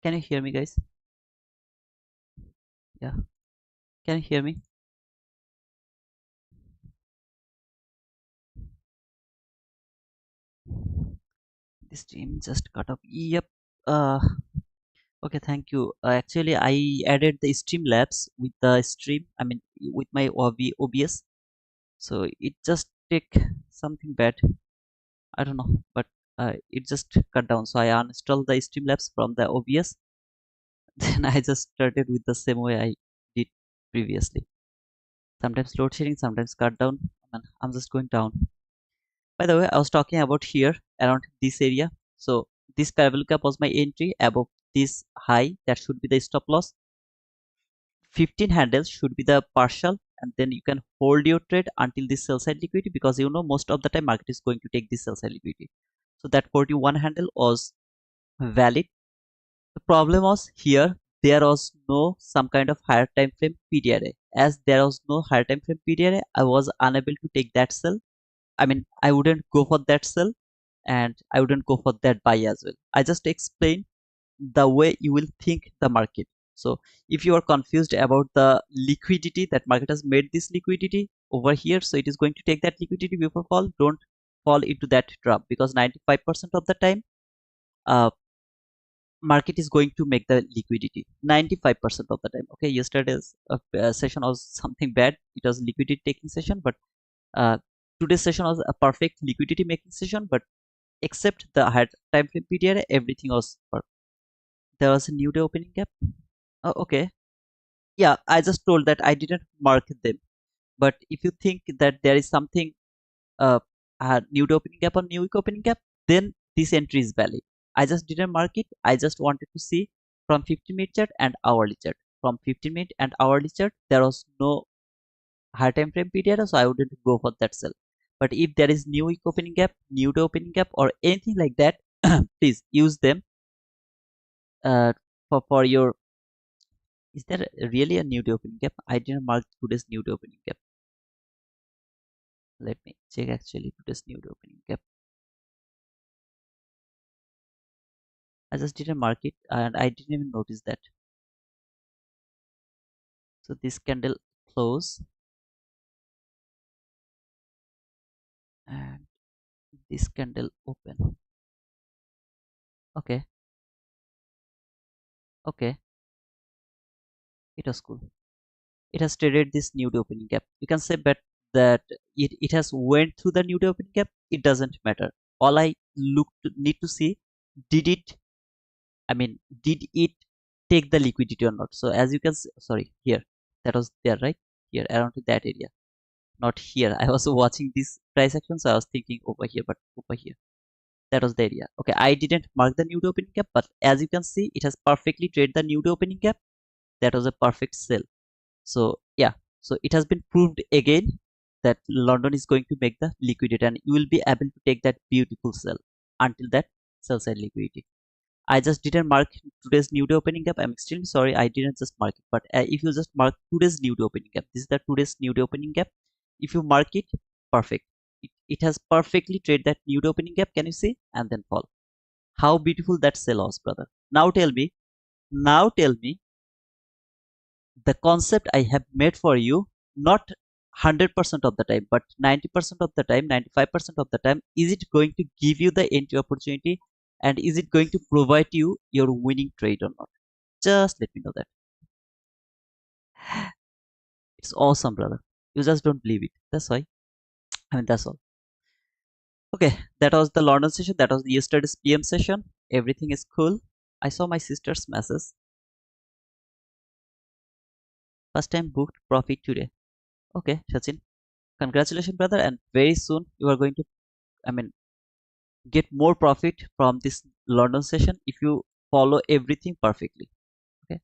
Can you hear me, guys? Yeah. Can you hear me? This stream just cut off. Yep. Uh, okay, thank you. Actually, I added the Streamlabs with the stream. I mean, with my OBS. So it just take something bad. I don't know, but it just cut down. So I uninstalled the Streamlabs from the OBS. Then I just started with the same way I did previously. Sometimes load sharing, sometimes cut down. And I'm just going down. By the way, I was talking about here around this area. So this parabolic cap was my entry above this high. That should be the stop loss. 15 handles should be the partial, and then you can hold your trade until this sell side liquidity, because you know most of the time market is going to take this sell side liquidity. So that 41 handle was valid. The problem was here there was no some kind of higher time frame PDRA. As there was no higher time frame PDRA, I was unable to take that sell. I mean, I wouldn't go for that sell and I wouldn't go for that buy as well. I just explain the way you will think the market. So if you are confused about the liquidity that market has made this liquidity over here, so it is going to take that liquidity before fall. Don't fall into that trap, because 95% of the time uh, market is going to make the liquidity 95% of the time. Okay, yesterday's session was something bad. It was liquidity taking session, but uh, today's session was a perfect liquidity making session. But except the higher time frame period, everything was perfect. There was a new day opening gap. Oh, okay. Yeah, I just told that I didn't mark them. But if you think that there is something uh, new day opening gap or new week opening gap, then this entry is valid. I just didn't mark it. I just wanted to see from 15-minute chart and hourly chart. From 15-minute and hourly chart, there was no higher time frame period, so I wouldn't go for that sell. But if there is new week opening gap, new day opening gap, or anything like that, please use them uh, for your. Is there really a new day opening gap? I didn't mark today's new day opening gap. Let me check actually today's new day opening gap. I just didn't mark it and I didn't even notice that. So this candle close and this candle open. Okay, okay, it was cool. It has traded this new day opening gap. You can say but that it has went through the new day opening gap. It doesn't matter. All I need to see, did it, I mean, did it take the liquidity or not? So as you can see, sorry, here, that was there, right? Here, around that area, not here. I was watching this price action, so I was thinking over here, but over here. That was the area. Okay, I didn't mark the new day opening gap, but as you can see, it has perfectly traded the new day opening gap. That was a perfect sell. So yeah, so it has been proved again that London is going to make the liquidity, and you will be able to take that beautiful sell until that sell side liquidity. I just didn't mark today's new day opening gap. I'm extremely sorry. I didn't just mark it. But if you just mark today's new day opening gap, this is the today's new day opening gap. If you mark it, perfect. It has perfectly traded that new day opening gap. Can you see? And then fall. How beautiful that sell was, brother. Now tell me, the concept I have made for you, not 100% of the time, but 90% of the time, 95% of the time, is it going to give you the entry opportunity, and is it going to provide you your winning trade or not? Just let me know that. It's awesome, brother. You just don't believe it. That's why. I mean, that's all. Okay, that was the London session. That was yesterday's PM session. Everything is cool. I saw my sister's message. First time booked profit today. Okay, Sachin. Congratulations, brother. And very soon you are going to, I mean, get more profit from this London session if you follow everything perfectly. Okay.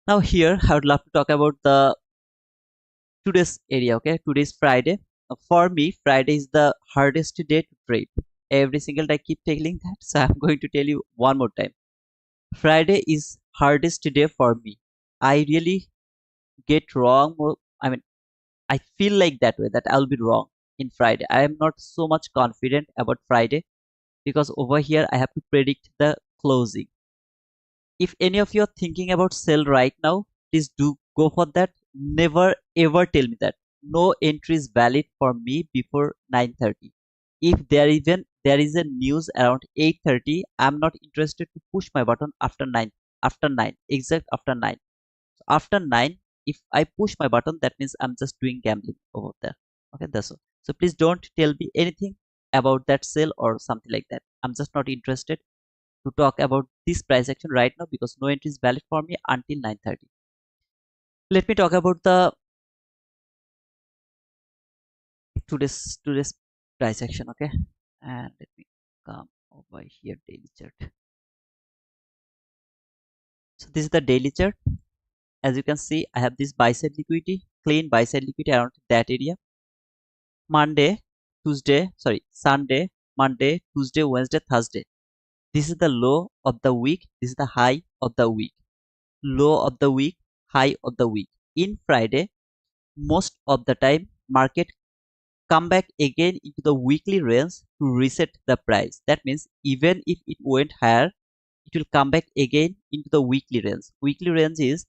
Now here I would love to talk about the today's area. Okay, today's Friday. For me, Friday is the hardest day to trade. Every single day I keep telling that, so I'm going to tell you one more time. Friday is hardest day for me. I really get wrong more. I mean, I feel like that way that I'll be wrong in Friday. I am not so much confident about Friday, because over here I have to predict the closing. If any of you are thinking about sell right now, please do go for that. Never ever tell me that no entry is valid for me before 9:30. If there is a news around 8:30, I'm not interested to push my button after 9. After 9, exact after 9. So after 9, if I push my button, that means I'm just doing gambling over there. Okay, that's all. So please don't tell me anything about that sale or something like that. I'm just not interested to talk about this price action right now because no entry is valid for me until 9:30. Let me talk about the today's price action. Okay, and let me come over here daily chart. So this is the daily chart. As you can see, I have this buy side liquidity, clean buy side liquidity around that area. Sunday, Monday, Tuesday, Wednesday, Thursday. This is the low of the week. This is the high of the week. Low of the week, high of the week. In Friday, most of the time, market come back again into the weekly range to reset the price. That means even if it went higher, it will come back again into the weekly range. Weekly range is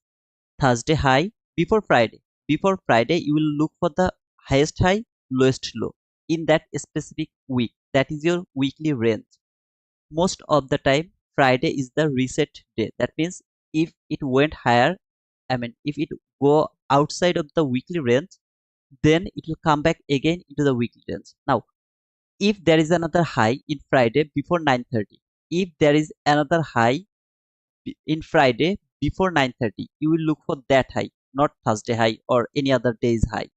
Thursday high before Friday. Before Friday, you will look for the highest high, lowest low in that specific week. That is your weekly range. Most of the time, Friday is the reset day. That means if it went higher, if it go outside of the weekly range, then it will come back again into the weekly range. Now, if there is another high in Friday before 9:30, if there is another high in Friday before 9:30, you will look for that high, not Thursday high or any other day's high.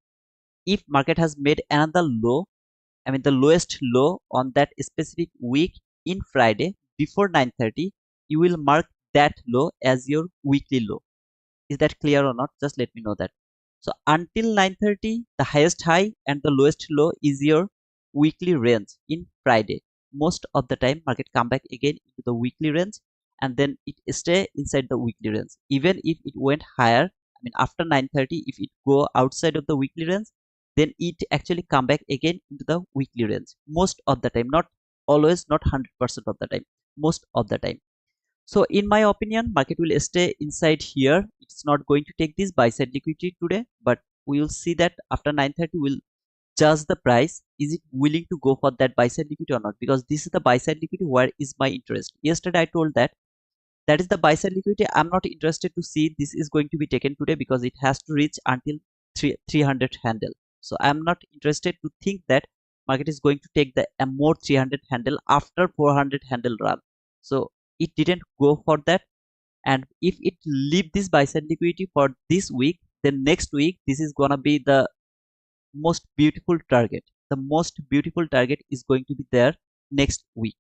If market has made another low, the lowest low on that specific week in Friday before 9:30, you will mark that low as your weekly low. Is that clear or not? Just let me know that. So until 9:30, the highest high and the lowest low is your weekly range in Friday. Most of the time, market come back again into the weekly range and then it stay inside the weekly range. Even if it went higher, after 9:30, if it go outside of the weekly range, then it actually come back again into the weekly range. Most of the time, not always, not 100% of the time. Most of the time. So in my opinion, market will stay inside here. It's not going to take this buy side liquidity today, but we will see that after 9:30 we'll judge the price. Is it willing to go for that buy side liquidity or not? Because this is the buy side liquidity where is my interest. Yesterday I told that that is the buy side liquidity. I'm not interested to see this is going to be taken today because it has to reach until 300 handle. So I'm not interested to think that market is going to take the more 300 handle after 400 handle run. So it didn't go for that, and if it leave this buy side liquidity for this week, then next week this is gonna be the most beautiful target. The most beautiful target is going to be there next week.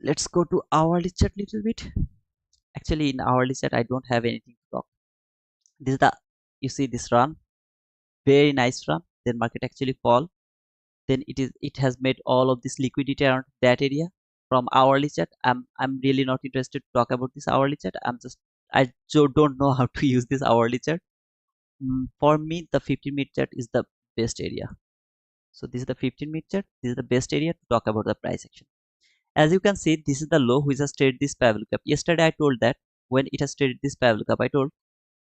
Let's go to hourly chart little bit. Actually in hourly chart I don't have anything to talk. This is the, you see this run, very nice run, then market actually fall, then it has made all of this liquidity around that area. From hourly chart, I'm really not interested to talk about this hourly chart. Don't know how to use this hourly chart. For me the 15-minute chart is the best area. So this is the 15-minute chart. This is the best area to talk about the price action. As you can see, this is the low which has traded this parallel gap. Yesterday I told that when it has traded this parallel gap, I told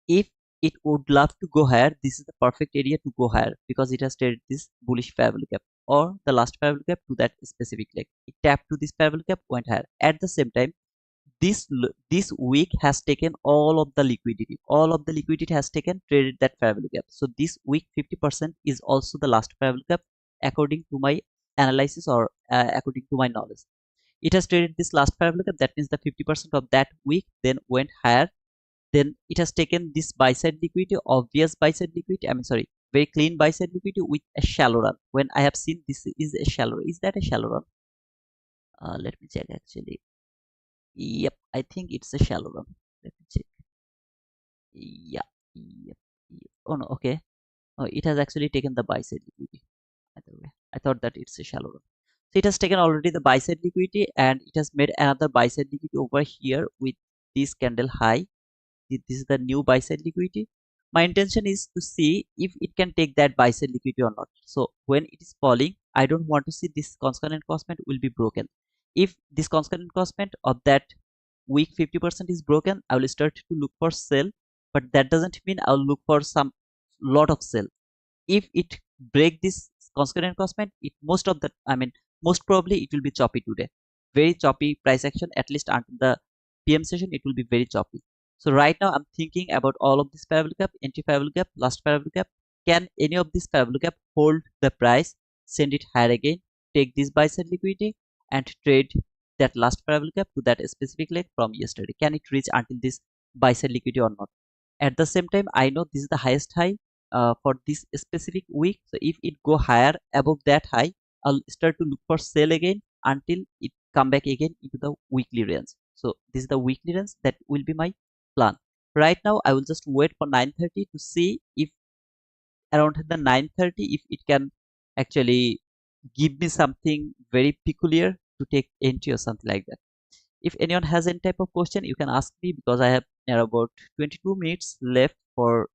if it would love to go higher, this is the perfect area to go higher because it has traded this bullish parallel gap or the last parallel gap to that specific leg. It tapped to this parallel gap, went higher. At the same time, this week has taken all of the liquidity. All of the liquidity has taken, traded that parallel gap. So this week 50% is also the last parallel gap according to my analysis or according to my knowledge. It has traded this last parallel gap. That means the 50% of that week then went higher. Then it has taken this buy side liquidity, obvious buy side liquidity, sorry, very clean buy side liquidity with a shallow run. When I have seen this is a shallow, is that a shallow run? Let me check actually. Yep, I think it's a shallow run. Let me check. Yeah, yep. Oh no, okay. Oh, it has actually taken the buy side liquidity. Either way, I thought that it's a shallow run. So it has taken already the buy side liquidity and it has made another buy side liquidity over here with this candle high. This is the new buy side liquidity. My intention is to see if it can take that buy side liquidity or not. So when it is falling, I don't want to see this constant encroachment will be broken. If this constant encroachment of that week 50% is broken, I will start to look for sell, but that doesn't mean I'll look for some lot of sell. If it break this consequent crossment, it most of the most probably it will be choppy today, very choppy price action, at least until the PM session it will be very choppy. So right now I'm thinking about all of this parabolic gap, entry parabolic gap, last parabolic gap. Can any of this parabolic gap hold the price, send it higher again, take this buy side liquidity and trade that last parabolic gap to that specific leg from yesterday? Can it reach until this buy side liquidity or not? At the same time, I know this is the highest high for this specific week. So if it go higher above that high, I'll start to look for sell again until it come back again into the weekly range. So this is the weekly range, that will be my plan. Right now I will just wait for 9:30 to see if around the 9:30 if it can actually give me something very peculiar to take entry or something like that. If anyone has any type of question, you can ask me, because I have near about 22 minutes left for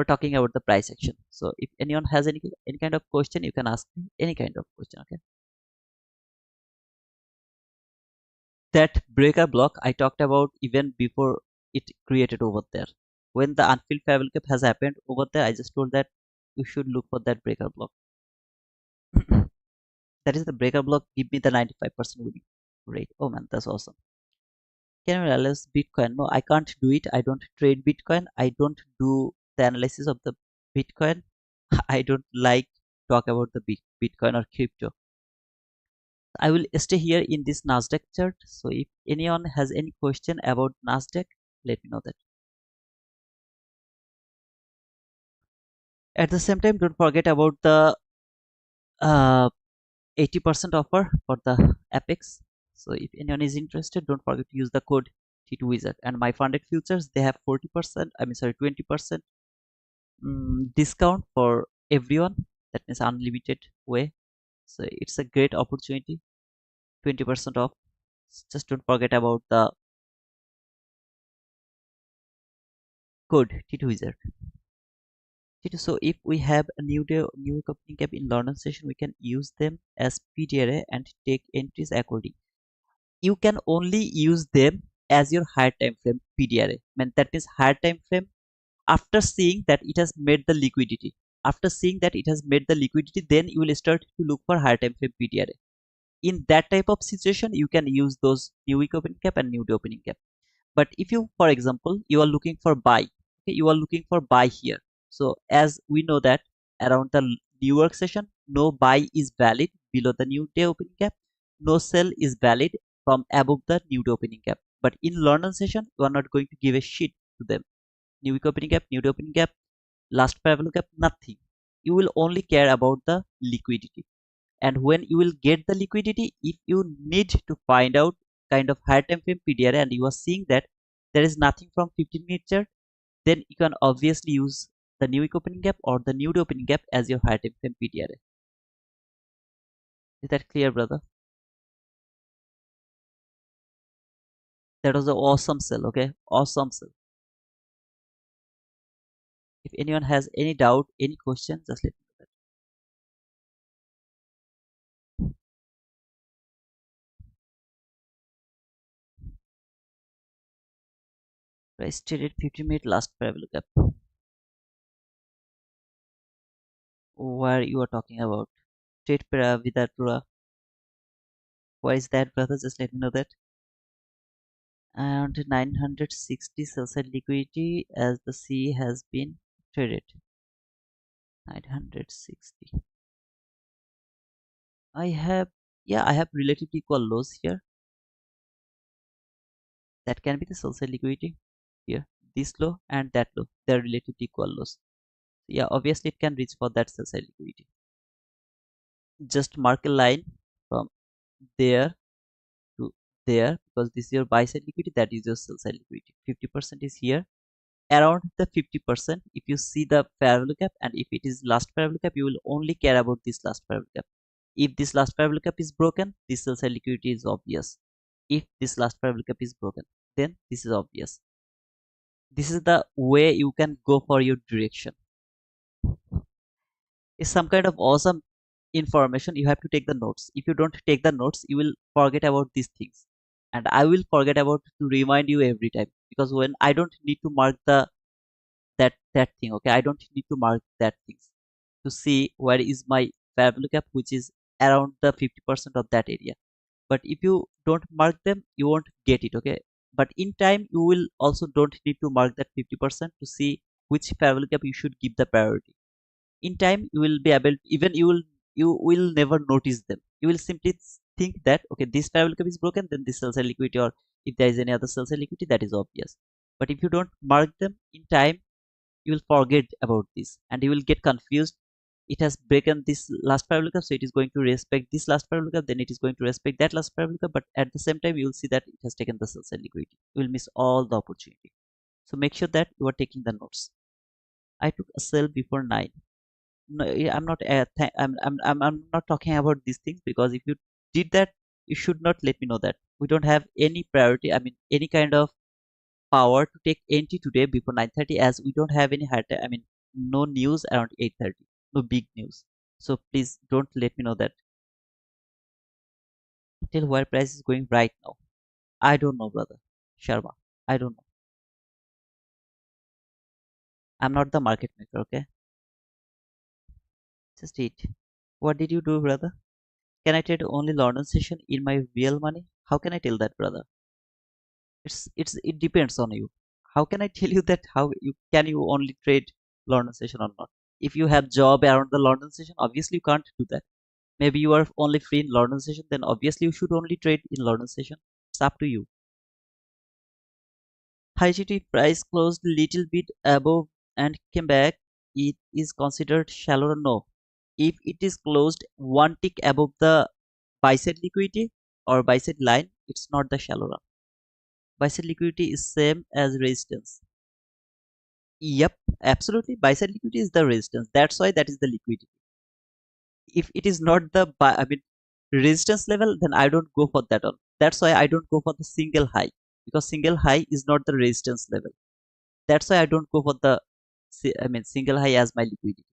talking about the price action. So if anyone has any kind of question, you can ask me any kind of question. Okay. That breaker block I talked about even before it created over there. When the unfilled fair cap has happened over there, I just told that you should look for that breaker block. That is the breaker block. Give me the 95% winning rate. Oh man, that's awesome. Can you analyze Bitcoin? No, I can't do it. I don't trade Bitcoin. I don't do the analysis of the Bitcoin. I don't like talk about the Bitcoin or crypto. I will stay here in this Nasdaq chart. So if anyone has any question about Nasdaq, let me know that. At the same time, don't forget about the uh, 80% offer for the Apex. So if anyone is interested, don't forget to use the code T2 Wizard. And my funded futures, they have 40%, 20% discount for everyone. That means unlimited way. So it's a great opportunity. 20% off. Just don't forget about the code T2 Wizard. So if we have a new opening cap in London session, we can use them as PD array and take entries according. You can only use them as your higher time frame PD array. That means higher time frame after seeing that it has made the liquidity. After seeing that it has made the liquidity, then you will start to look for higher time frame PD array. In that type of situation, you can use those new week opening cap and new day opening cap. But if you, for example, you are looking for buy, okay, you are looking for buy here. So as we know that around the New York session, no buy is valid below the new day opening cap, no sell is valid from above the new day opening cap. But in London session, you are not going to give a shit to them. New week opening cap, new day opening cap, last parallel cap, nothing. You will only care about the liquidity. And when you will get the liquidity, if you need to find out kind of higher time frame PDR and you are seeing that there is nothing from 15-minute chart, then you can obviously use the new week opening gap or the new day opening gap as your higher time frame PDR. Is that clear, brother? That was an awesome sell. Okay, awesome sell. If anyone has any doubt, any question, just let me know that. Price traded 50-minute last parallel gap. Where you are talking about? Trade para Vidatura. Why is that, brother? Just let me know that. And 960 sell side liquidity as the C has been traded. 960. I have, yeah, I have relatively equal lows here. That can be the sell side liquidity here. This low and that low, they are relatively equal lows. Yeah, obviously it can reach for that sell side liquidity. Just mark a line from there to there, because this is your buy side liquidity, that is your sell side liquidity. 50% is here. Around the 50%, if you see the parallel gap, and if it is last parallel gap, you will only care about this last parallel gap. If this last parallel gap is broken, this sell side liquidity is obvious. If this last parallel gap is broken, then this is obvious. This is the way you can go for your direction. It's some kind of awesome information. You have to take the notes. If you don't take the notes, you will forget about these things. and I will forget about to remind you every time, because when I don't need to mark that thing, okay, I don't need to mark that things to see where is my value gap, which is around the 50% of that area. But if you don't mark them, you won't get it, okay. But in time you will also don't need to mark that 50% to see which value gap you should give the priority. In time you will be able, even you will never notice them. You will simply think that okay, this parallel curve is broken, then this cell side liquidity, or if there is any other cell side liquidity, that is obvious. But if you don't mark them in time, you will forget about this and you will get confused. It has broken this last parallel curve, so it is going to respect this last parallel curve, then it is going to respect that last parallel curve, but at the same time you will see that it has taken the cell side liquidity. You will miss all the opportunity. So make sure that you are taking the notes. I took a sell before 9. No, I'm not I'm not talking about these things, because if you did that, you should not let me know that. We don't have any priority, I mean any kind of power to take NT today before 9:30, as we don't have any I mean no news around 8:30, no big news. So please don't let me know that. Tell where price is going right now. I don't know, brother Sharma. I don't know. I'm not the market maker, okay? Just eat. What did you do, brother? Can I trade only London session in my real money? How can I tell that, brother? It depends on you. How can I tell you that how you only trade London session or not? If you have job around the London session, obviously you can't do that. Maybe you are only free in London session, then obviously you should only trade in London session. It's up to you. High GT price closed little bit above and came back. It is considered shallow or no? If it is closed one tick above the buy side liquidity or buy side line, it's not the shallow run. Buy side liquidity is same as resistance. Yep, absolutely. Buy side liquidity is the resistance. That's why that is the liquidity. If it is not the I mean resistance level, then I don't go for that one. That's why I don't go for the single high, because single high is not the resistance level. That's why I don't go for the I mean single high as my liquidity.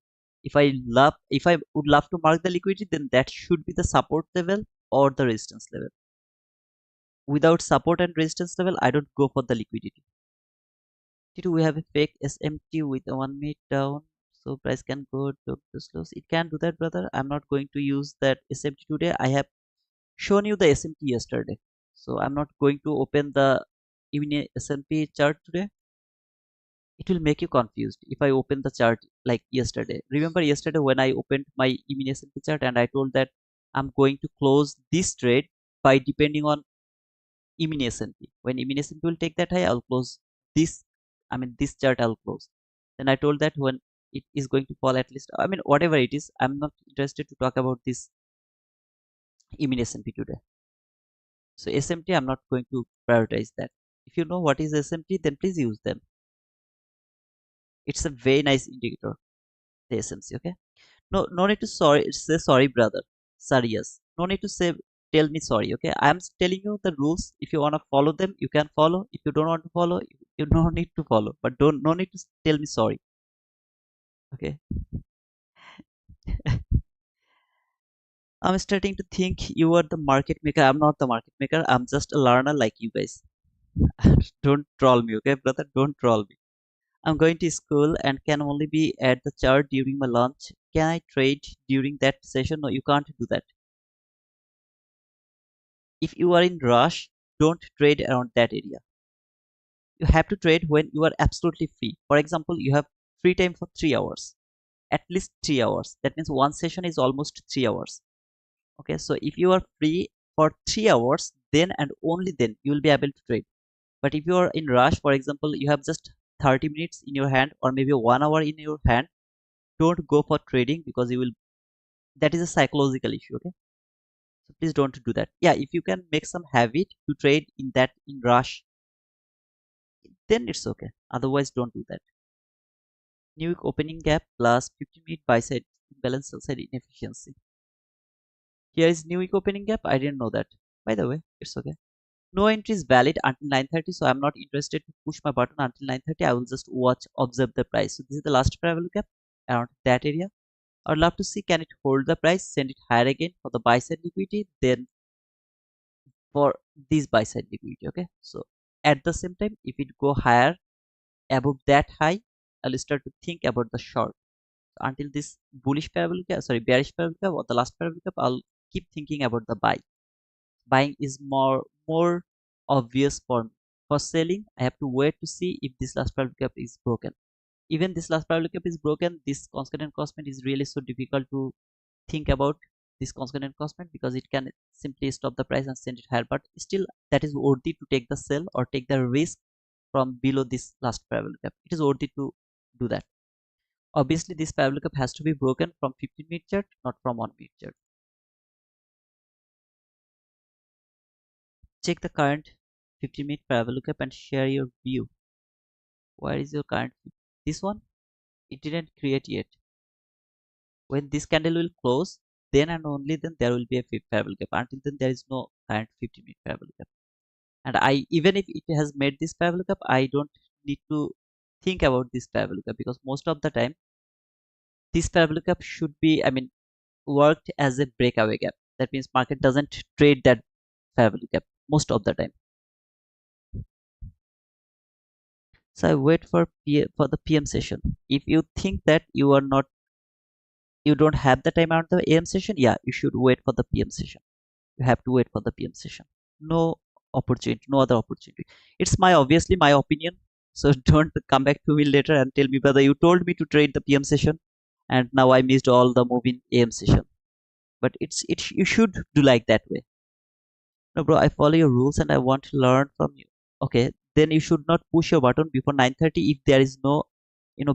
If I would love to mark the liquidity, then that should be the support level or the resistance level. Without support and resistance level, I don't go for the liquidity. We have a fake SMT with a 1 minute down, so price can go to the slows. It can do that, brother. I'm not going to use that SMT today. I have shown you the SMT yesterday, so I'm not going to open the even S&P chart today. It will make you confused if I open the chart like yesterday. Remember yesterday when I opened my mini S&P chart and I told that I'm going to close this trade by depending on mini S&P. When mini S&P will take that high, I'll close this. I mean this chart I'll close. Then I told that when it is going to fall at least. I mean whatever it is, I'm not interested to talk about this mini S&P today. So SMT, I'm not going to prioritize that. If you know what is SMT, then please use them. It's a very nice indicator, the SMC. Okay. No need to say sorry, brother. Sorry, yes. No need to say tell me sorry. Okay. I'm telling you the rules. If you wanna follow them, you can follow. If you don't want to follow, you don't need to follow. But don't no need to tell me sorry. Okay. I'm starting to think you are the market maker. I'm not the market maker. I'm just a learner like you guys. Don't troll me, okay, brother? Don't troll me. I'm going to school and can only be at the chart during my lunch. Can I trade during that session? No, you can't do that. If you are in rush, don't trade around that area. You have to trade when you are absolutely free. For example, you have free time for 3 hours, at least 3 hours. That means one session is almost 3 hours. Okay, so if you are free for 3 hours, then and only then you will be able to trade. But if you are in rush, for example, you have just 30 minutes in your hand or maybe 1 hour in your hand, don't go for trading, because you will, that is a psychological issue. Okay, so please don't do that. Yeah, if you can make some habit to trade in that in rush, then it's okay. Otherwise don't do that. New week opening gap plus 15-minute buy side imbalance, sell side inefficiency. Here is new week opening gap. I didn't know that, by the way. It's okay. No entry is valid until 9:30, so I'm not interested to push my button until 9:30. I will just watch, observe the price. So this is the last parallel gap around that area. I would love to see, can it hold the price, send it higher again for the buy side liquidity, then for this buy side liquidity. Okay, so at the same time, if it go higher above that high, I'll start to think about the short. Until this bullish parabolic gap, sorry, bearish parabolic gap or the last parabolic gap, I'll keep thinking about the buy. Buying is more obvious for me. For selling, I have to wait to see if this last parabolic gap is broken. Even this last parabolic gap is broken, this constant crossment is really so difficult to think about this constant crossment, because it can simply stop the price and send it higher. But still, that is worthy to take the sell or take the risk from below this last parabolic gap. It is worthy to do that. Obviously, this parabolic gap has to be broken from 15-minute chart, not from 1-minute chart. Check the current 15-minute parabolic gap and share your view. Where is your current? This one? It didn't create yet. When this candle will close, then and only then there will be a parabolic gap. Until then, there is no current 15-minute parabolic gap. And I, even if it has made this parabolic gap, I don't need to think about this parabolic gap, because most of the time this parabolic gap should be, I mean, worked as a breakaway gap. That means market doesn't trade that parabolic gap most of the time. So I wait for for the PM session. If you think that you don't have the time out the AM session, yeah, you should wait for the PM session. You have to wait for the PM session. No opportunity, no other opportunity. It's my obviously my opinion. So don't come back to me later and tell me, brother, you told me to trade the PM session, and now I missed all the move in AM session. But you should do like that way. No, bro, I follow your rules and I want to learn from you. Okay, then you should not push your button before 9:30 if there is no,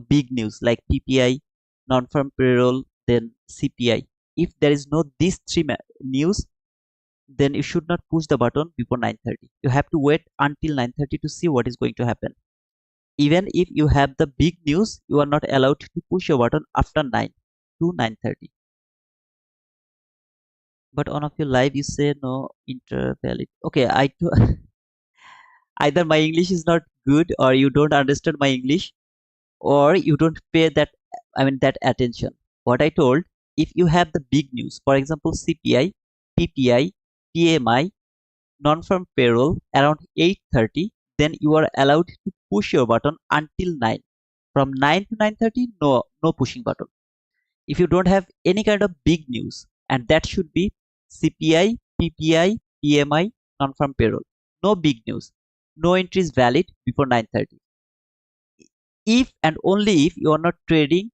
big news like PPI, non-farm payroll, then CPI. If there is no these three news, then you should not push the button before 9:30. You have to wait until 9:30 to see what is going to happen. Even if you have the big news, you are not allowed to push your button after 9 to 9:30. But on of your live, you say no intervalid. Okay, either my English is not good, or you don't understand my English, or you don't pay that, I mean, that attention. What I told, if you have the big news, for example, CPI, PPI, PMI, non-farm payroll around 8:30, then you are allowed to push your button until 9. From 9 to 9:30, no pushing button. If you don't have any kind of big news, and that should be CPI, PPI, PMI, non-farm payroll, no big news, no entry is valid before 9:30. If and only if you are not trading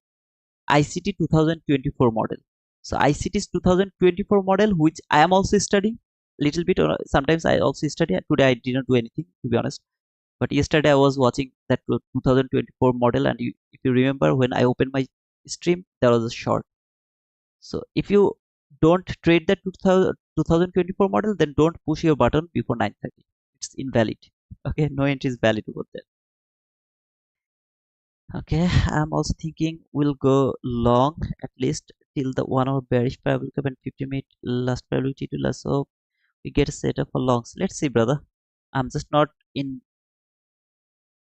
ICT 2024 model. So ICT is 2024 model, which I am also studying little bit. Or sometimes I also study. Today I didn't do anything, to be honest. But yesterday I was watching that 2024 model, and if you remember, when I opened my stream, there was a short. So if you don't trade the 2024 model, then don't push your button before 9:30. It's invalid. Okay, no entry is valid over there. Okay, I'm also thinking we'll go long at least till the 1 hour bearish parabolic and 50-minute last probability to last. So we get a setup for longs. Let's see, brother. I'm just not in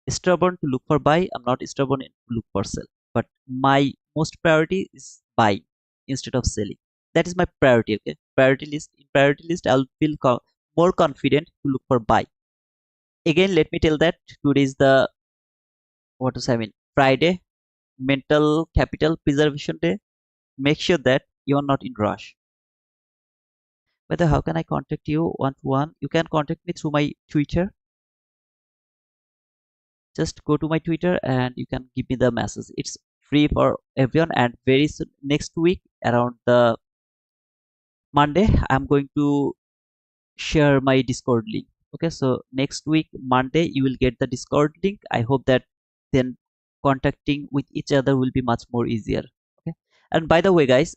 stubborn to look for buy. I'm not stubborn to look for sell. But my most priority is buy instead of selling. That is my priority. Okay, priority list. In priority list, I'll feel more confident to look for buy. Again, let me tell that today is the, what to say, I mean, Friday, mental capital preservation day. Make sure that you are not in rush. Whether how can I contact you one to one? You can contact me through my Twitter. Just go to my Twitter and you can give me the message. It's free for everyone, and very soon next week around the Monday, I'm going to share my Discord link. Okay, so next week Monday you will get the Discord link. I hope that then contacting with each other will be much more easier. Okay, and by the way, guys,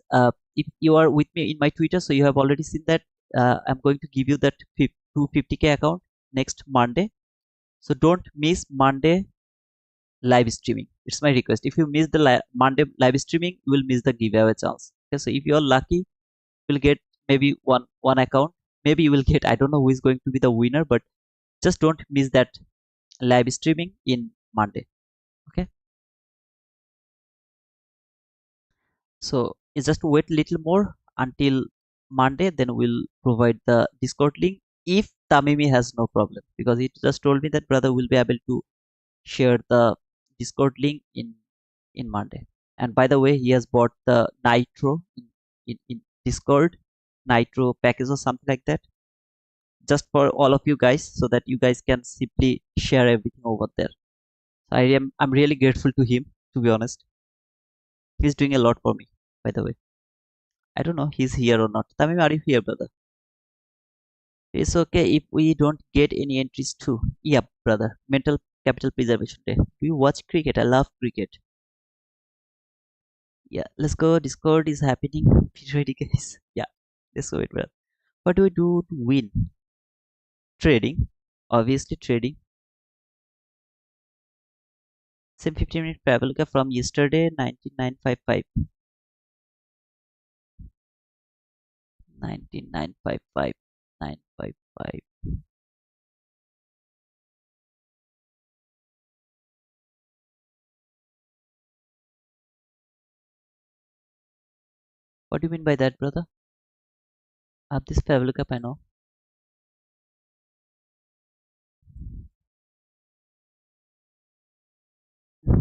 if you are with me in my Twitter, so you have already seen that I'm going to give you that 250k account next Monday. So don't miss Monday live streaming. It's my request. If you miss the Monday live streaming, you will miss the giveaway chance. Okay, so if you are lucky, you'll get maybe one account. Maybe you will get, I don't know who is going to be the winner, but just don't miss that live streaming in Monday. Okay, so it's just wait a little more until Monday, then we'll provide the Discord link. If Tamimi has no problem because he just told me that brother will be able to share the Discord link in Monday. And by the way, he has bought the Nitro in Discord Nitro package or something like that, just for all of you guys, so that you guys can simply share everything over there. So I'm really grateful to him. To be honest, he's doing a lot for me. By the way, I don't know he's here or not. Tamim, are you here, brother? It's okay if we don't get any entries too. Yep, brother. Mental capital preservation day. Do you watch cricket? I love cricket. Yeah, let's go. Discord is happening. Be ready, guys. Yeah, let's go, it, brother. What do we do to win? Trading. Obviously, trading. Same 15-minute Travelka from yesterday, 19955. 19955. 955. What do you mean by that, brother? Have this Travelka, I know.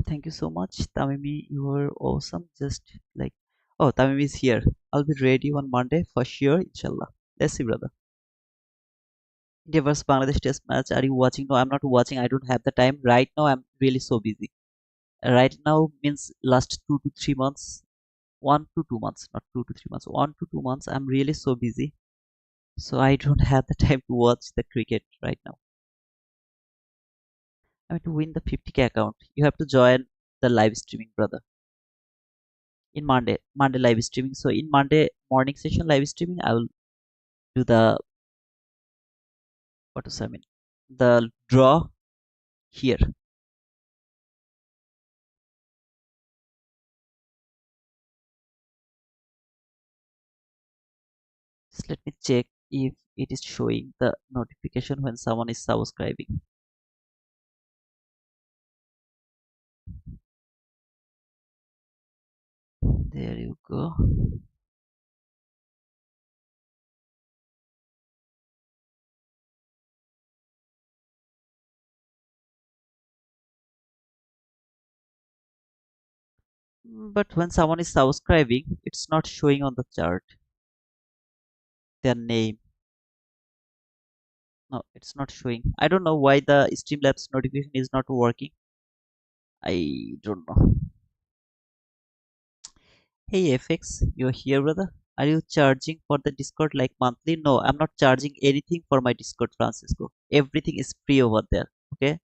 Thank you so much, Tamimi. You were awesome. Just like, oh, Tamimi is here. I'll be ready on Monday for sure, inshallah. Let's see, brother. India versus Bangladesh Test match. Are you watching? No, I'm not watching. I don't have the time right now. I'm really so busy. Right now means last 2 to 3 months, 1 to 2 months, not 2 to 3 months. 1 to 2 months. I'm really so busy, so I don't have the time to watch the cricket right now. I mean, to win the 50K account, you have to join the live streaming, brother. In Monday live streaming. So in Monday morning session live streaming, I will do the what is I mean the draw here. Just let me check if it is showing the notification when someone is subscribing. There you go. But when someone is subscribing, it's not showing on the chart their name. No, it's not showing. I don't know why the Streamlabs notification is not working. I don't know. Hey FX, you're here, brother. Are you charging for the Discord like monthly? No, I'm not charging anything for my Discord, Francisco. Everything is free over there. Okay.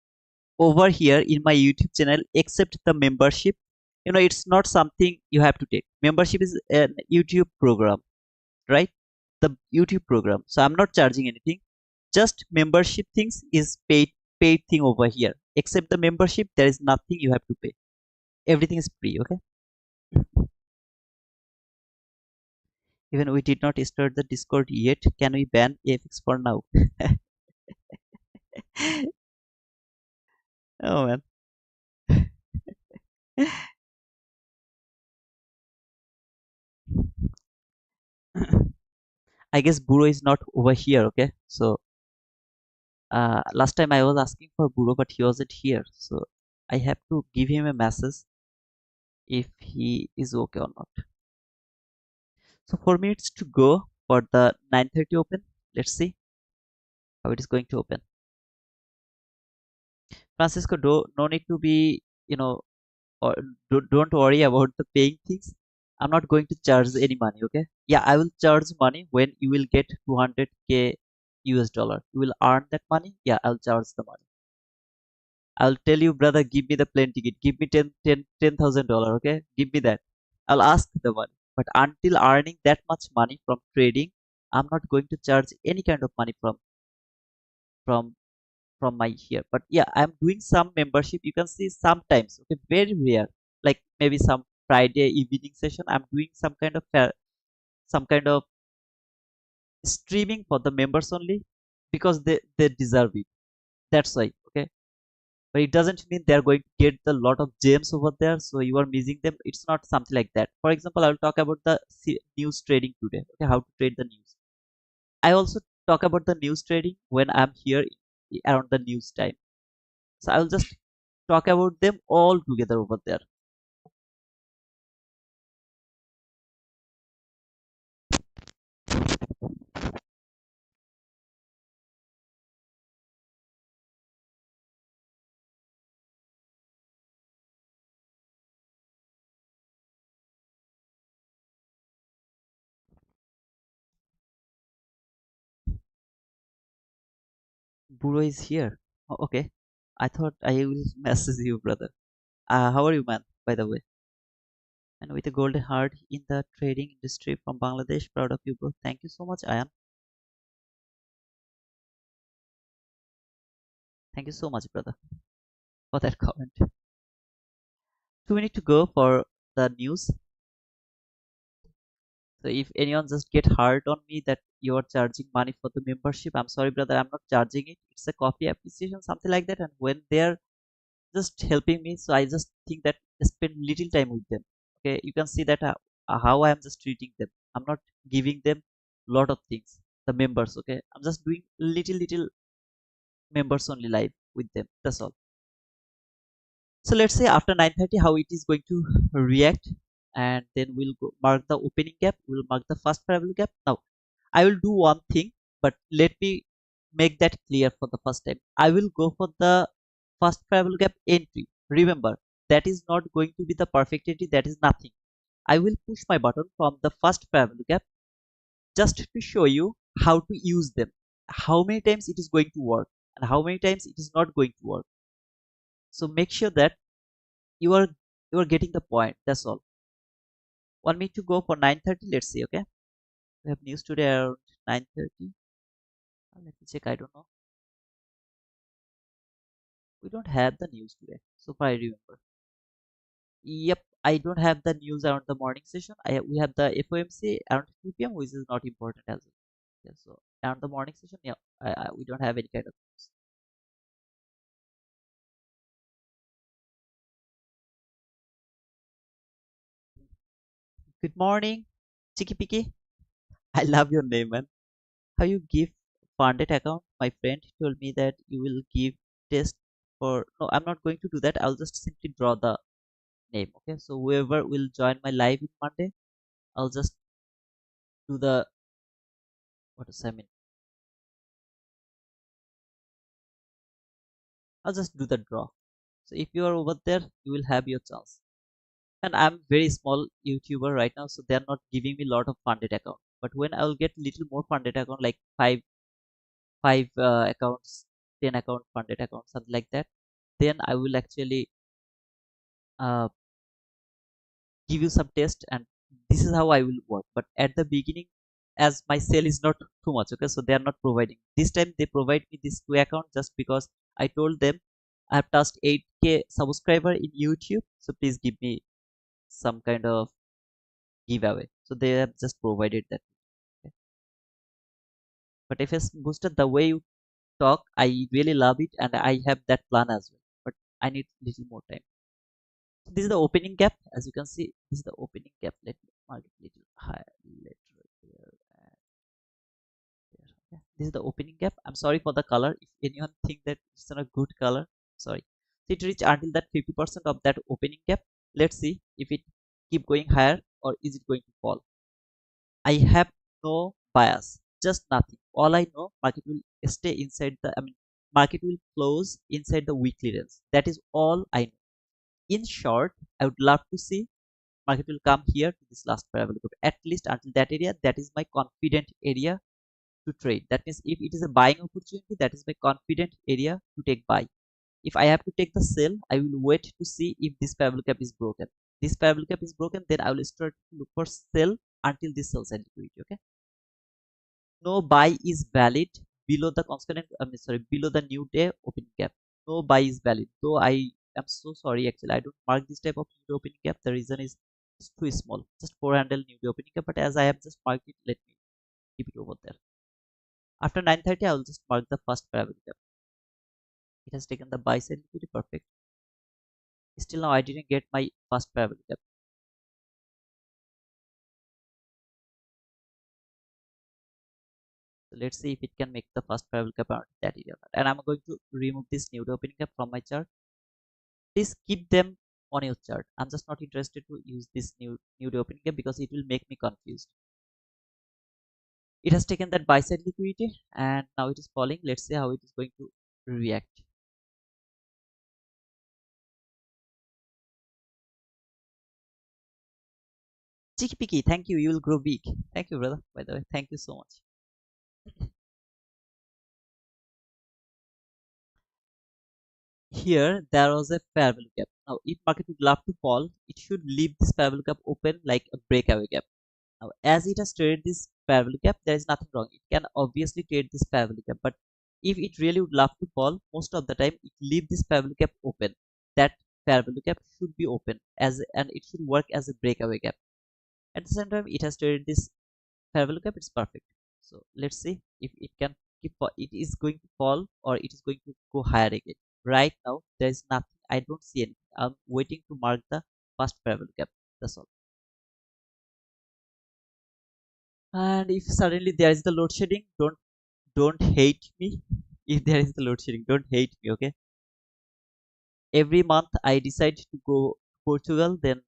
Over here in my YouTube channel, except the membership, it's not something you have to take. Membership is a YouTube program, right? The YouTube program. So I'm not charging anything. Just membership things is paid thing over here. Except the membership, there is nothing you have to pay. Everything is free. Okay. Even we did not start the Discord yet. Can we ban AFX for now? Oh man. I guess Buro is not over here. Okay. So last time I was asking for Buro, but he wasn't here. So I have to give him a message if he is okay or not. So 4 minutes to go for the 9:30 open. Let's see how it is going to open. Francisco, no need to be, or don't worry about the paying things. I'm not going to charge any money. Okay. Yeah, I will charge money when you will get 200K US dollar. You will earn that money. Yeah, I'll charge the money. I'll tell you, brother, give me the plane ticket. Give me $10,000. Okay, give me that. I'll ask the money. But until earning that much money from trading, I'm not going to charge any kind of money from from my here. But yeah, I'm doing some membership. You can see sometimes. Okay, very rare. Like maybe some Friday evening session. I'm doing some kind of streaming for the members only because they deserve it. That's why. Okay, but it doesn't mean they're going to get the lot of gems over there, so you are missing them. It's not something like that. For example, I'll talk about the news trading today. Okay, how to trade the news. I also talk about the news trading when I'm here around the news time. So I'll just talk about them all together over there. Buro is here. Oh, okay. I thought I will message you, brother. How are you, man? By the way, and with a golden heart in the trading industry from Bangladesh, proud of you, bro. Thank you so much. I am. Thank you so much, brother, for that comment. 2 minutes to go for the news. So if anyone just get hurt on me that you are charging money for the membership, I'm sorry, brother. I'm not charging it. It's a coffee appreciation, something like that. And when they're just helping me, so I just think that I spend little time with them. Okay, you can see that how I am just treating them. I'm not giving them lot of things. The members, okay. I'm just doing little members only live with them. That's all. So let's say after 9:30 how it is going to react, and then we'll go mark the opening gap. We'll mark the first parallel gap. Now I will do one thing, but let me make that clear for the first time. I will go for the first parallel gap entry. Remember, that is not going to be the perfect entry. That is nothing. I will push my button from the first parallel gap just to show you how to use them, how many times it is going to work, and how many times it is not going to work. So make sure that you are you are getting the point. That's all. Want me to go for 9:30? Let's see. Okay, we have news today around 9:30. Let me check. I don't know. We don't have the news today, so far I remember. Yep, I don't have the news around the morning session. We have the FOMC around 2 p.m., which is not important as well. Yeah, so around the morning session, yeah, we don't have any kind of news. Good morning, Chicky Picky. I love your name, man. How you give funded account? My friend told me that you will give test for. No, I'm not going to do that. I'll just simply draw the name. Okay, so whoever will join my live in Monday, I'll just do the what is I mean. I'll just do the draw. So if you are over there, you will have your chance. And I'm very small YouTuber right now, so they're not giving me a lot of funded account. But when I will get little more funded account, like five accounts, 10 account funded account, something like that, then I will actually uh, give you some test, and this is how I will work. But at the beginning, as my sale is not too much, okay, so they are not providing. This time they provide me this two account just because I told them I have touched 8K subscriber in YouTube, so please give me some kind of giveaway. So they have just provided that. Okay. But if it's boosted the way you talk, I really love it, and I have that plan as well. But I need little more time. So this is the opening gap. As you can see, this is the opening gap. Let me mark it little higher. Later here and there. Okay. This is the opening gap. I'm sorry for the color. If anyone think that it's not a good color, sorry. So it reach until that 50% of that opening gap. Let's see if it keep going higher or is it going to fall. I have no bias, just nothing. All I know, market will stay inside the. I mean, market will close inside the weekly range. That is all I know. In short, I would love to see market will come here to this last parabolic group at least until that area. That is my confident area to trade. That means if it is a buying opportunity, that is my confident area to take buy. If I have to take the sell, I will wait to see if this parabolic gap is broken. This parabolic gap is broken, then I will start to look for sell until this sells and liquidity. Okay. No buy is valid below the constant. I mean, sorry, below the new day opening gap. No buy is valid. Though I am so sorry. Actually, I don't mark this type of new day opening gap. The reason is it's too small. Just 4 handle new day opening gap. But as I have just marked it, let me keep it over there. After 9:30, I will just mark the first parabolic gap. It has taken the buy side liquidity. Perfect. Still now I didn't get my first parabolic gap. So let's see if it can make the first parallel cap around that area. And I'm going to remove this new opening cap from my chart. Please keep them on your chart. I'm just not interested to use this new opening cap because it will make me confused. It has taken that buy side liquidity and now it is falling. Let's see how it is going to react. Cheeky Peeky, thank you. You will grow big. Thank you, brother. By the way, thank you so much. Here there was a fair value gap. Now, if market would love to fall, it should leave this fair value gap open like a breakaway gap. Now, as it has traded this fair value gap, there is nothing wrong. It can obviously trade this fair value gap, but if it really would love to fall, most of the time it leave this fair value gap open. That fair value gap should be open and it should work as a breakaway gap. At the same time, it has traded this fair value gap. It's perfect. So let's see if it can keep. It is going to fall or it is going to go higher again. Right now, there is nothing. I don't see anything. I'm waiting to mark the first fair value gap. That's all. And if suddenly there is the load shedding, don't hate me. If there is the load shedding, don't hate me. Okay. Every month I decide to go Portugal, then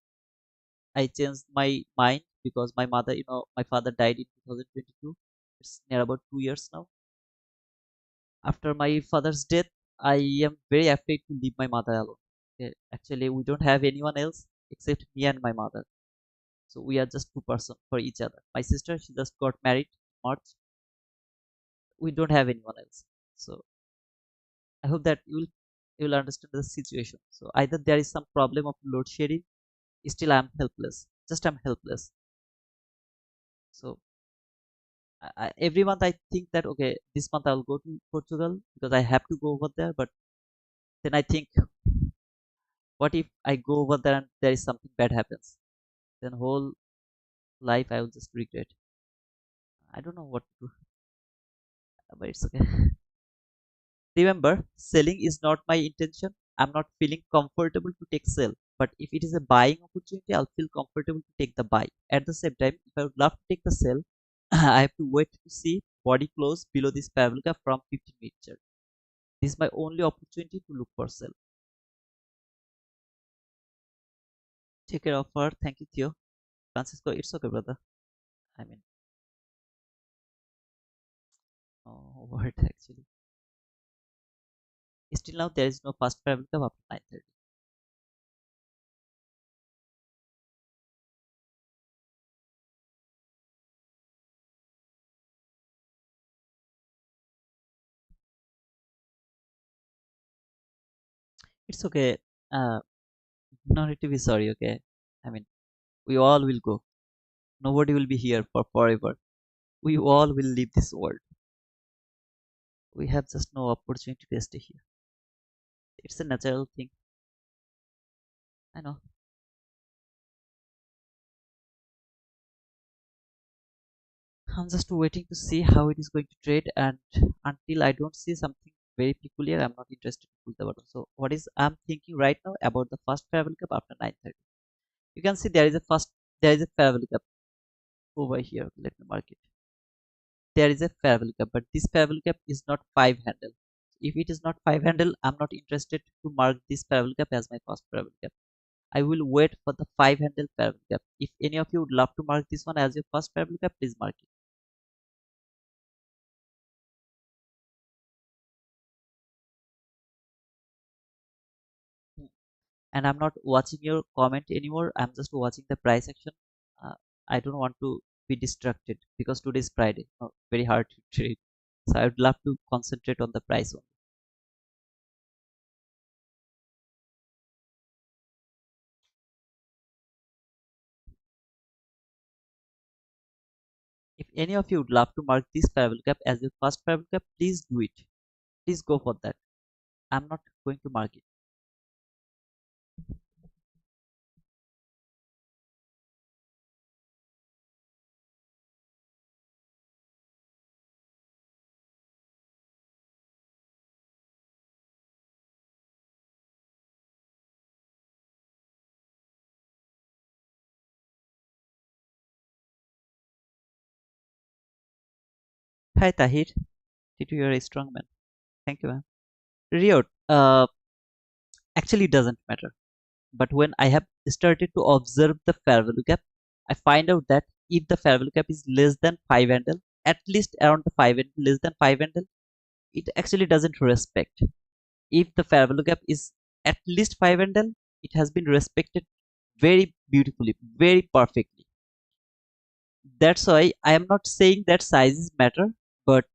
I changed my mind because my mother, my father died in 2022. It's near about 2 years now. After my father's death, I am very afraid to leave my mother alone. Actually, we don't have anyone else except me and my mother. So we are just two person for each other. My sister, she just got married in March. We don't have anyone else. So I hope that you will understand the situation. So either there is some problem of load shedding, still I'm helpless. Just I'm helpless. So every month I think that okay, this month I'll go to Portugal because I have to go over there. But then I think, what if I go over there and there is something bad happens? Then whole life I will just regret. I don't know what to do, but it's okay. Remember, selling is not my intention. I'm not feeling comfortable to take sell. But if it is a buying opportunity, I'll feel comfortable to take the buy. At the same time, if I would love to take the sell, I have to wait to see body close below this parabolica from 15-minute chart. This is my only opportunity to look for sell. Take care of her. Thank you, Theo. Francisco, it's okay, brother. I mean, oh, what actually? Still now, there is no fast parabolica after 9:30. It's okay. Uh, no need to be sorry, okay? I mean, we all will go. Nobody will be here for forever. We all will leave this world. We have just no opportunity to stay here. It's a natural thing. I know. I'm just waiting to see how it is going to trade, and until I don't see something very peculiar, I'm not interested to pull the button. So what is I'm thinking right now about the first travel cup after 9:30. You can see there is a travel cup over here. Let me mark it. There is a fair value cap, but this fair value cap is not 5 handle. If it is not 5 handle, I'm not interested to mark this fair value cap as my first fair value cap. I will wait for the 5 handle fair value cap. If any of you would love to mark this one as your first fair value cap, please mark it. Hmm. And I'm not watching your comment anymore. I'm just watching the price action. Uh, I don't want to be distracted because today is Friday. Very hard to trade. So I would love to concentrate on the price only. If any of you would love to mark this fair value cap as your first fair value cap, please do it. Please go for that. I'm not going to mark it. Hi Tahir, did you hear a strong man? Thank you, man. Riot, actually doesn't matter. But when I have started to observe the fair value gap, I find out that if the fair value gap is less than 5 handle, at least around the 5 handle, less than 5 handle, it actually doesn't respect. If the fair value gap is at least 5 handle, it has been respected very beautifully, very perfectly. That's why I am not saying that sizes matter, but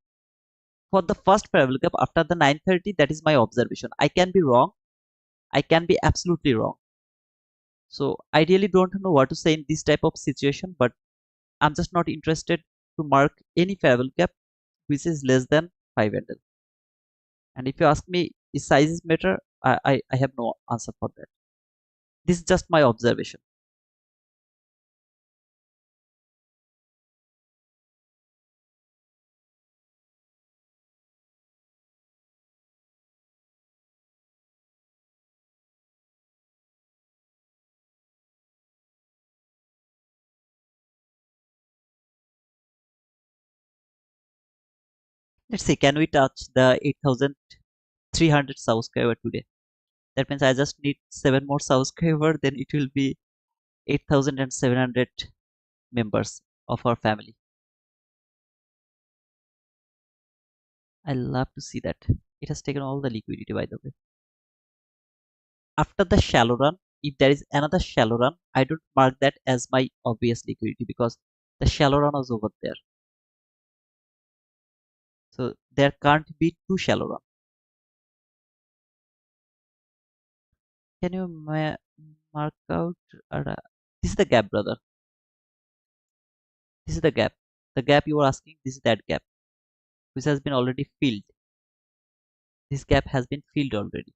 for the first fair value gap after the 930, that is my observation. I can be wrong. I can be absolutely wrong. So I really don't know what to say in this type of situation, but I'm just not interested to mark any fair value gap which is less than 5 handle. And if you ask me, is sizes matter? I have no answer for that. This is just my observation. Let's see, can we touch the 8,300 subscriber today? That means I just need 7 more subscriber, then it will be 8,700 members of our family. I love to see that. It has taken all the liquidity, by the way. After the shallow run, if there is another shallow run, I don't mark that as my obvious liquidity because the shallow run was over there. So there can't be two shallow run. Can you mark out? This is the gap, brother. This is the gap. The gap you were asking, this is that gap, which has been already filled. This gap has been filled already.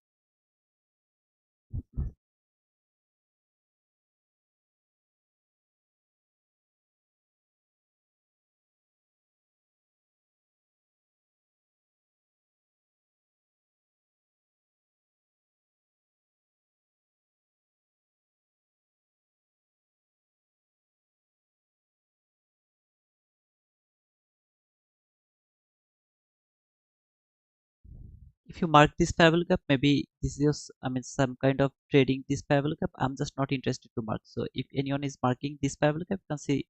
If you mark this parallel gap, maybe this is, I mean, some kind of trading this parallel gap. I'm just not interested to mark. So if anyone is marking this parallel gap, you can see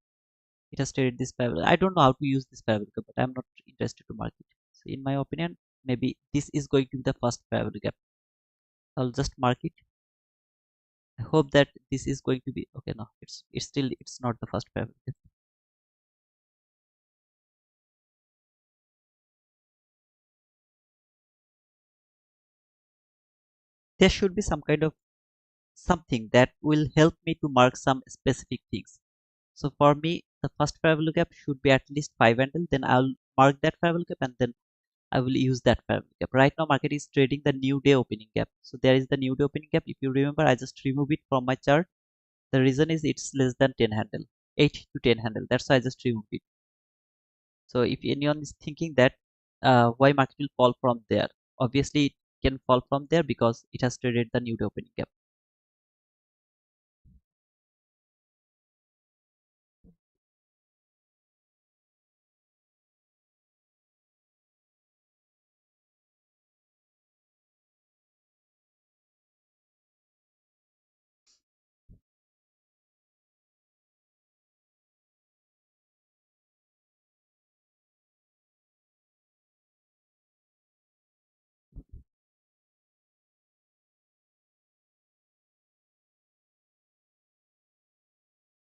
it has traded this parallel. I don't know how to use this parallel gap, but I'm not interested to mark it. So in my opinion, maybe this is going to be the first parallel gap. I'll just mark it. I hope that this is going to be okay. No, it's still it's not the first parallel gap. There should be some kind of something that will help me to mark some specific things. So for me, the first parallel gap should be at least 5 handle. Then I'll mark that parallel gap and then I will use that parallel gap. Right now, market is trading the new day opening gap. So there is the new day opening gap. If you remember, I just remove it from my chart. The reason is it's less than 10 handle, 8 to 10 handle. That's why I just remove it. So if anyone is thinking that why market will fall from there, obviously it can fall from there because it has traded the new day opening gap.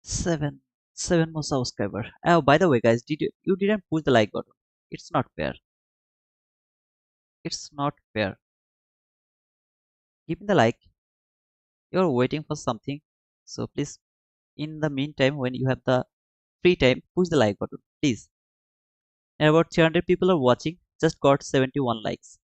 7, 7 more subscriber. Oh, by the way, guys, you didn't push the like button? It's not fair. It's not fair. Give me the like. You're waiting for something. So please, in the meantime, when you have the free time, push the like button, please. And about 300 people are watching. Just got 71 likes.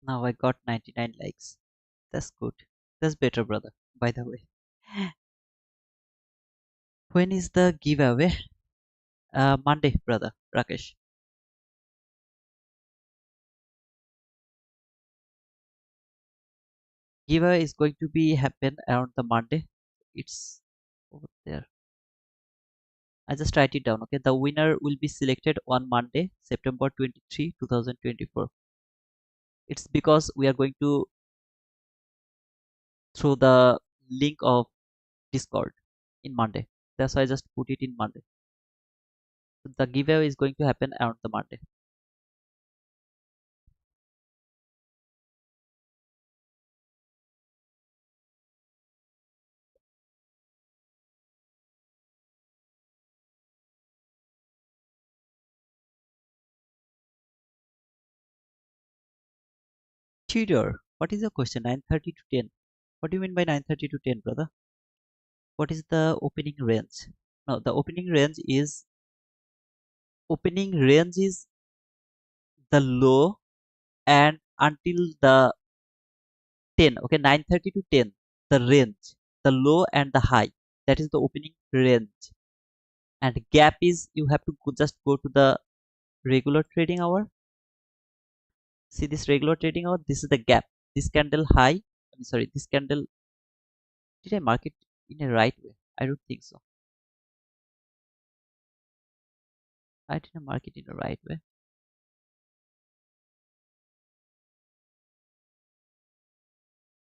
Now I got 99 likes. That's good. That's better, brother. By the way, when is the giveaway? Monday, brother. Rakesh. Giveaway is going to be happen around the Monday. It's over there. I just write it down. Okay, the winner will be selected on Monday, September 23, 2024. It's because we are going to throw the link of Discord in Monday. That's why I just put it in Monday. The giveaway is going to happen around the Monday. Tudor, what is your question? 9:30 to 10. What do you mean by 9:30 to 10, brother? What is the opening range? No, the opening range is the low and until the 10. Okay, 9:30 to 10. The range, the low and the high. That is the opening range. And gap is you have to just go to the regular trading hour. See this regular trading hour. This is the gap. This candle high. I'm sorry. This candle. Did I mark it in a right way? I don't think so. I didn't mark it in the right way.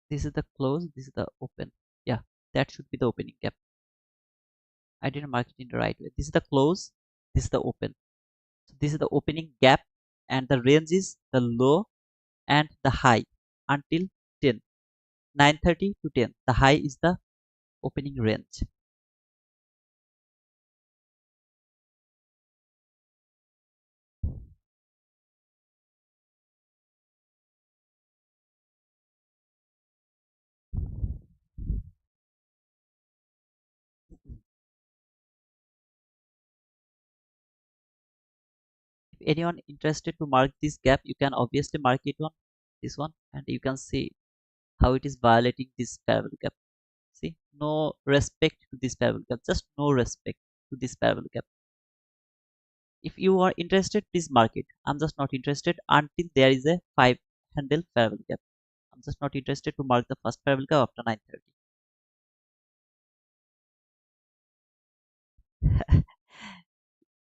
This is the close. This is the open. Yeah, that should be the opening gap. I didn't mark it in the right way. This is the close. This is the open. So this is the opening gap, and the range is the low and the high until 10. 9:30 to 10. The high is the opening range. If anyone interested to mark this gap, you can obviously mark it on this one, and you can see how it is violating this parallel gap. See, no respect to this parallel gap, just no respect to this parallel gap. If you are interested, please mark it. I'm just not interested until there is a 5 handle parallel gap. I'm just not interested to mark the first parallel gap after 9:30.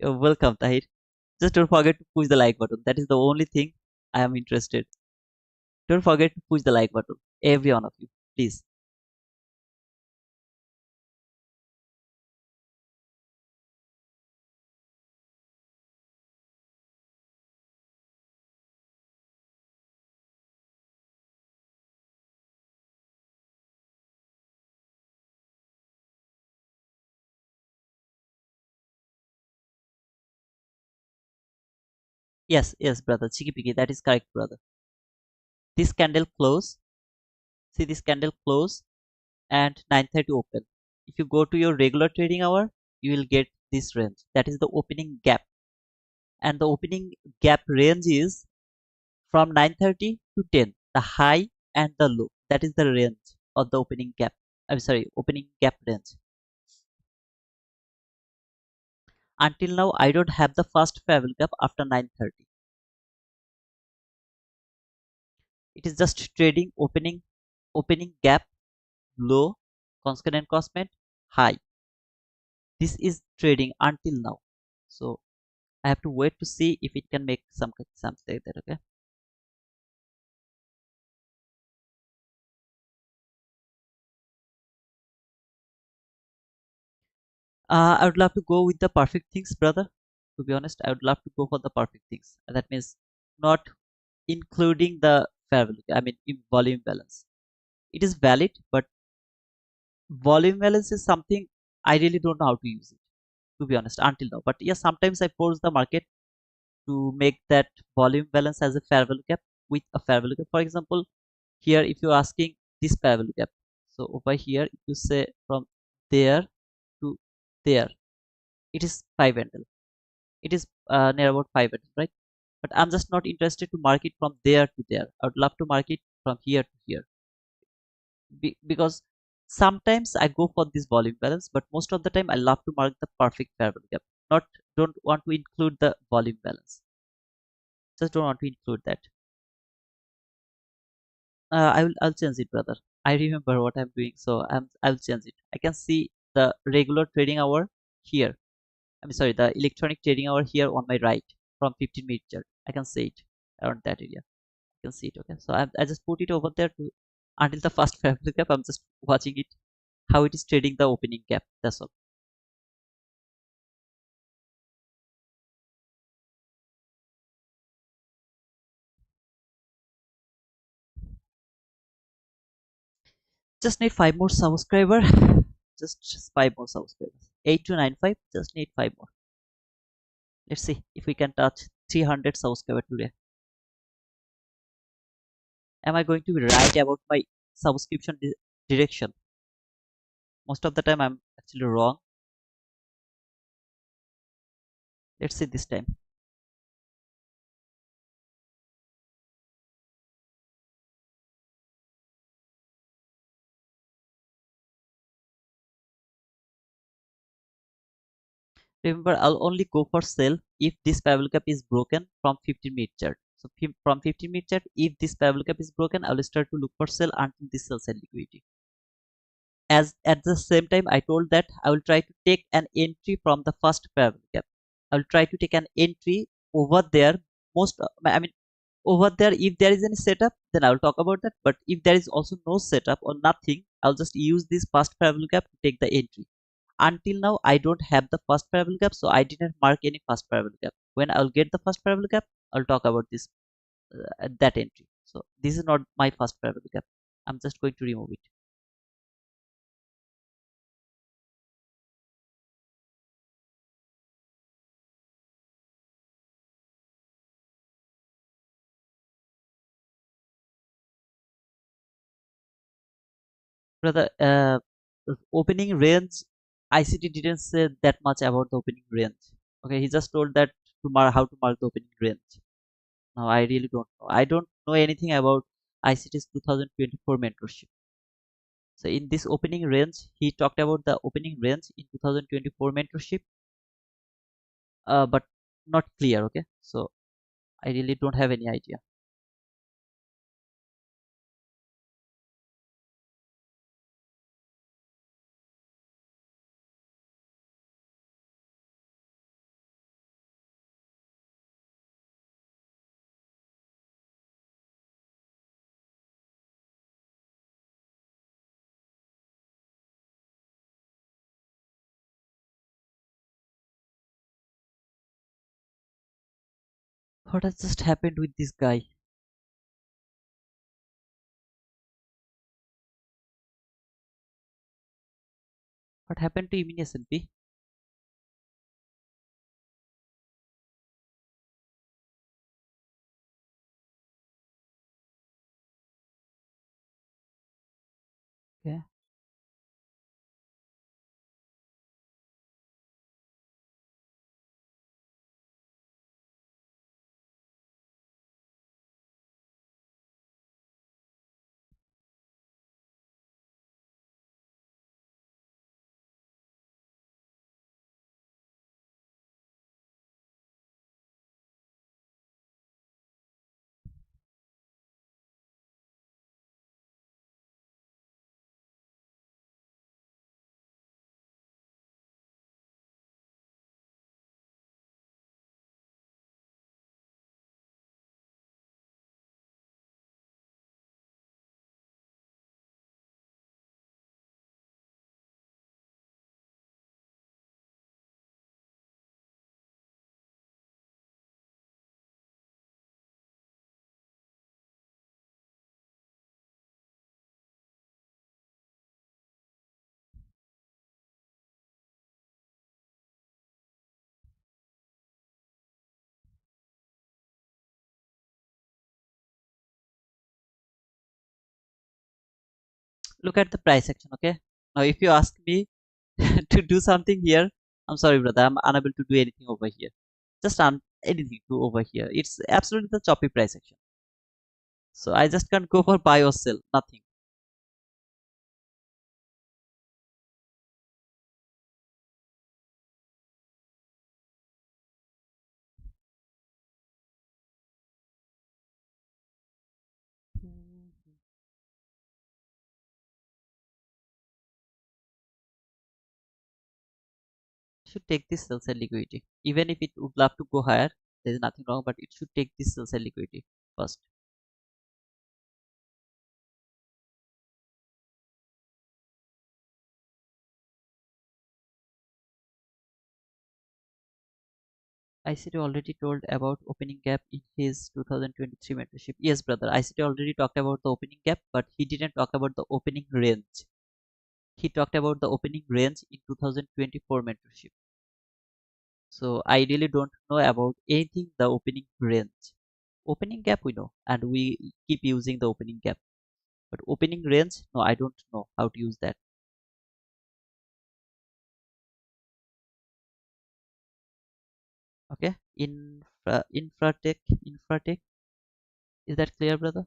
You're welcome, Tahir. Just don't forget to push the like button. That is the only thing I am interested. Don't forget to push the like button. Every one of you, please. Yes, yes, brother. Cheeky peeky. That is correct, brother. This candle close. See this candle close and 9:30 open. If you go to your regular trading hour, you will get this range. That is the opening gap. And the opening gap range is from 9:30 to 10. The high and the low. That is the range of the opening gap. I'm sorry, opening gap range. Until now, I don't have the first parallel gap after 9:30. It is just trading opening gap, low, constant encroachment, high. This is trading until now. So I have to wait to see if it can make something like that. Okay. I would love to go with the perfect things, brother. To be honest, I would love to go for the perfect things. And that means not including the fair value. I mean, in volume balance. It is valid, but volume balance is something I really don't know how to use it. To be honest, until now. But yes, sometimes I force the market to make that volume balance as a fair value gap with a fair value gap. For example, here if you're asking this fair value gap, so over here if you say from there to there, it is 5 handle. It is near about 5 handle, right? but I'm just not interested to mark it from there to there. I would love to mark it from here to here. Because sometimes I go for this volume balance, but most of the time I love to mark the perfect fair value gap. Not don't want to include the volume balance. Just don't want to include that. I'll change it, brother. I remember what I'm doing, so I'll change it. I can see the regular trading hour here. I'm sorry, the electronic trading hour here on my right from 15-minute chart. I can see it around that area. I can see it. Okay, so I just put it over there to until the first fair value gap. I'm just watching it how it is trading the opening gap. That's all. Just need five more subscriber. Just five more subscribers. 8295. Just need five more. Let's see if we can touch 300 subscriber today. Am I going to be right about my subscription direction? Most of the time I'm actually wrong. Let's see this time. Remember, I'll only go for sell if this parallel gap is broken from 15-minute chart. So from 15-minute chart, if this parallel gap is broken, I'll start to look for sell until this sell side liquidity. As at the same time, I told that I will try to take an entry from the first parallel gap. I will try to take an entry over there. I mean, over there, if there is any setup, then I will talk about that. But if there is also no setup or nothing, I'll just use this first parallel gap to take the entry. Until now, I don't have the first parallel gap, so I didn't mark any first parallel gap. When I'll get the first parallel gap, I'll talk about this that entry. So this is not my first parallel gap. I'm just going to remove it. Brother, opening range, ICT didn't say that much about the opening range. Okay, he just told that to mark how to mark the opening range. No, I really don't know. I don't know anything about ICT's 2024 mentorship. So in this opening range, he talked about the opening range in 2024 mentorship, but not clear. Okay, so I really don't have any idea. What has just happened with this guy? What happened to Emini S&P? Okay. Look at the price action. Okay. Now, if you ask me to do something here, I'm sorry, brother. I'm unable to do anything over here. Just anything to over here. It's absolutely the choppy price action. So I just can't go for buy or sell. Nothing. Hmm. Should take this sell side liquidity. Even if it would love to go higher, there is nothing wrong, but it should take this sell side liquidity first. ICT already told about opening gap in his 2023 mentorship. Yes, brother. ICT already talked about the opening gap, but he didn't talk about the opening range. He talked about the opening range in 2024 mentorship. So I really don't know about anything the opening range. Opening gap we know, and we keep using the opening gap. But opening range, no, I don't know how to use that. Okay, infratech, is that clear, brother?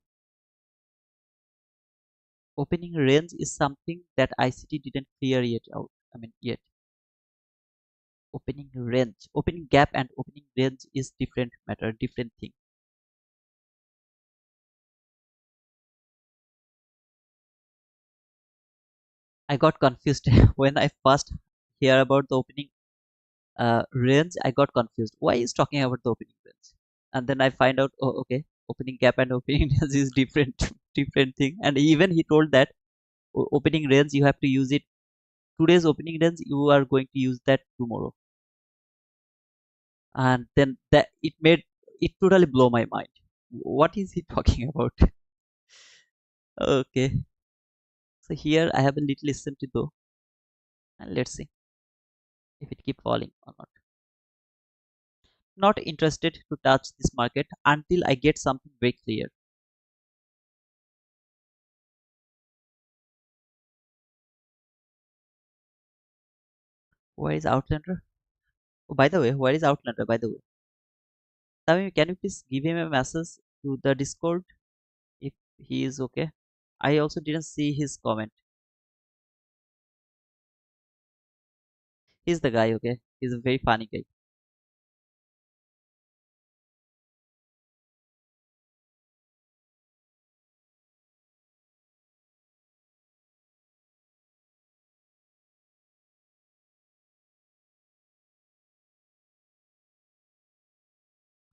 Opening range is something that ICT didn't clear yet out. I mean, yet. Opening range, opening gap, and opening range is different matter, different thing. I got confused when I first hear about the opening range. I got confused. Why is talking about the opening range? And then I find out, oh, okay, opening gap and opening range is different, different thing. And even he told that opening range you have to use it today's opening range. You are going to use that tomorrow, and then that it made it totally blow my mind. What is he talking about? Okay, so here I have a little listen to though, and let's see if it keep falling or not. Not interested to touch this market until I get something very clear. Where is Outlander? Oh, by the way, where is Outlander? By the way, Tami, can you please give him a message to the Discord if he is okay? I also didn't see his comment. He's the guy, okay? He's a very funny guy.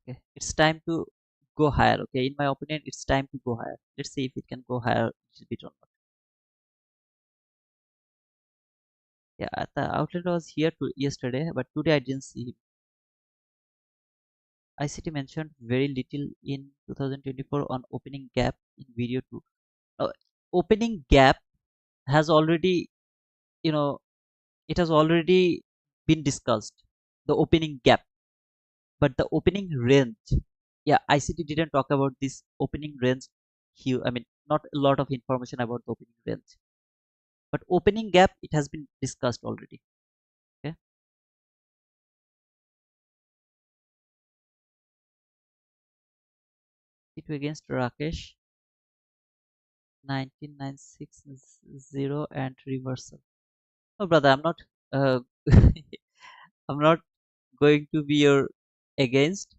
Okay, it's time to go higher. Okay, in my opinion, it's time to go higher. Let's see if it can go higher a little bit or not. Yeah, the outlet was here to yesterday, but today I didn't see him. ICT mentioned very little in 2024 on opening gap in video 2. Uh, Opening gap has already, you know, it has already been discussed. The opening gap, but the opening range, yeah, ICT didn't talk about this opening range. Here, I mean, not a lot of information about the opening range, but opening gap it has been discussed already. Okay, it against Rakesh 19960 and reversal. Oh, brother, I'm not. Uh, I'm not going to be your against.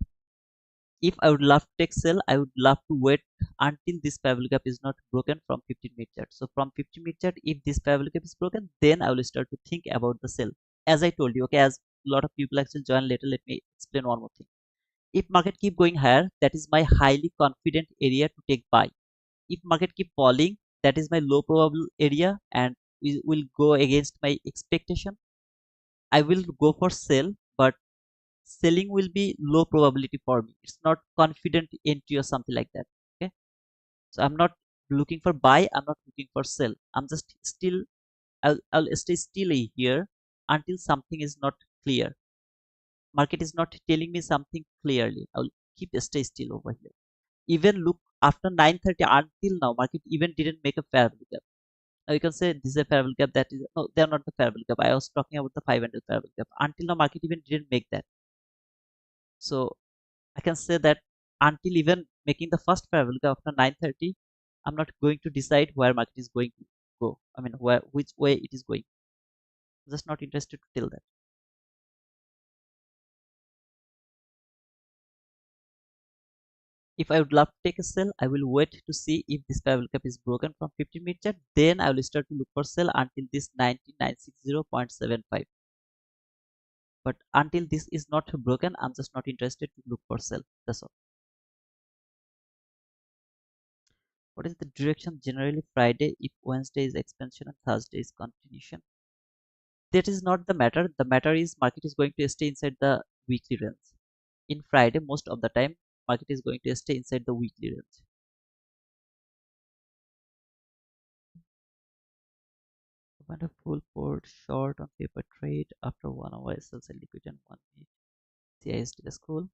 If I would love to take sell, I would love to wait until this parallel gap is not broken from 15 minute chart. So from 15 minute chart, if this parallel gap is broken, then I will start to think about the sell. As I told you, okay, as a lot of people actually join later, let me explain one more thing. If market keep going higher, that is my highly confident area to take buy. If market keep falling, that is my low probable area and we will go against my expectation. I will go for sell, but selling will be low probability for me. It's not confident entry or something like that. Okay, so I'm not looking for buy, I'm not looking for sell. I'm just still, I'll stay still here until something is not clear. Market is not telling me something clearly. I'll keep stay still over here. Even look after 9:30 until now, market even didn't make a fair value gap. Now you can say this is a fair value gap. That is no, they are not the fair value gap. I was talking about the 500 fair value gap. Until now, market even didn't make that. So I can say that until even making the first parabolic after 9:30, I'm not going to decide where market is going to go. I mean, where which way it is going. I'm just not interested to tell that. If I would love to take a sell, I will wait to see if this parabolic is broken from 15-minute chart. Then I will start to look for sell until this 19960.75. But until this is not broken, I'm just not interested to look for sell. That's all. What is the direction generally Friday if Wednesday is expansion and Thursday is continuation? That is not the matter. The matter is market is going to stay inside the weekly range. In Friday, most of the time, market is going to stay inside the weekly range. Open a full port short on paper trade after 1 hour sells a liquid and 1 minute. CISD the school.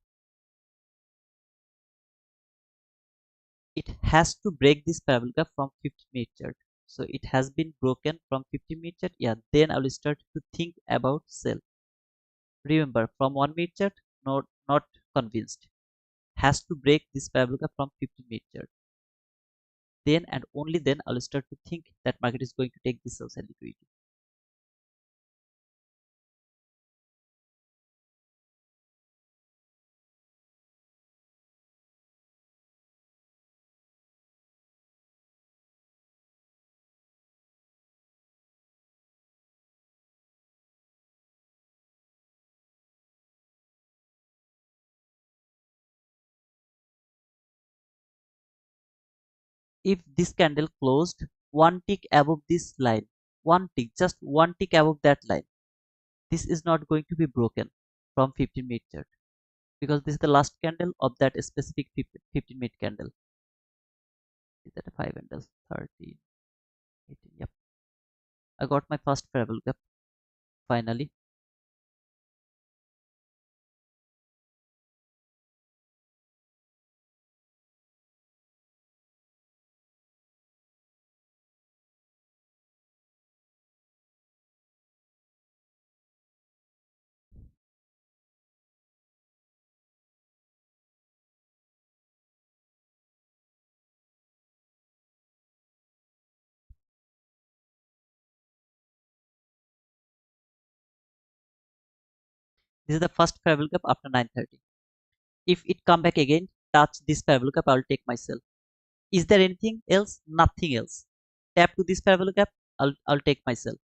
It has to break this parabolic from 50-minute chart. So it has been broken from 50-minute chart. Yeah, then I will start to think about sell. Remember, from 1 minute chart, not convinced. Has to break this parabolic from 50-minute chart. Then and only then I'll start to think that market is going to take this sales and liquidity. If this candle closed one tick above this line, one tick, just one tick above that line, this is not going to be broken from 15-minute chart because this is the last candle of that specific 15-minute candle. Is that a 5 candles? 13, 18. Yep. I got my first parabolic gap finally. This is the first parabolic gap after 9:30. If it come back again, touch this parabolic gap, I will take myself. Is there anything else? Nothing else. Tap to this parabolic gap, I'll take myself.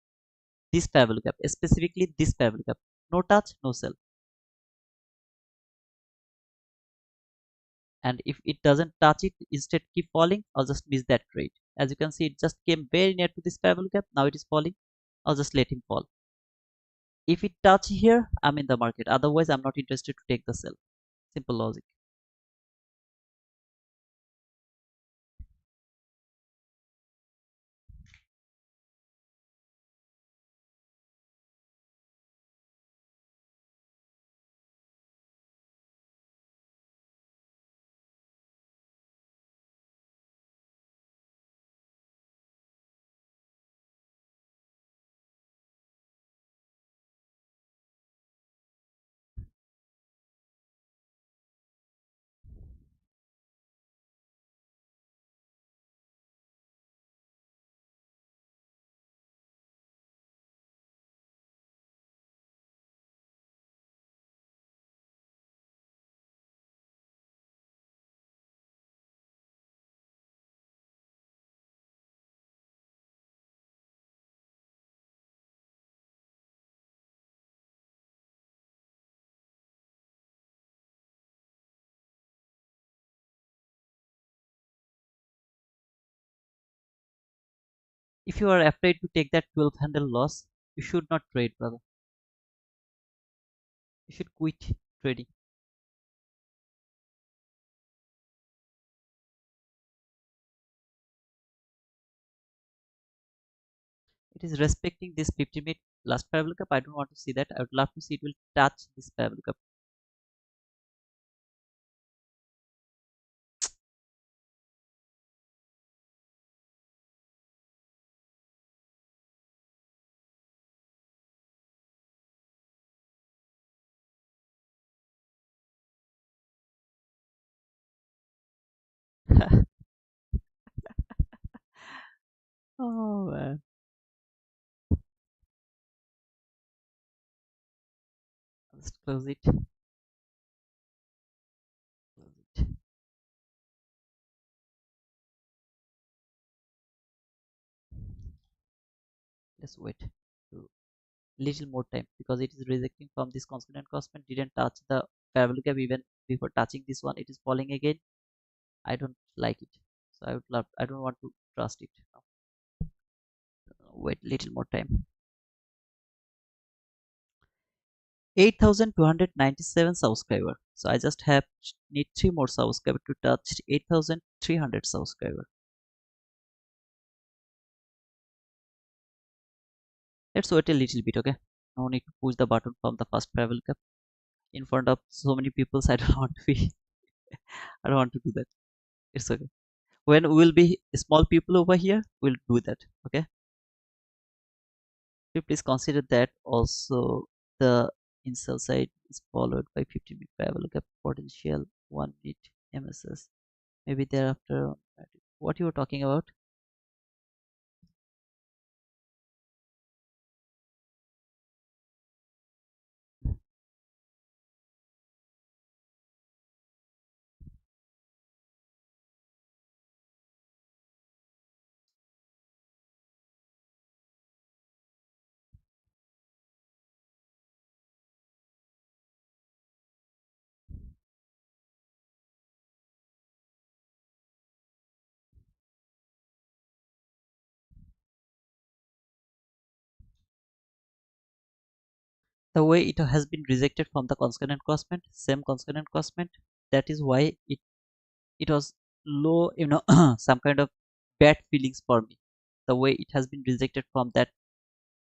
This parabolic gap, specifically this parabolic gap. No touch, no sell. And if it doesn't touch it, instead keep falling, I'll just miss that trade. As you can see, it just came very near to this parabolic gap. Now it is falling. I'll just let him fall. If it touch here, I'm in the market. Otherwise, I'm not interested to take the sell. Simple logic. If you are afraid to take that 12 handle loss, you should not trade, brother. You should quit trading. It is respecting this 50-minute last parabolic up. I don't want to see that. I would love to see it will touch this parabolic up. Oh man. Just close it. Close it. Let's wait to little more time because it is rejecting from this constant crossman. Didn't touch the parallel gap even before touching this one. It is falling again. I don't like it. So I would love. I don't want to trust it. Wait little more time. 8,297 subscriber. So I just have need three more subscriber to touch 8,300 subscriber. Let's wait a little bit, okay? No need to push the button from the first travel cap in front of so many people. So I don't want to be. I don't want to do that. It's okay. When we'll be small people over here, we'll do that. Okay. So please consider that also the inside side is followed by 15-minute travel cap potential 1 minute MSS. Maybe thereafter. What you were talking about? The way it has been rejected from the consonant crossment, same consonant crossment, that is why it was low, some kind of bad feelings for me. The way it has been rejected from that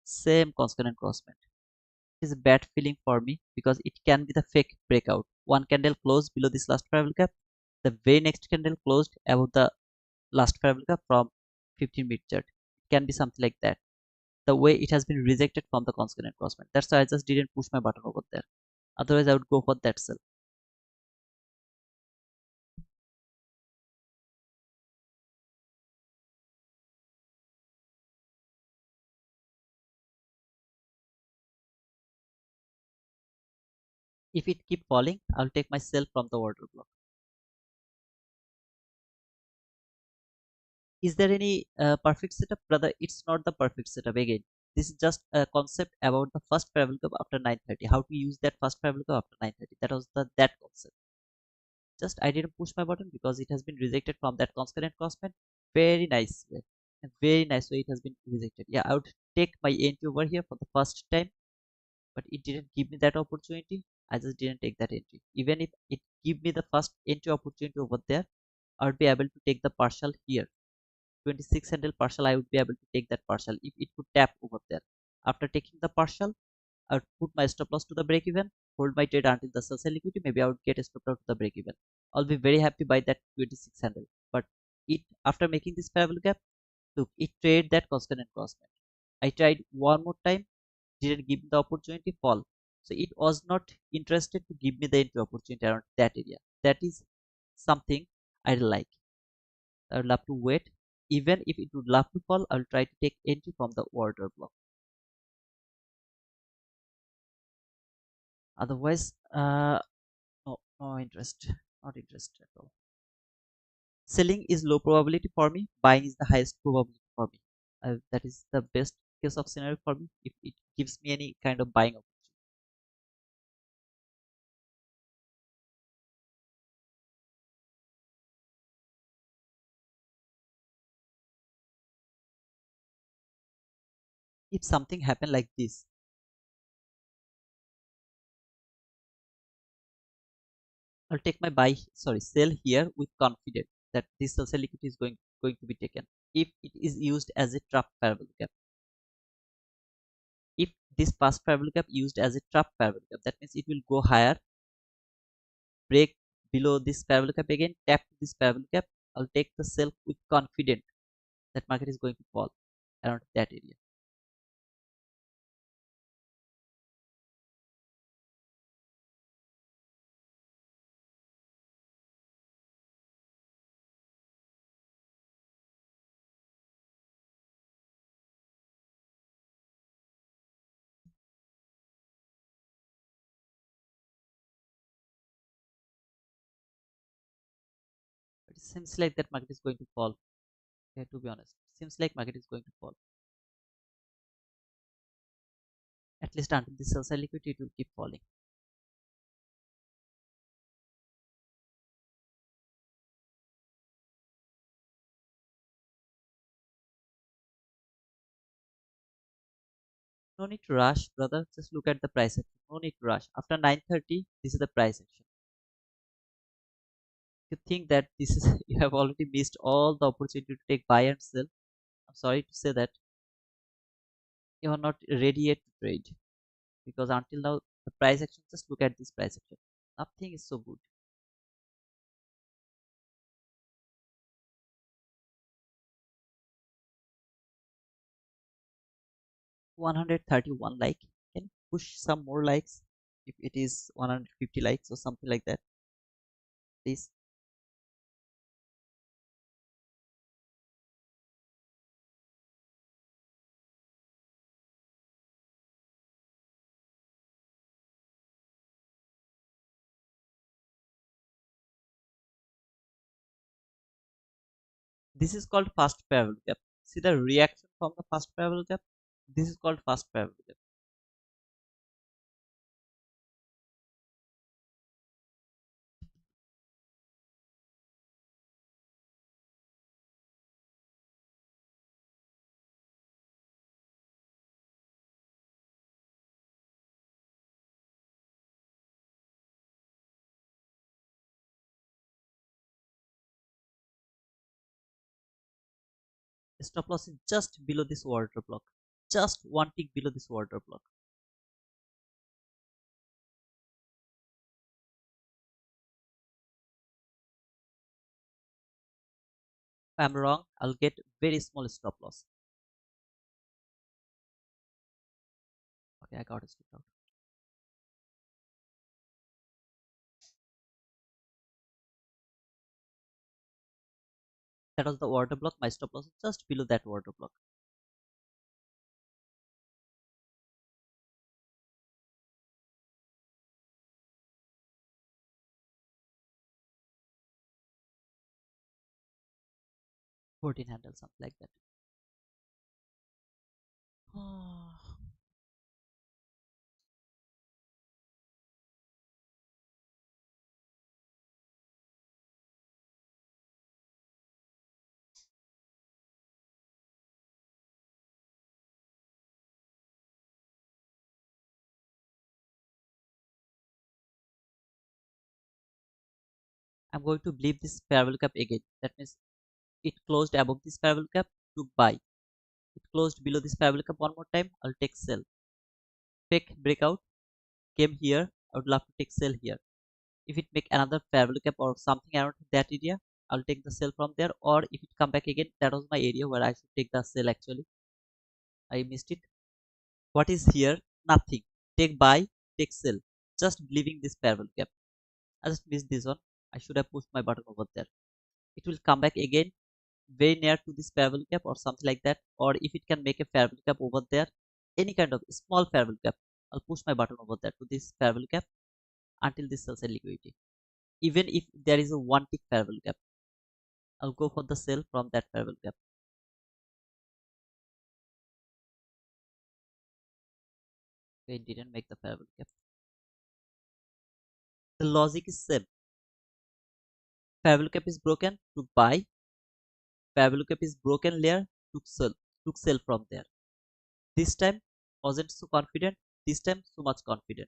same consonant crossment. It is a bad feeling for me because it can be the fake breakout. One candle closed below this last parallel gap. The very next candle closed above the last parallel gap from 15-minute chart. It can be something like that. The way it has been rejected from the consonant crossment. That's why I just didn't push my button over there. Otherwise, I would go for that sell. If it keep falling, I'll take my sell from the order block. Is there any perfect setup? Brother, it's not the perfect setup again. This is just a concept about the first parallel curve after 9:30. How to use that first parallel curve after 9:30. That was that concept. Just I didn't push my button because it has been rejected from that constant crossman. Very nice way. A very nice way it has been rejected. Yeah, I would take my entry over here for the first time, but it didn't give me that opportunity. I just didn't take that entry. Even if it give me the first entry opportunity over there, I would be able to take the partial here. 26 handle partial, I would be able to take that partial if it could tap over there. After taking the partial, I would put my stop loss to the break even, hold my trade until the sell liquidity. Maybe I would get a stop loss to the break even. I'll be very happy by that 26 handle. But it after making this parallel gap, look, it trade that constant and crossman. I tried one more time, didn't give me the opportunity, fall. So it was not interested to give me the entry opportunity around that area. That is something I like. I would love to wait. Even if it would love to fall, I will try to take entry from the order block. Otherwise, no, no interest. Not interested at all. Selling is low probability for me. Buying is the highest probability for me. That is the best case of scenario for me if it gives me any kind of buying opportunity. If something happen like this, I'll take my buy. Sorry, sell here with confidence that this sell liquidity is going to be taken. If it is used as a trap parallel gap, if this past parallel gap used as a trap parallel gap, that means it will go higher, break below this parallel gap again, tap this parallel gap. I'll take the sell with confidence that market is going to fall around that area. It seems like that market is going to fall. Yeah, to be honest, seems like market is going to fall. At least until this sell side liquidity, it will keep falling. No need to rush, brother. Just look at the price action. No need to rush. After 9:30, this is the price action. You think that this is you have already missed all the opportunity to take buy and sell. I'm sorry to say that you are not ready yet to trade because until now the price action. Just look at this price action. Nothing is so good. 131 like. Can you push some more likes? If it is 150 likes or something like that, please. This is called fast parallel gap. See the reaction from the fast parallel gap. This is called fast parallel gap. Stop loss is just below this water block. Just one tick below this water block. If I'm wrong, I'll get very small stop loss. Okay, I got it out. That was the water block. My stop loss is just below that water block. 14 handle, something like that. I'm going to believe this parallel cap again. That means it closed above this parallel cap to buy. It closed below this parallel cap one more time. I'll take sell. Fake breakout came here. I would love to take sell here. If it make another parallel cap or something around that area, I'll take the sell from there. Or if it come back again, that was my area where I should take the sell actually. I missed it. What is here? Nothing. Take buy, take sell. Just believing this parallel cap. I just missed this one. I should have pushed my button over there. It will come back again very near to this parallel cap or something like that. Or if it can make a parallel cap over there, any kind of small parallel cap, I'll push my button over there to this parallel cap until this sells a liquidity. Even if there is a one tick parallel cap, I'll go for the sell from that parallel cap. Okay, it didn't make the parallel cap. The logic is same. Parallel cap is broken to buy. Parallel cap is broken layer to sell. To sell from there. This time wasn't so confident. This time so much confident.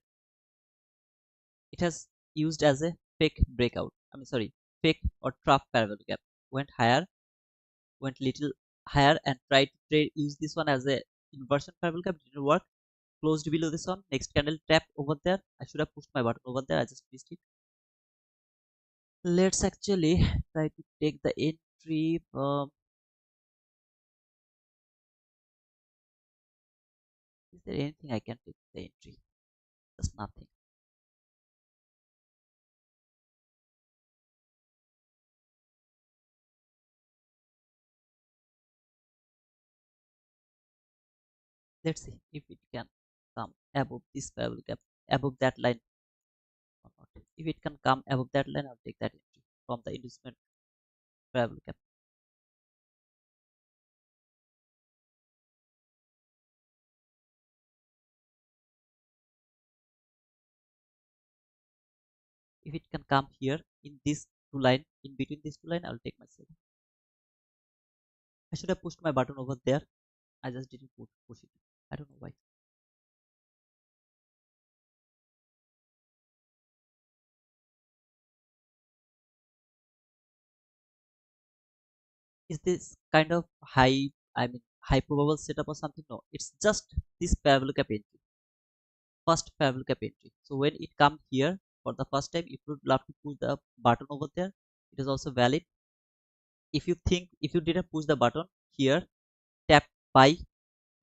It has used as a fake breakout. Sorry, fake or trap parallel gap. Went higher, went little higher and tried to trade use this one as a inversion parallel gap. Didn't work. Closed below this one. Next candle tap over there. I should have pushed my button over there. I just missed it. Let's actually try to take the entry. Is there anything I can take the entry? Just nothing. Let's see if it can come above this parallel gap, above that line or not. If it can come above that line, I'll take that entry from the inducement. parabolic cap. If it can come here in this two line, in between these two line, I'll take my sell. I should have pushed my button over there. I just didn't push it. I don't know why. Is this kind of high, I mean, high probable setup or something? No, it's just this parabolic cap entry, first parabolic cap entry. So when it come here for the first time, if you would love to push the button over there, it is also valid. If you think, if you didn't push the button here, tap buy,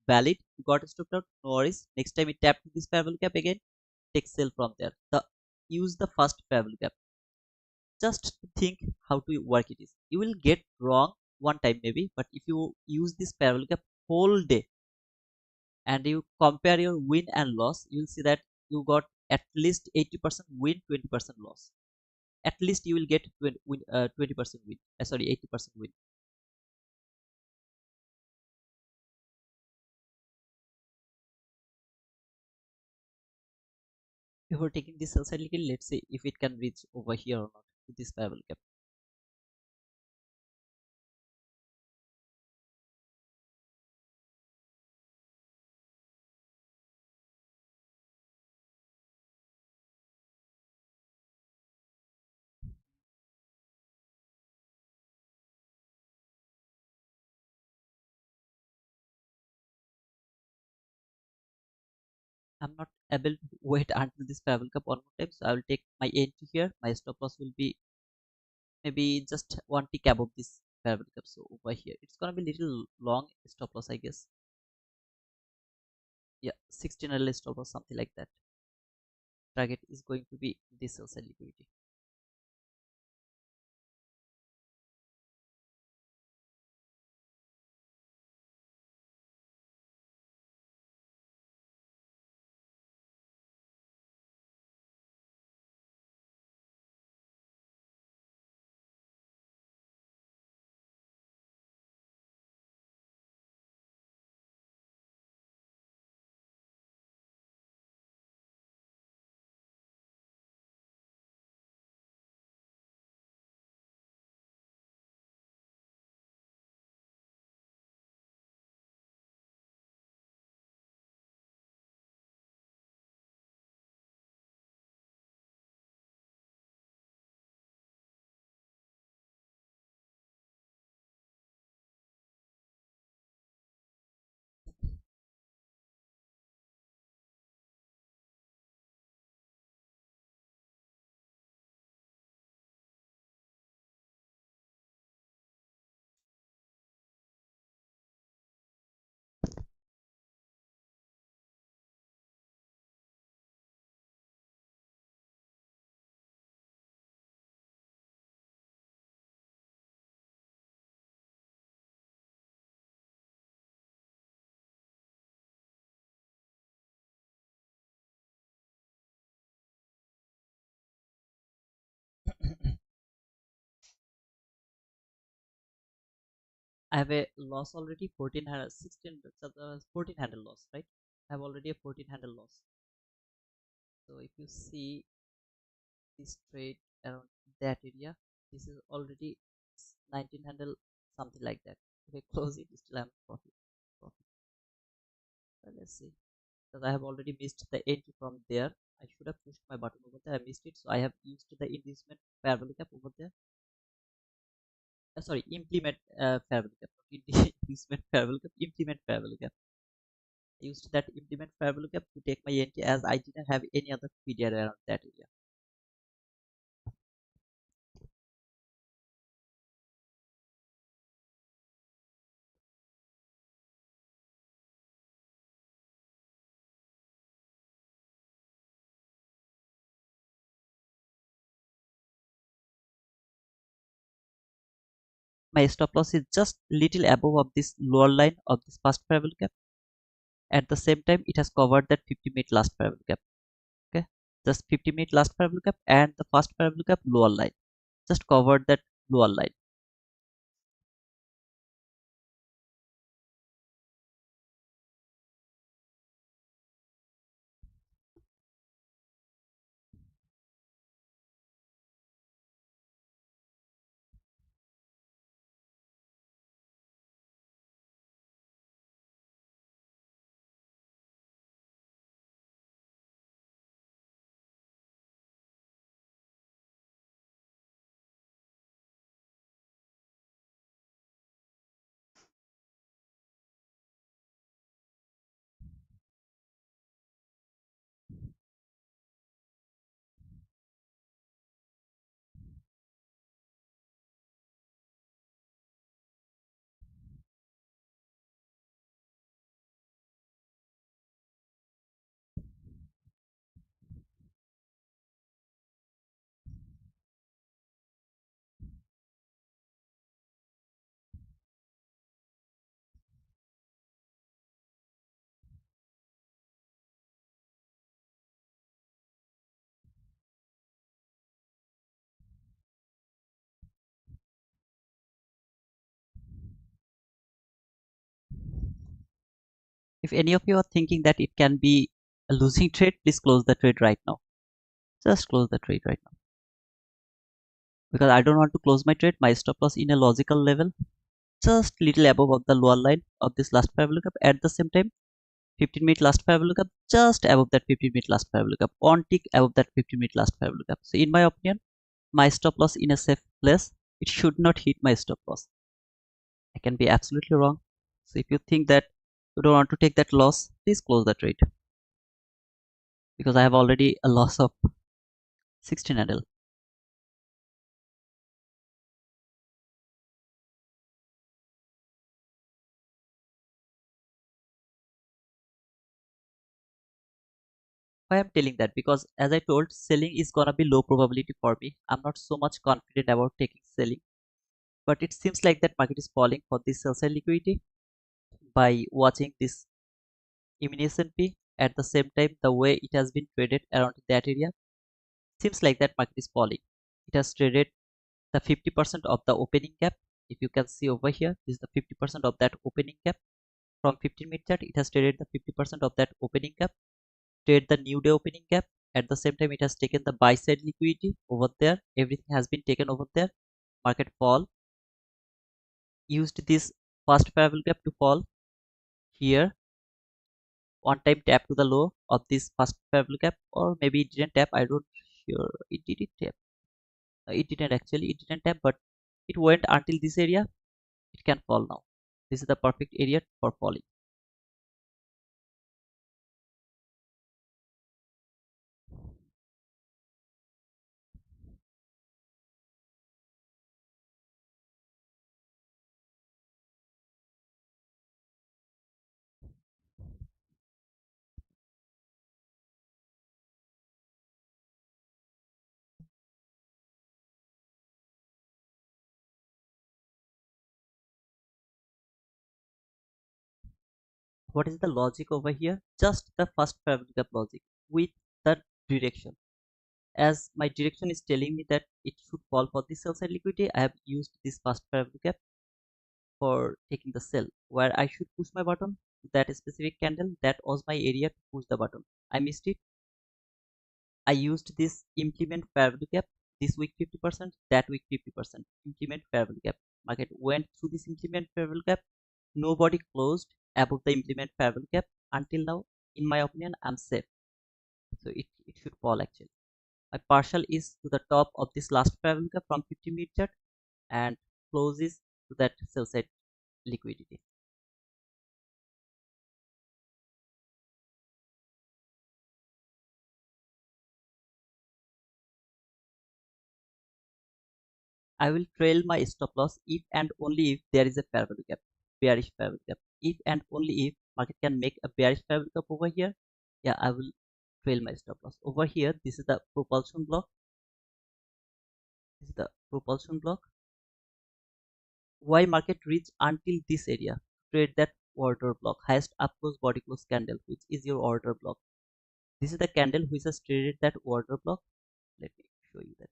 valid, you got stopped out, no worries. Next time it tap to this parabolic cap again, take sell from there. The use the first parabolic cap. Just to think how to work it is. You will get wrong one time maybe, but if you use this parabolic cap whole day and you compare your win and loss, you will see that you got at least 80% win, 20% loss. At least you will get 20% win. Sorry, 80% win. Before taking this sell side liquidity, let's see if it can reach over here or not with this parabolic cap. I'm not able to wait until this parabolic cap one more time, so I will take my entry here. My stop loss will be maybe just one tick above this parabolic cap. So over here, it's gonna be little long stop loss, I guess. Yeah, 16 L stop loss, something like that. Target is going to be this sell side liquidity. I have a loss already, 14 handle, 16, 14 handle loss, right? I have already a 14 handle loss. So if you see this trade around that area, this is already 19 handle, something like that. If I close it, still I'm profit. Profit. So let's see. Because I have already missed the entry from there. I should have pushed my button over there. I missed it, so I have used the inducement parabolic cap over there. Sorry, implement parabolic cap, not inducement parabolic cap, implement parabolic cap. I used that implement parabolic cap to take my entry as I didn't have any other PDR around that area. My stop loss is just little above of this lower line of this first parabolic cap. At the same time, it has covered that 50-minute last parabolic cap. Okay, just 50-minute last parabolic cap and the first parabolic cap lower line just covered that lower line. If any of you are thinking that it can be a losing trade, please close the trade right now. Just close the trade right now, because I don't want to close my trade. My stop loss in a logical level, just little above of the lower line of this last 5 lookup. At the same time, 15-minute last 5 lookup just above that 15-minute last 5 lookup, one tick above that 15-minute last 5 lookup. So in my opinion, my stop loss in a safe place, it should not hit my stop loss. I can be absolutely wrong. So if you think that you don't want to take that loss, please close the trade, because I have already a loss of 16 handle. Why I'm telling that? Because as I told, selling is gonna be low probability for me. I'm not so much confident about taking selling, but it seems like that market is falling for this sell side liquidity by watching this imminent P. At the same time, the way it has been traded around that area seems like that market is falling. It has traded the 50% of the opening gap. If you can see over here, this is the 50% of that opening gap. From 15-minute chart, it has traded the 50% of that opening gap, trade the new day opening gap. At the same time, it has taken the buy side liquidity over there. Everything has been taken over there. Market fall, used this first parallel gap to fall here. One time tap to the low of this first parallel gap, or maybe it didn't tap. I don't sure. It didn't tap. It didn't actually. It didn't tap, but it went until this area. It can fall now. This is the perfect area for falling. What is the logic over here? Just the first parallel gap logic with the direction. As my direction is telling me that it should fall for this sell side liquidity, I have used this first parallel gap for taking the sell, where I should push my button to that specific candle. That was my area to push the button. I missed it. I used this implement parallel gap, this week 50%, that week 50%. Implement parallel gap. Market went through this implement parallel gap. Nobody closed above the implement parallel gap until now. In my opinion, I'm safe. So it should fall actually. My partial is to the top of this last parallel gap from 50-minute chart and closes to that sell side liquidity. I will trail my stop loss if and only if there is a parallel gap, bearish parallel gap. If and only if market can make a bearish parallel gap over here, yeah, I will trail my stop loss. Over here, this is the propulsion block. This is the propulsion block. Why market reach until this area? Trade that order block, highest up close body close candle, which is your order block. This is the candle which has traded that order block. Let me show you that.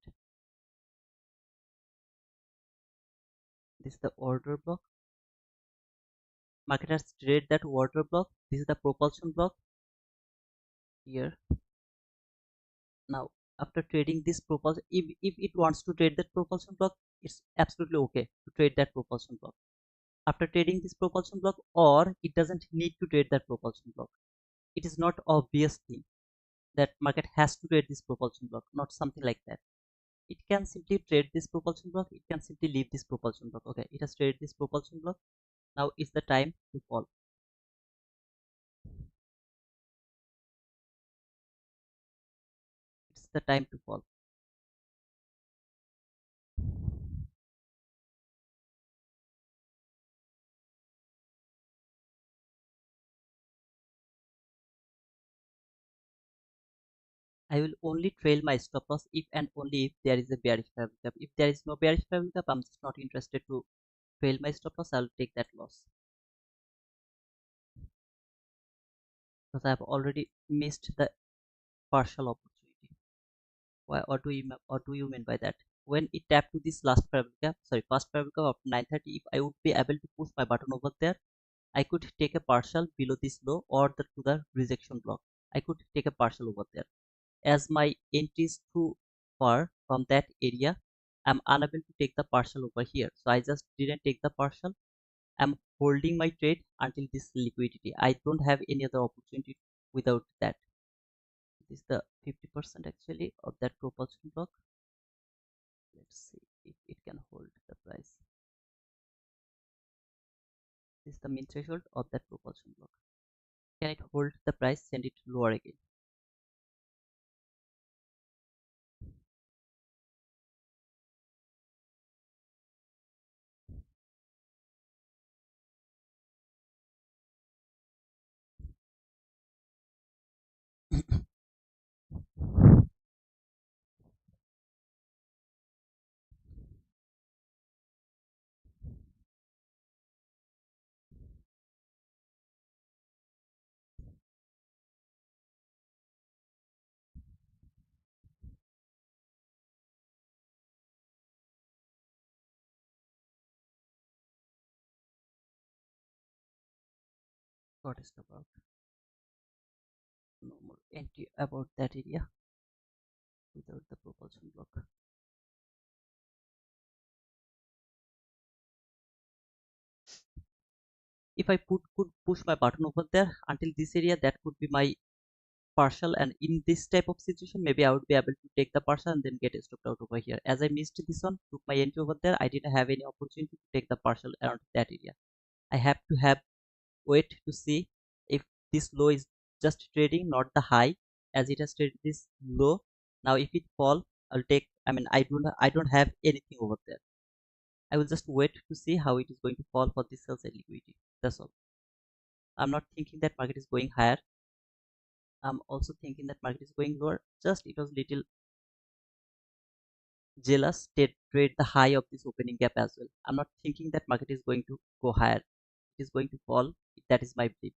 This is the order block. Market has traded that order block. This is the propulsion block here. Now, after trading this propulsion, if it wants to trade that propulsion block, it's absolutely okay to trade that propulsion block. After trading this propulsion block, or it doesn't need to trade that propulsion block. It is not obvious thing that market has to trade this propulsion block, not something like that. It can simply trade this propulsion block, it can simply leave this propulsion block. Okay, it has traded this propulsion block. Now is the time to fall. It's the time to fall. I will only trail my stop loss if and only if there is a bearish parallel gap. If there is no bearish parallel gap, I'm just not interested to trail my stop loss. I'll take that loss because I've already missed the partial opportunity. Why? Or do you mean by that? When it tapped to this last parallel gap, sorry, first parallel gap of 930, if I would be able to push my button over there, I could take a partial below this low or to the rejection block. I could take a partial over there. As my entry is too far from that area, I'm unable to take the partial over here. So I just didn't take the partial. I'm holding my trade until this liquidity. I don't have any other opportunity without that. This is the 50% actually of that propulsion block. Let's see if it can hold the price. This is the min threshold of that propulsion block. Can it hold the price? Send it lower again. What is about? No more entry about that area without the propulsion block. If I could push my button over there until this area, that could be my partial, and in this type of situation maybe I would be able to take the partial and then get stopped out over here. As I missed this one, took my entry over there, I didn't have any opportunity to take the partial around that area. I have to have wait to see if this low is just trading, not the high, as it has traded this low. Now if it fall, I'll take, I don't have anything over there. I will just wait to see how it is going to fall for this sell side liquidity. That's all. I'm not thinking that market is going higher. I'm also thinking that market is going lower. Just it was little jealous trade the high of this opening gap as well. I'm not thinking that market is going to go higher. It is going to fall. That is my belief.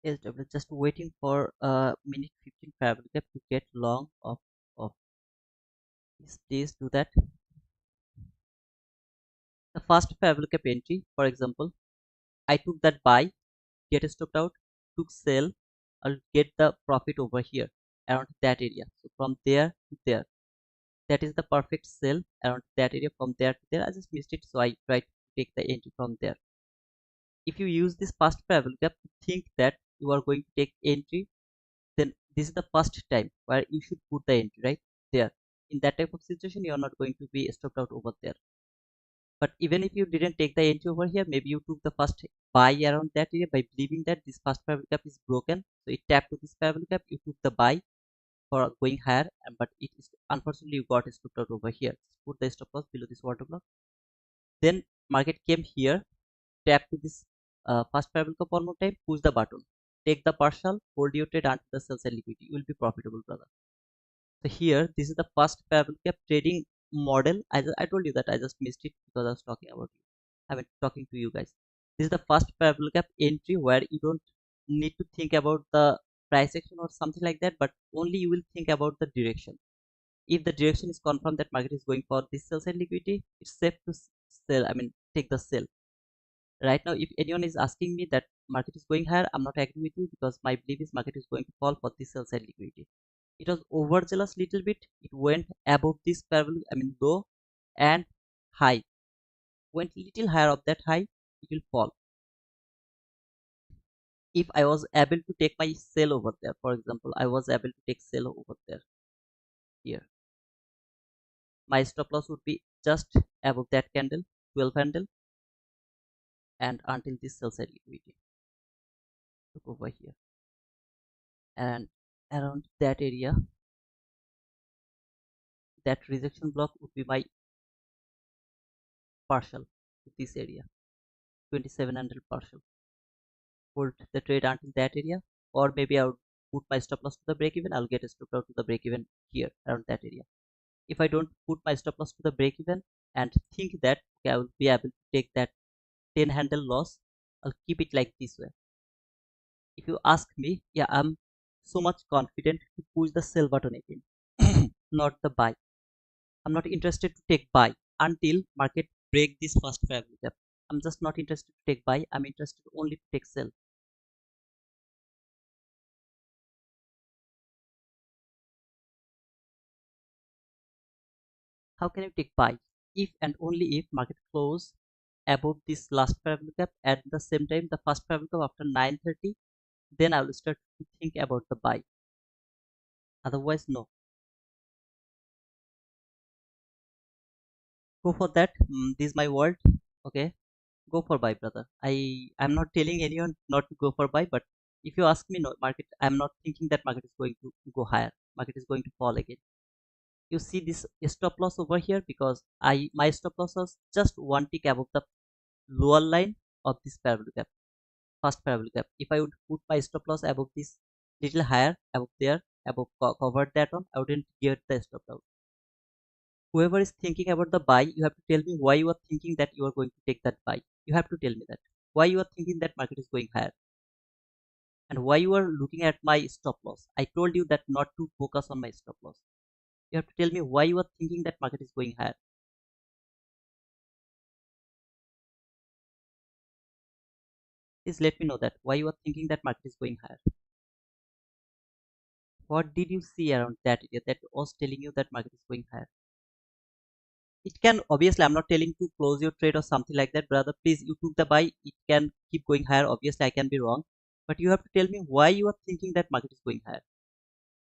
SW just waiting for a minute 15 parabol gap to get long of this. Please do that. The first parabol gap entry, for example, I took that buy, get stopped out, took sell, I'll get the profit over here around that area. So from there to there, that is the perfect sell around that area. From there to there, I just missed it, so I tried to take the entry from there. If you use this first parabol gap to think that you are going to take entry, then this is the first time where you should put the entry right there. In that type of situation, you are not going to be stopped out over there. But even if you didn't take the entry over here, maybe you took the first buy around that area by believing that this first parabol gap is broken, so it tapped to this parabol gap, you took the buy for going higher, but it is unfortunately you got stopped out over here. Put the stop loss below this water block. Then market came here, tap to this first parabol gap one more time, push the button, take the partial, hold your trade until the sell side liquidity. You will be profitable, brother. So here, this is the first parabol gap trading model. I told you that I just missed it because I was talking about you. I mean, talking to you guys. This is the first parabol gap entry where you don't need to think about the price action or something like that, but only you will think about the direction. If the direction is confirmed that market is going for this sell side liquidity, it's safe to sell. I mean, take the sell. Right now, if anyone is asking me that market is going higher, I'm not agreeing with you because my belief is market is going to fall for this sell side liquidity. It was overzealous little bit. It went above this parabol, I mean low and high. Went little higher of that high, it will fall. If I was able to take my sell over there, for example, I was able to take sell over there here. My stop loss would be just above that candle, 12 candle, and until this sell side liquidity. Look over here. And around that area, that rejection block would be my partial to this area, 2700 partial. Hold the trade until that area, or maybe I would put my stop loss to the break even, I'll get stopped out to the break even here around that area. If I don't put my stop loss to the break even and think that okay, I will be able to take that 10 handle loss, I'll keep it like this way. If you ask me, yeah, I'm so much confident to push the sell button again, not the buy. I'm not interested to take buy until market break this first value gap. I'm just not interested to take buy. I'm interested only to take sell. How can you take buy? If and only if market close above this last parallel gap at the same time the first parallel gap after 9:30, then I will start to think about the buy. Otherwise, no. Go for that. This is my word. Okay, go for buy, brother. I'm not telling anyone not to go for buy, but if you ask me, no market. I'm not thinking that market is going to go higher. Market is going to fall again. You see this stop loss over here because I my stop loss was just one tick above the lower line of this parabolic gap, first parabolic gap. If I would put my stop loss above this little higher, above there, above covered that one, I wouldn't get the stop loss. Whoever is thinking about the buy, you have to tell me why you are thinking that you are going to take that buy. You have to tell me that why you are thinking that market is going higher and why you are looking at my stop loss. I told you that not to focus on my stop loss. You have to tell me why you are thinking that market is going higher. Please let me know that why you are thinking that market is going higher. What did you see around that area that was telling you that market is going higher? It can obviously, I'm not telling to close your trade or something like that, brother. Please, you took the buy, it can keep going higher. Obviously, I can be wrong, but you have to tell me why you are thinking that market is going higher.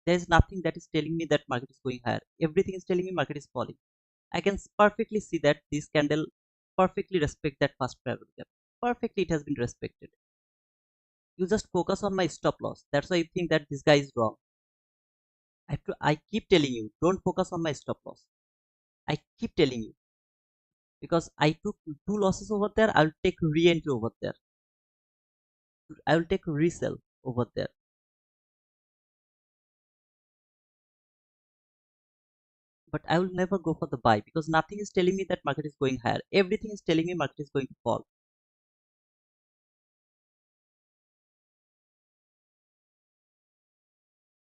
There is nothing that is telling me that market is going higher. Everything is telling me market is falling. I can perfectly see that this candle perfectly respect that first parallel gap. Perfectly, it has been respected. You just focus on my stop loss. That's why you think that this guy is wrong. I keep telling you, don't focus on my stop loss. I keep telling you because I took two losses over there. I'll take re-entry over there. I will take resell over there. But I will never go for the buy because nothing is telling me that market is going higher. Everything is telling me market is going to fall.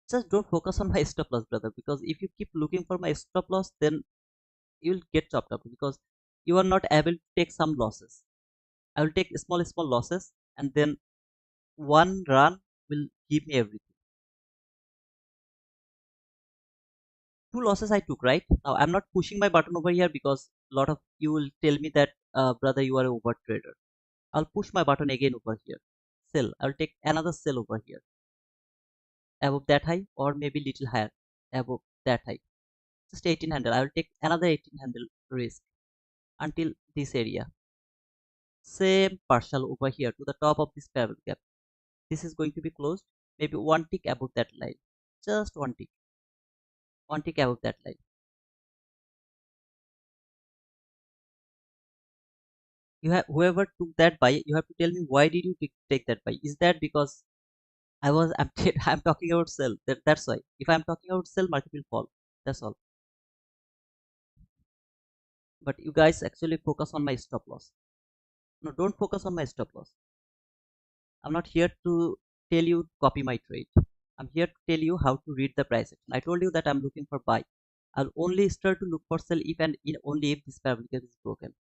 Just don't focus on my stop loss, brother. Because if you keep looking for my stop loss, then you'll get chopped up because you are not able to take some losses. I will take small losses and then one run will give me everything. Two losses I took, right? Now I'm not pushing my button over here because a lot of you will tell me that, brother, you are a over trader. I'll push my button again over here. Sell. I'll take another sell over here. Above that high or maybe little higher. Above that high. Just 18 handle. I will take another 18 handle risk until this area. Same partial over here to the top of this parallel gap. This is going to be closed. Maybe one tick above that line. Just one tick. One tick above that line. You have whoever took that buy, you have to tell me why did you take that buy? Is that because I'm I'm talking about sell? That's why. If I'm talking about sell, market will fall. That's all. But you guys actually focus on my stop loss. No, don't focus on my stop loss. I'm not here to tell you copy my trade. I'm here to tell you how to read the price action. I told you that I'm looking for buy. I'll only start to look for sell if and in only if this parabolic gap is broken.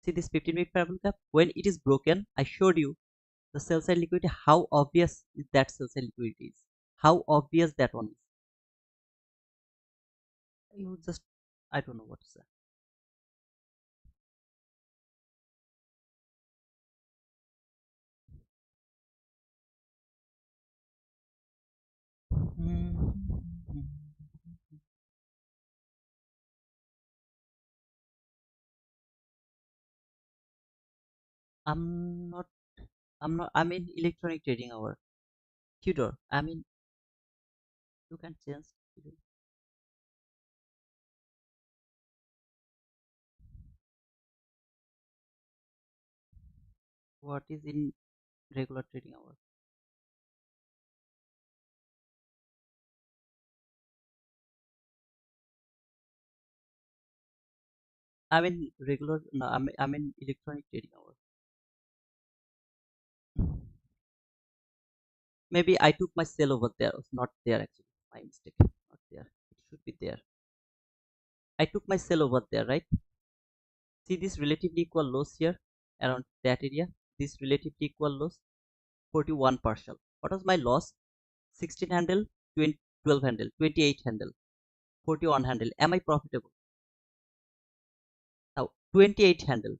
See this 15-minute parabolic gap? When it is broken, I showed you the sell side liquidity, how obvious that sell side liquidity is. How obvious that one is. You just, I don't know what to say. Hmm. I'm not, I'm in electronic trading hour. Tudor, I mean, you can change. What is in regular trading hour? I'm in regular, no, I'm in electronic trading hour. Maybe I took my sell over there. It's not there actually. My mistake. Not there. It should be there. I took my sell over there, right? See this relatively equal loss here around that area. This relatively equal loss, 41 partial. What was my loss? 16 handle, 20, 12 handle, 28 handle, 41 handle. Am I profitable? Now 28 handle,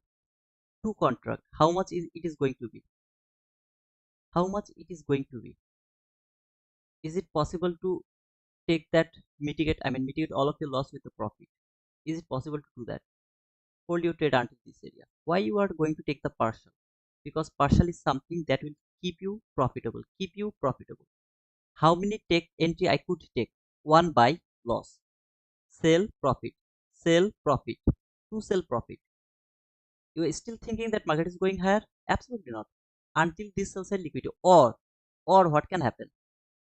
two contract. How much is it is going to be? How much it is going to be? Is it possible to take that mitigate? I mean mitigate all of your loss with the profit. Is it possible to do that? Hold your trade until this area. Why you are going to take the partial? Because partial is something that will keep you profitable. Keep you profitable. How many take entry I could take? One buy loss, sell profit, sell profit, two sell profit. You are still thinking that market is going higher? Absolutely not. Until this sells side liquidity, or what can happen?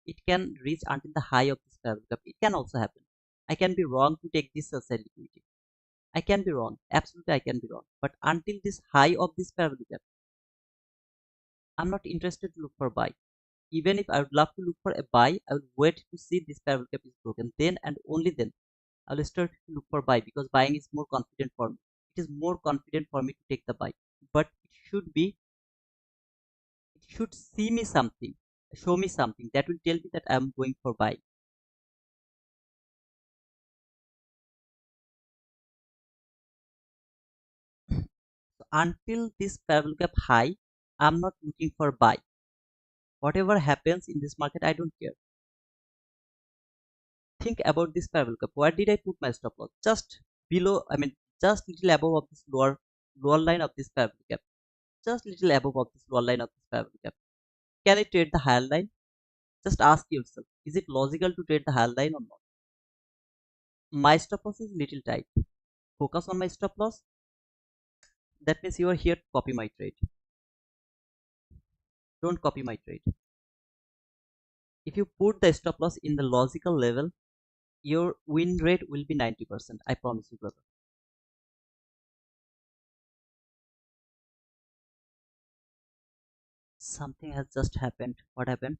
It can reach until the high of this parallel gap. It can also happen. I can be wrong to take this sell side liquidity. I can be wrong. Absolutely, I can be wrong. But until this high of this parallel gap, I'm not interested to look for buy. Even if I would love to look for a buy, I will wait to see this parallel gap is broken. Then and only then I will start to look for buy because buying is more confident for me. It is more confident for me to take the buy. But it should see me something, show me something that will tell me that I am going for buy. So until this parallel gap high, I'm not looking for buy. Whatever happens in this market, I don't care. Think about this parallel gap. Where did I put my stop loss? Just below, I mean, just little above of this lower line of this parallel gap. Just little above of this lower line of this parallel gap. Can I trade the higher line? Just ask yourself, is it logical to trade the higher line or not? My stop loss is little tight. Focus on my stop loss. That means you are here to copy my trade. Don't copy my trade. If you put the stop loss in the logical level, your win rate will be 90%. I promise you, brother. Something has just happened. What happened?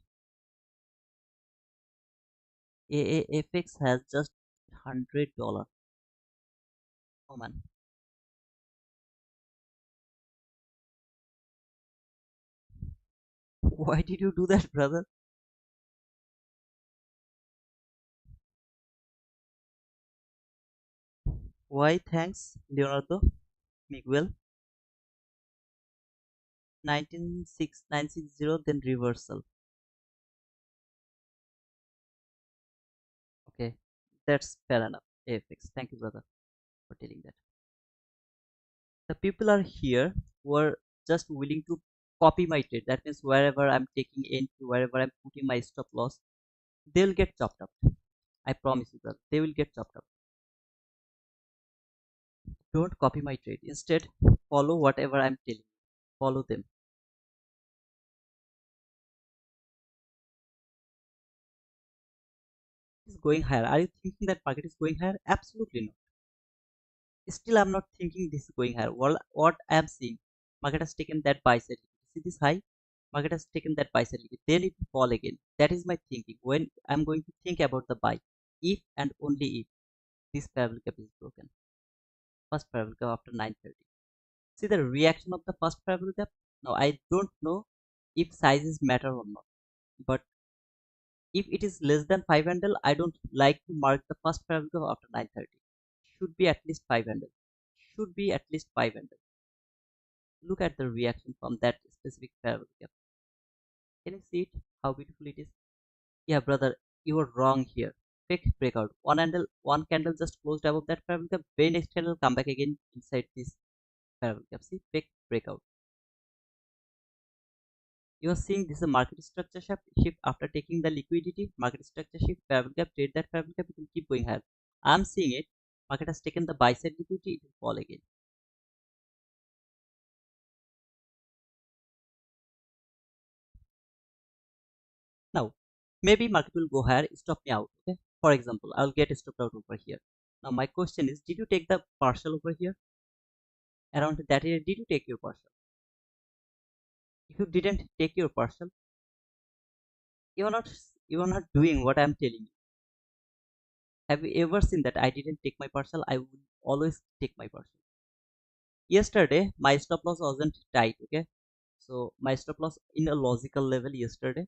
AAFX has just $100. Oh man, why did you do that, brother? Why? Thanks, Leonardo Miguel. 196,960, then reversal. Okay, that's fair enough. AFX. Thank you, brother, for telling that. The people are here who are just willing to copy my trade. That means wherever I'm taking into, wherever I'm putting my stop loss, they'll get chopped up. I promise you that they will get chopped up. Don't copy my trade. Instead, follow whatever I'm telling. Follow them. It's going higher. Are you thinking that market is going higher? Absolutely not. Still, I'm not thinking this is going higher. Well, what I'm seeing, market has taken that buy side. See this high? Market has taken that buy side. Then it will fall again. That is my thinking. When I'm going to think about the buy, if and only if this parallel gap is broken. First parallel gap after 9:30. See the reaction of the first parallel gap. Now I don't know if sizes matter or not, but if it is less than 5 handle, I don't like to mark the first parallel gap after 9:30. Should be at least 5 handle. Should be at least 5 handle. Look at the reaction from that specific parallel gap. Can you see it? How beautiful it is? Yeah, brother, you are wrong here. Fake breakout. One candle just closed above that parallel gap. Very next candle come back again inside this parallel gap. See, fake breakout. You are seeing this is a market structure shift after taking the liquidity. Market structure shift, parallel gap, trade that parallel gap, it will keep going higher. I'm seeing it. Market has taken the buy side liquidity, it will fall again. Now, maybe market will go higher, stop me out. Okay. For example, I'll get stopped out over here. Now my question is, did you take the partial over here? Around that area, did you take your parcel? If you didn't take your parcel, you are not you are not doing what I'm telling you. Have you ever seen that I didn't take my parcel? I will always take my parcel. Yesterday, my stop loss wasn't tight. Okay, so my stop loss in a logical level yesterday,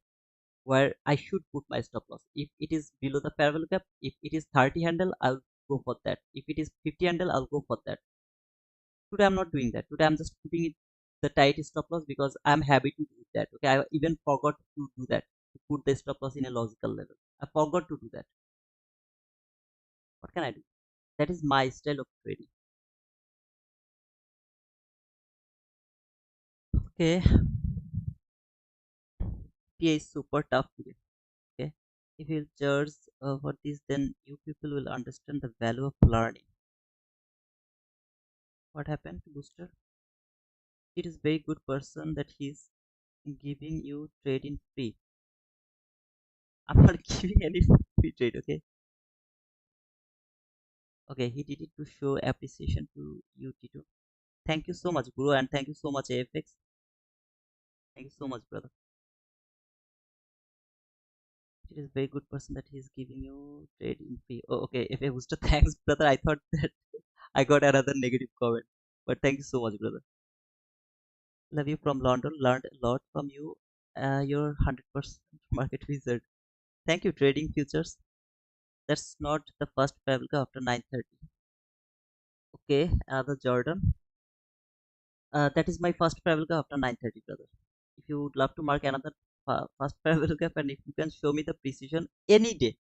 where I should put my stop loss. If it is below the fair value gap, if it is 30 handle, I'll go for that. If it is 50 handle, I'll go for that. Today I'm not doing that. Today I'm just putting it the tight stop loss because I'm happy to do that. Okay, I even forgot to do that, to put the stop loss in a logical level. I forgot to do that. What can I do? That is my style of trading. Okay, PA is super tough today. Okay, if you judge for this, then you people will understand the value of learning. What happened to Booster? It is very good person that he's giving you trade in free. I'm not giving any free trade. Okay, okay, he did it to show appreciation to you, Tito. Thank you so much, bro, and thank you so much, AFX. Thank you so much, brother. It is very good person that he's giving you trade in free. Oh, okay. If it was to thanks, brother, I thought that I got another negative comment. But thank you so much, brother. Love you from London. Learned a lot from you. You're 100% market wizard. Thank you, trading futures. That's not the first Pavlika after 9:30. Okay, the Jordan. That is my first Pavlika after 9:30, brother. If you would love to mark another first Pavlika, and if you can show me the precision any day,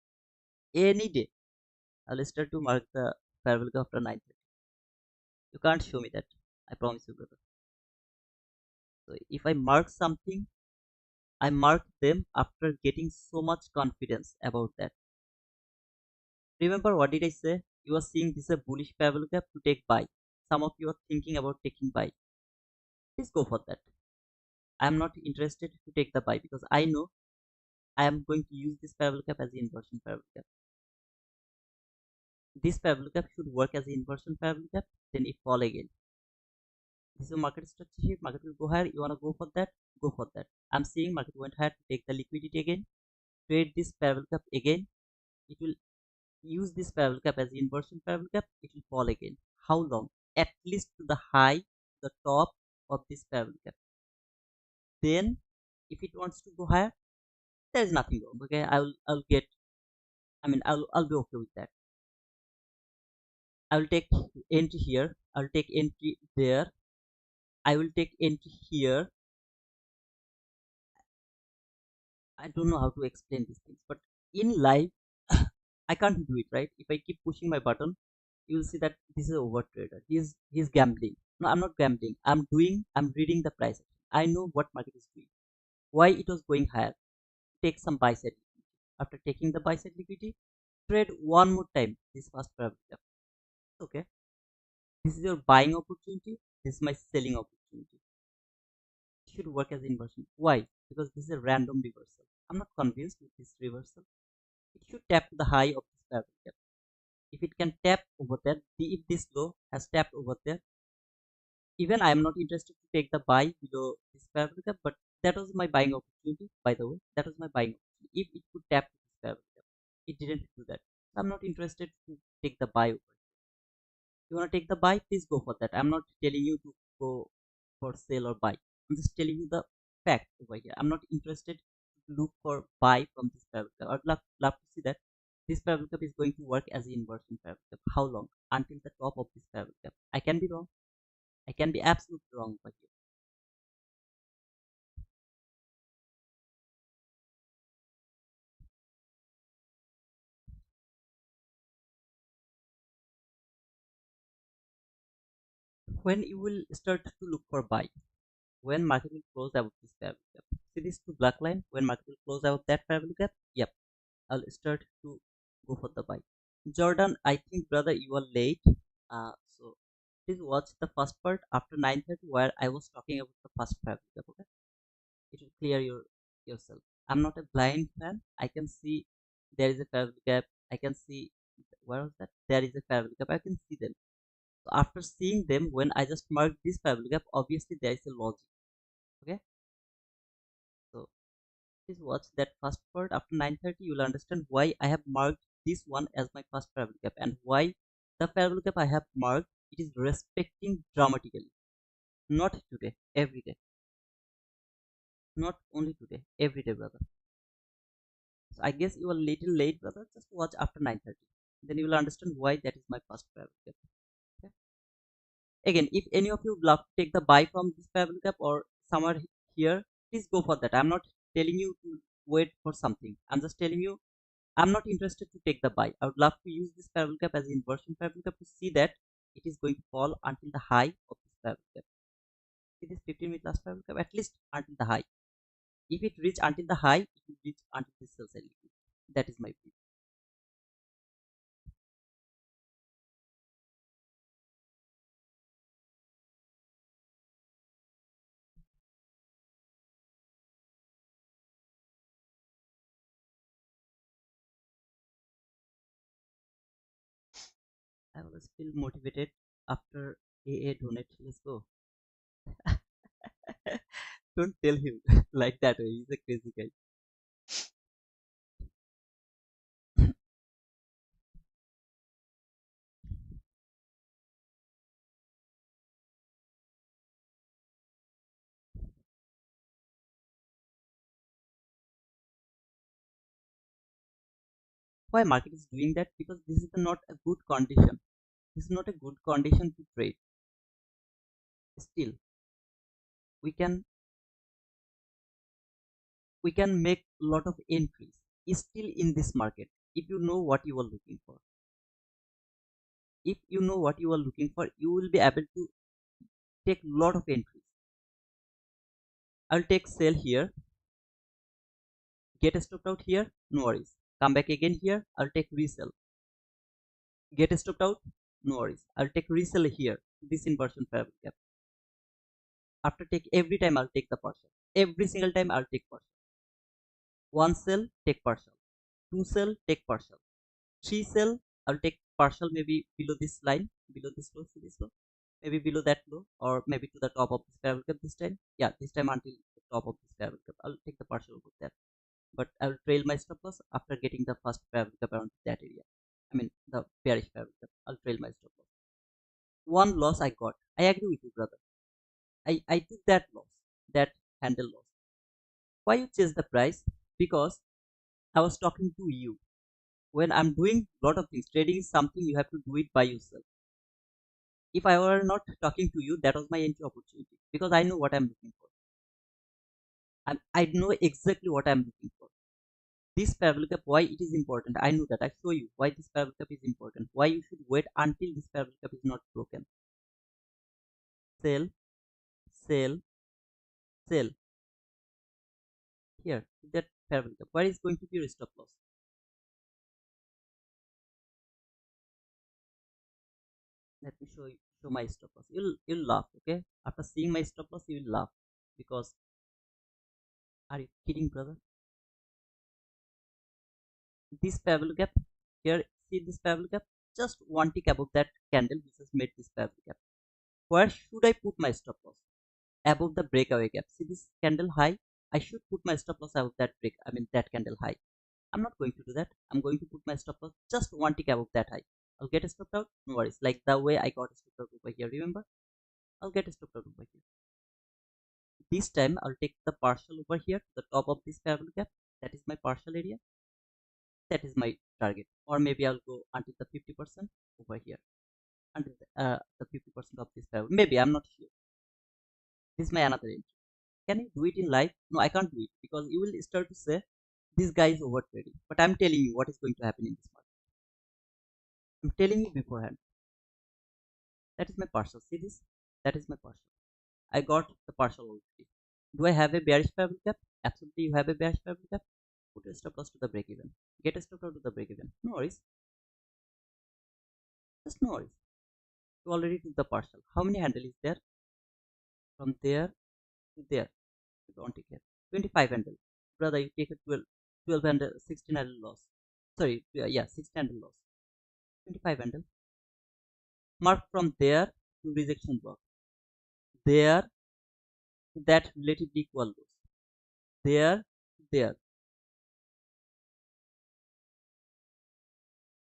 I'll start to mark the Pavlika after 9:30. You can't show me that. I promise you, brother. So if I mark something, I mark them after getting so much confidence about that. Remember what did I say? You are seeing this a bullish parallel gap to take buy. Some of you are thinking about taking buy. Please go for that. I am not interested to take the buy because I know I am going to use this parallel gap as the inversion parallel gap. This parallel gap should work as the inversion parallel gap, then it fall again. This is a market structure shift. Market will go higher. You wanna go for that? Go for that. I'm seeing market went higher to take the liquidity again. Trade this parallel gap again. It will use this parallel gap as the inversion parallel gap. It will fall again. How long? At least to the high, the top of this parallel gap. Then, if it wants to go higher, there is nothing wrong. Okay, I'll get. I mean, I'll be okay with that. I will take entry here. I'll take entry there. I will take entry here. I don't know how to explain these things, but in life, I can't do it, right? If I keep pushing my button, you will see that this is a over trader. He's gambling. No, I'm not gambling. I'm reading the price. I know what market is doing. Why it was going higher. Take some buy side liquidity. After taking the buy side liquidity, trade one more time. This first parameter. Okay. This is your buying opportunity. This is my selling opportunity. It should work as inversion. Why? Because this is a random reversal. I'm not convinced with this reversal. It should tap to the high of this parameter. If it can tap over there, if this low has tapped over there, even I am not interested to take the buy below this parameter, but that was my buying opportunity. By the way, that was my buying opportunity. If it could tap this parameter, it didn't do that. So I'm not interested to take the buy over. You want to take the buy, please go for that. I'm not telling you to go for sell or buy. I'm just telling you the fact over here. I'm not interested to look for buy from this parameter. I'd love to see that this parameter is going to work as the inversion parameter. How long? Until the top of this parameter. I can be wrong. I can be absolutely wrong over here. When you will start to look for buy, when market will close out this parallel gap. See this two black line, when market will close out that parallel gap, yep, I'll start to go for the buy. Jordan, I think brother you are late. So please watch the first part after 9:30 where I was talking about the first parallel gap. Okay, it will clear yourself. I'm not a blind fan. I can see there is a parallel gap. I can see, where was that? There is a parallel gap. I can see them. So after seeing them, when I just marked this parallel gap, obviously there is a logic. Okay, so please watch that first part. After 9:30, you will understand why I have marked this one as my first parallel gap and why the parallel gap I have marked, it is respecting dramatically. Not today, every day. Not only today, every day, brother. So I guess you are little late, brother. Just watch after 9:30. Then you will understand why that is my first parallel gap. Okay? Again, if any of you would love to take the buy from this parallel gap or somewhere here, please go for that. I'm not telling you to wait for something. I'm just telling you I'm not interested to take the buy. I would love to use this parallel gap as an inversion parallel gap to see that it is going to fall until the high of this parallel gap. See this 15-minute last parallel gap at least until the high. If it reach until the high, it will reach until this sell side liquidity. That is my view. I always feel motivated after AA donate. Let's go. Don't tell him like that way. He's a crazy guy. Why market is doing that? Because this is not a good condition. This is not a good condition to trade. Still, we can we can make a lot of entries still in this market if you know what you are looking for. If you know what you are looking for, you will be able to take a lot of entries. I'll take sell here, get stopped out here, no worries. Come back again here, I'll take resell. Get stopped out, no worries. I'll take resell here, this inversion parallel gap. After take every time I'll take the partial. Every single time I'll take partial. One sell, take partial. Two sell, take partial. Three sell, I'll take partial maybe below this line, below this low, see this low, maybe below that low, or maybe to the top of this parallel gap this time. Yeah, this time until the top of this parallel gap. I'll take the partial over there. But I'll trail my stop loss after getting the first parallel gap around that area. I mean the bearish parallel gap. I'll trail my stop loss. One loss I got. I agree with you, brother. I took that loss, that handle loss. Why you chase the price? Because I was talking to you. When I'm doing a lot of things, trading is something you have to do it by yourself. If I were not talking to you, that was my entry opportunity because I know what I'm looking for. I know exactly what I'm looking for. This parallel gap, why it is important? I know that. I show you why this parallel gap is important. Why you should wait until this parallel gap is not broken. Sell, sell, sell. Here, that parallel gap. Where is going to be your stop loss? Let me show my stop loss. You'll laugh, okay? After seeing my stop loss, you will laugh because are you kidding, brother? This parallel gap here, see this parallel gap, just one tick above that candle which has made this parallel gap. Where should I put my stop loss? Above the breakaway gap. See this candle high, I should put my stop loss above that that candle high. I'm not going to do that. I'm going to put my stop loss just one tick above that high. I'll get a stopped out, no worries, like the way I got a stopped out over here, remember? I'll get a stopped out over here. This time I'll take the partial over here to the top of this parallel gap. That is my partial area. That is my target. Or maybe I'll go until the 50% over here. Until the 50% of this parallel. Maybe, I'm not sure. This is my another entry. Can you do it in live? No, I can't do it because you will start to say this guy is over trading. But I'm telling you what is going to happen in this market. I'm telling you beforehand. That is my partial. See this? That is my partial. I got the partial already. Do I have a bearish parallel gap? Absolutely, you have a bearish parallel gap. Put a stop loss to the break even. Get a stop loss to the break even. No worries. Just no worries. You already took the partial. How many handle is there? From there to there. You don't take care. 25 handle. Brother, you take a 12 handle, 16 handle loss. Sorry, yeah, 16 handle loss. 25 handle. mark from there to rejection block, there to that relatively equal lows, there, there.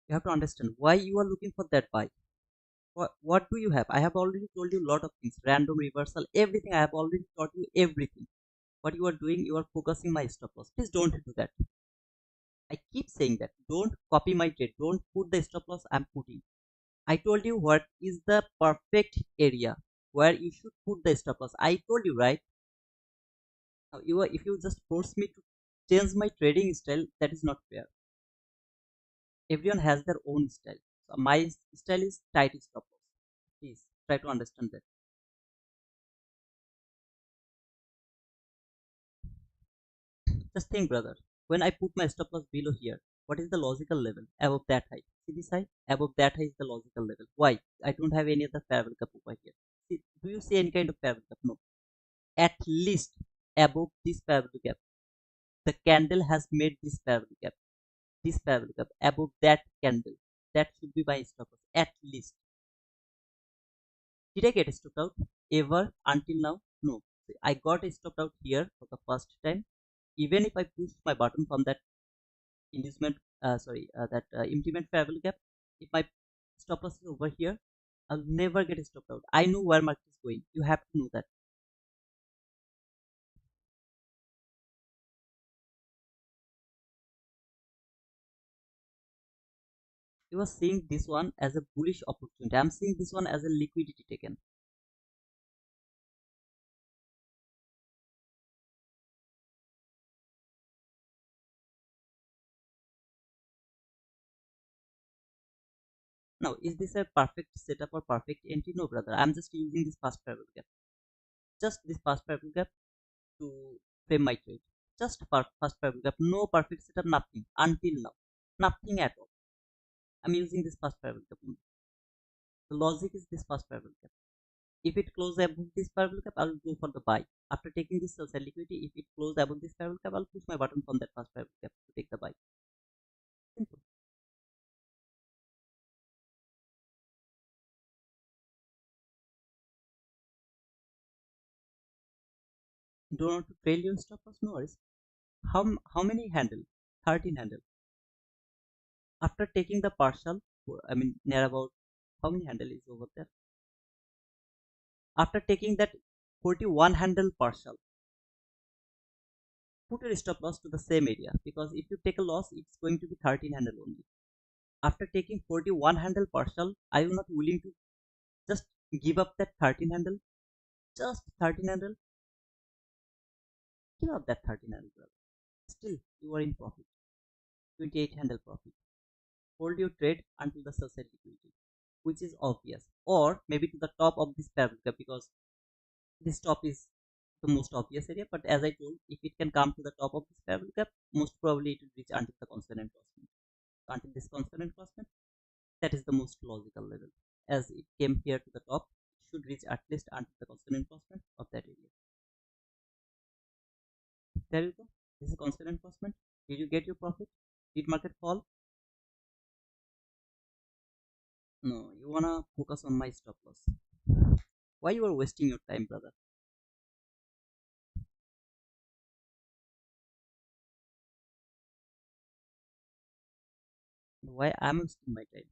You have to understand why you are looking for that buy. What do you have? I have already told you a lot of things, random reversal, everything. I have already taught you everything. What you are doing, you are focusing my stop loss. Please don't do that. I keep saying that. Don't copy my trade. Don't put the stop loss I'm putting. I told you what is the perfect area where you should put the stop loss. I told you, right? Now if you just force me to change my trading style, that is not fair. Everyone has their own style. So my style is tight stop loss. Please try to understand that. Just think, brother. When I put my stop loss below here, what is the logical level? Above that height. See this height? Above that height is the logical level. Why? I don't have any other parallel cup over here. See, do you see any kind of parallel cup? No. At least above this parallel gap. The candle has made this parallel gap. This parallel gap above that candle. That should be my stop loss. At least. Did I get stopped out ever until now? No. I got stopped out here for the first time. Even if I push my button from that inducement, that implement parallel gap, if my stop loss is over here, I'll never get stopped out. I know where market is going. You have to know that. You are seeing this one as a bullish opportunity. I'm seeing this one as a liquidity taken. Now, is this a perfect setup or perfect entry? No, brother. I'm just using this fast parallel gap. Just this fast parallel gap to frame my trade. Just fast parallel gap. No perfect setup, nothing. Until now. Nothing at all. I'm using this fast parallel gap. The logic is this fast parallel gap. If it closes above this parallel cap, I'll go for the buy. After taking this sell side liquidity, if it closes above this parallel cap, I'll push my button from that first parallel cap to take the buy. Simple. Do not to trail your stop loss? No worries. How many handle? 13 handle. After taking the partial, I mean near about how many handle is over there? After taking that 41 handle partial, put your stop loss to the same area, because if you take a loss, it's going to be 13 handle only. After taking 41 handle partial, are you not willing to just give up that 13 handle? Just 13 handle? Give up that 13 handle, brother. Still, you are in profit. 28 handle profit. Hold your trade until the sunset liquidity, which is obvious. Or maybe to the top of this parallel gap, because this top is the most obvious area. But as I told, if it can come to the top of this parallel gap, most probably it will reach until the consonant crossment. Until this consonant crossment, that is the most logical level. As it came here to the top, it should reach at least until the consonant crossment of that area. There you go. This is consonant crossment. Did you get your profit? Did market fall? No, you wanna focus on my stop loss. Why you are wasting your time, brother? Why I'm wasting my time?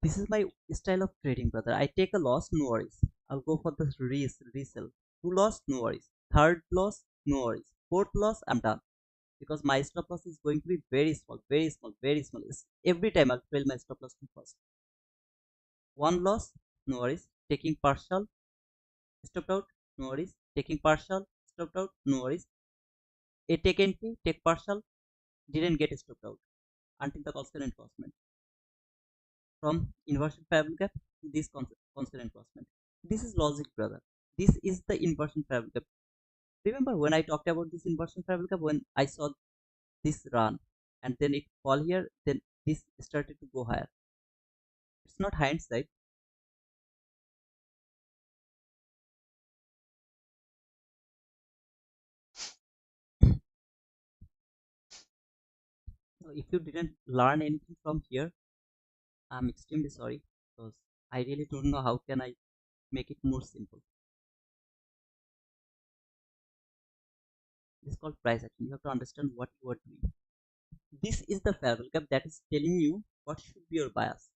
This is my style of trading, brother. I take a loss, no worries. I'll go for the resell. Two loss, no worries. Third loss, no worries. Fourth loss, I'm done. Because my stop loss is going to be very small, very small, very small. Every time I'll trail my stop loss to first. One loss, no worries. Taking partial, stopped out, no worries. Taking partial, stopped out, no worries. A take entry, take partial, didn't get stopped out until the constant crossment. From inversion parabol gap to this constant crossment. This is logic, brother. This is the inversion parabol gap. Remember when I talked about this inversion parabol gap, when I saw this run and then it fall here, then this started to go higher. It's not hindsight. So if you didn't learn anything from here, I'm extremely sorry because I really don't know how can I make it more simple. This is called price action. You have to understand what you are doing. This is the fair value gap that is telling you what should be your bias.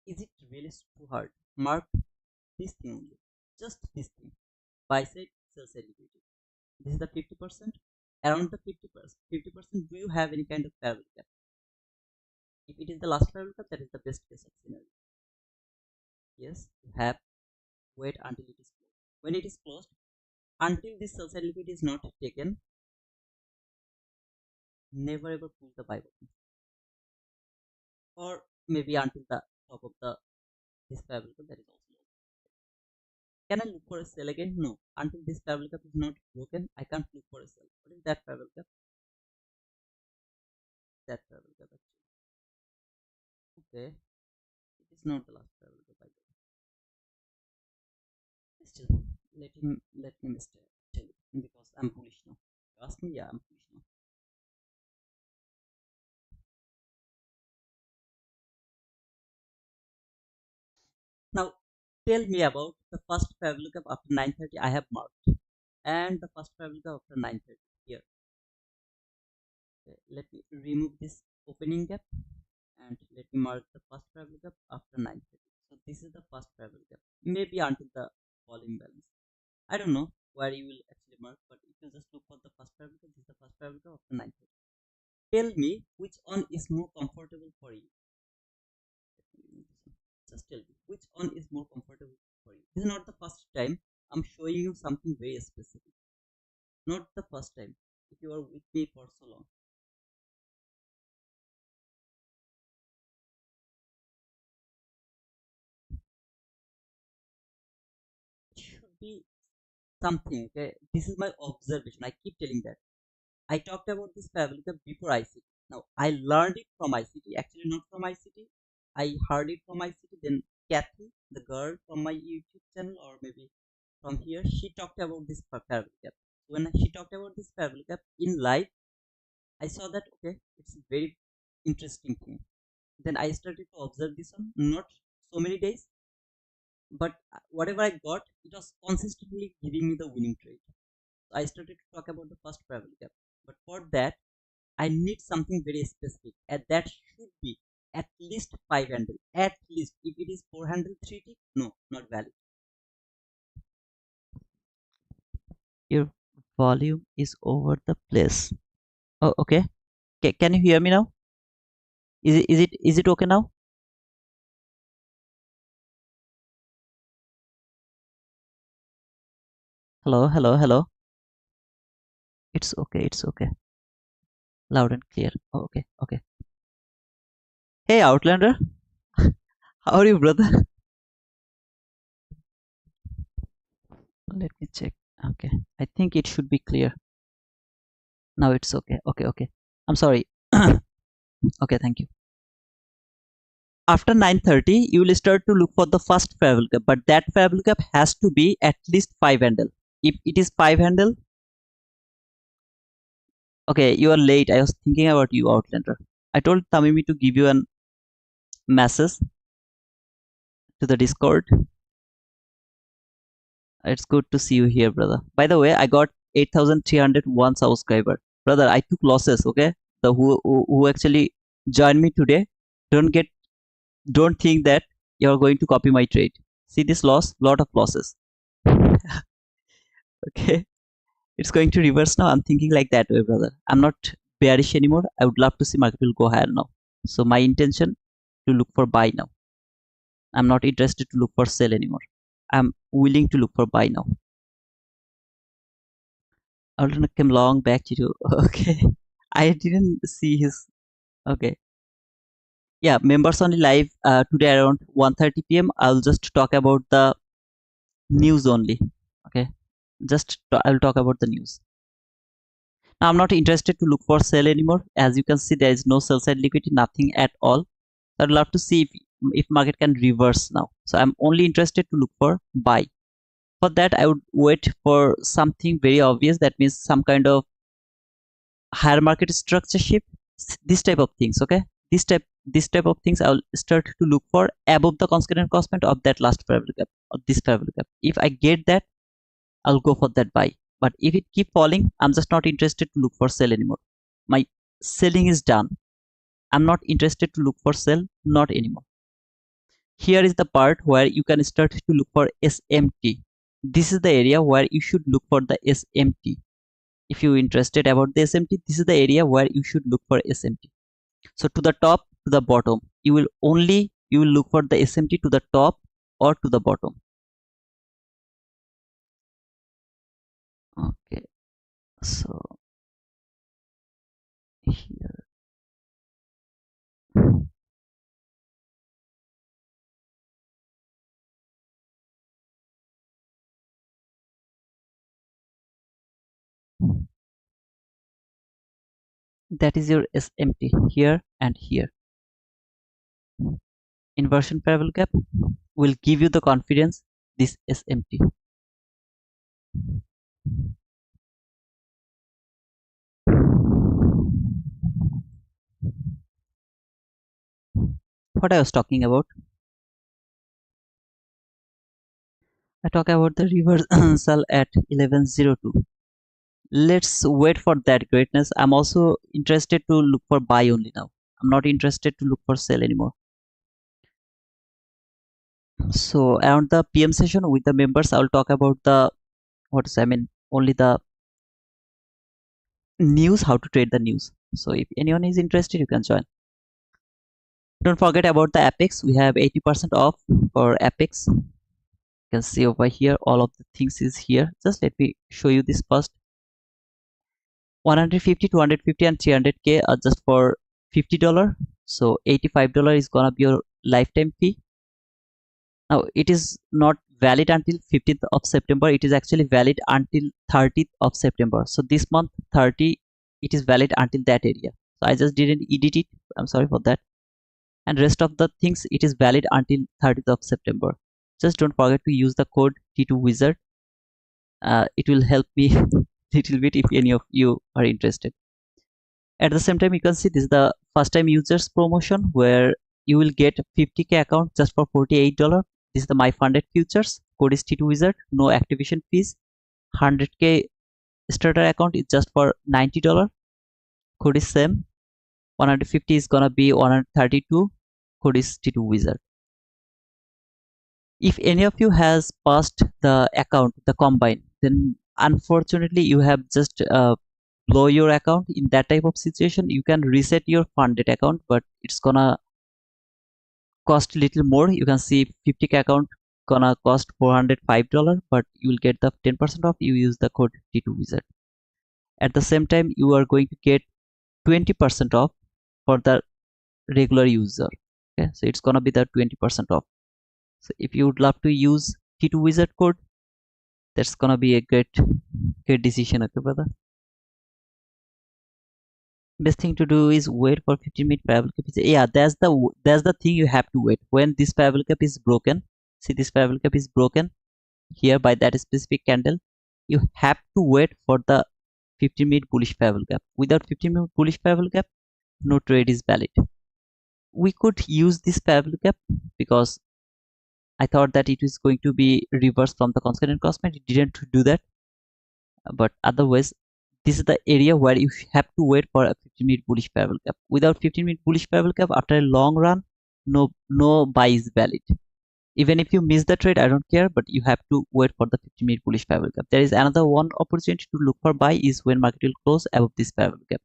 Is it really too hard? Mark this thing only. Just this thing. Buy side, sell side liquidity. This is the 50%. Around the 50%, 50%, do you have any kind of fair value gap? If it is the last fair value gap, that is the best case of scenario. Yes, you have wait until it is closed. When it is closed, until this sell side liquidity is not taken, never ever push the buy button. Or maybe until the top of the this fair value gap, that is also low. Can I look for a sell again? No. Until this fair value gap is not broken, I can't look for a sell. What is that fair value gap? That fair value gap actually. Okay. It is not the last fair value gap I got. Still, let him stay. Tell you, because I'm foolish now. Trust me, yeah, I'm foolish now. Now, tell me about the first fair value gap after 9:30. I have marked, and the first fair value gap after 9:30 here. Okay, let me remove this opening gap and let me mark the first fair value gap after 9:30. So this is the first fair value gap. Maybe until the volume balance. I don't know where you will actually mark, but if you just look for the first fair value gap, this is the first fair value gap after 9:30. Tell me which one is more comfortable for you. Just tell me which one is more comfortable for you. This is not the first time I'm showing you something very specific. Not the first time. If you are with me for so long. It should be something. Okay. This is my observation. I keep telling that. I talked about this Pavlika before ICT. Now I learned it from ICT. Actually not from ICT. I heard it from ICT. Then Kathy, the girl from my YouTube channel, or maybe from here, she talked about this Pavlika. When she talked about this Pavlika in live, I saw that okay, it's a very interesting thing. Then I started to observe this one, not so many days, but whatever I got, it was consistently giving me the winning trade. So I started to talk about the first travel gap. But for that, I need something very specific, and that should be at least 5 handle. At least, if it is 4 handle 3 tick, no, not valid. Your volume is over the place. Oh, okay. Can you hear me now? Is it okay now? Hello, hello, hello. It's okay, it's okay. Loud and clear. Oh, okay, okay. Hey, Outlander. How are you, brother? Let me check. Okay, I think it should be clear. Now it's okay. Okay, okay. I'm sorry. Okay, thank you. After 9:30, you will start to look for the first favorable gap, but that favorable gap has to be at least 5 handle. If it is 5 handle, okay, you are late. I was thinking about you, Outlander. I told Tamimi to give you a message to the Discord. It's good to see you here, brother. By the way, I got 8,301 subscriber. Brother, I took losses, okay? The who actually joined me today, don't get don't think that you're going to copy my trade. See this loss? Lot of losses. Okay. It's going to reverse now. I'm thinking like that way, brother. I'm not bearish anymore. I would love to see market will go higher now. So my intention to look for buy now. I'm not interested to look for sell anymore. I'm willing to look for buy now. I'll come long back to you. Okay. I didn't see his. Okay. Yeah, members only live today around 1:30 p.m. I'll just talk about the news only. Okay. I'll talk about the news. Now I'm not interested to look for sell anymore. As you can see, there is no sell side liquidity, nothing at all. So I'd love to see if market can reverse now. So I'm only interested to look for buy. For that, I would wait for something very obvious. That means some kind of higher market structure shift, this type of things. Okay, this type of things I'll start to look for above the constant cost point of that last parallel gap or this parallel gap. If I get that, I'll go for that buy. But if it keep falling, I'm just not interested to look for sell anymore. My selling is done. I'm not interested to look for sell, not anymore. Here is the part where you can start to look for SMT. This is the area where you should look for the SMT. If you're interested about the SMT, this is the area where you should look for SMT. So to the top, to the bottom, you will look for the SMT to the top or to the bottom. Okay, so here that is your SMT here and here. Inversion parallel gap will give you the confidence this SMT. What I was talking about, I talk about the reversal at 1102. Let's wait for that greatness. I'm also interested to look for buy only now. I'm not interested to look for sell anymore. So around the PM session with the members, I'll talk about the only the news, how to trade the news. So if anyone is interested, you can join. Don't forget about the Apex. We have 80% off for Apex. You can see over here, all of the things is here. Just let me show you this first. 150, 250, and 300k are just for $50. So $85 is gonna be your lifetime fee. Now it is not valid until 15th of September. It is actually valid until 30th of September. So this month 30, it is valid until that area. So I just didn't edit it. I'm sorry for that. And rest of the things, it is valid until 30th of September. Just don't forget to use the code T2Wizard. It will help me little bit if any of you are interested. At the same time, you can see this is the first time users promotion where you will get 50k account just for $48. This is the my funded futures. Code is T2Wizard. No activation fees. 100k starter account is just for $90. Code is same. 150 is gonna be 132. Code is T2Wizard. If any of you has passed the account, the combine, then unfortunately you have just blow your account. In that type of situation, you can reset your funded account, but it's gonna cost a little more. You can see 50k account gonna cost $405, but you will get the 10% off. You use the code T2Wizard. At the same time, you are going to get 20% off for the regular user. Okay, so it's gonna be the 20% off. So if you would love to use T2Wizard code, that's gonna be a great decision. Okay, brother. Best thing to do is wait for 15-minute parabolic cap. Yeah, that's the thing you have to wait. When this parabolic cap is broken, see this parabolic cap is broken here by that specific candle, you have to wait for the 15-minute bullish parabolic gap. Without 15-minute bullish parabolic gap, no trade is valid. We could use this parabolic gap because I thought that it was going to be reversed from the constant crossment. It didn't do that, but otherwise this is the area where you have to wait for a 15-minute bullish parabolic gap. Without 15-minute bullish parabolic gap, after a long run, no buy is valid. Even if you miss the trade, I don't care, but you have to wait for the 15-minute bullish parabolic gap. There is another one opportunity to look for buy is when market will close above this parabolic gap.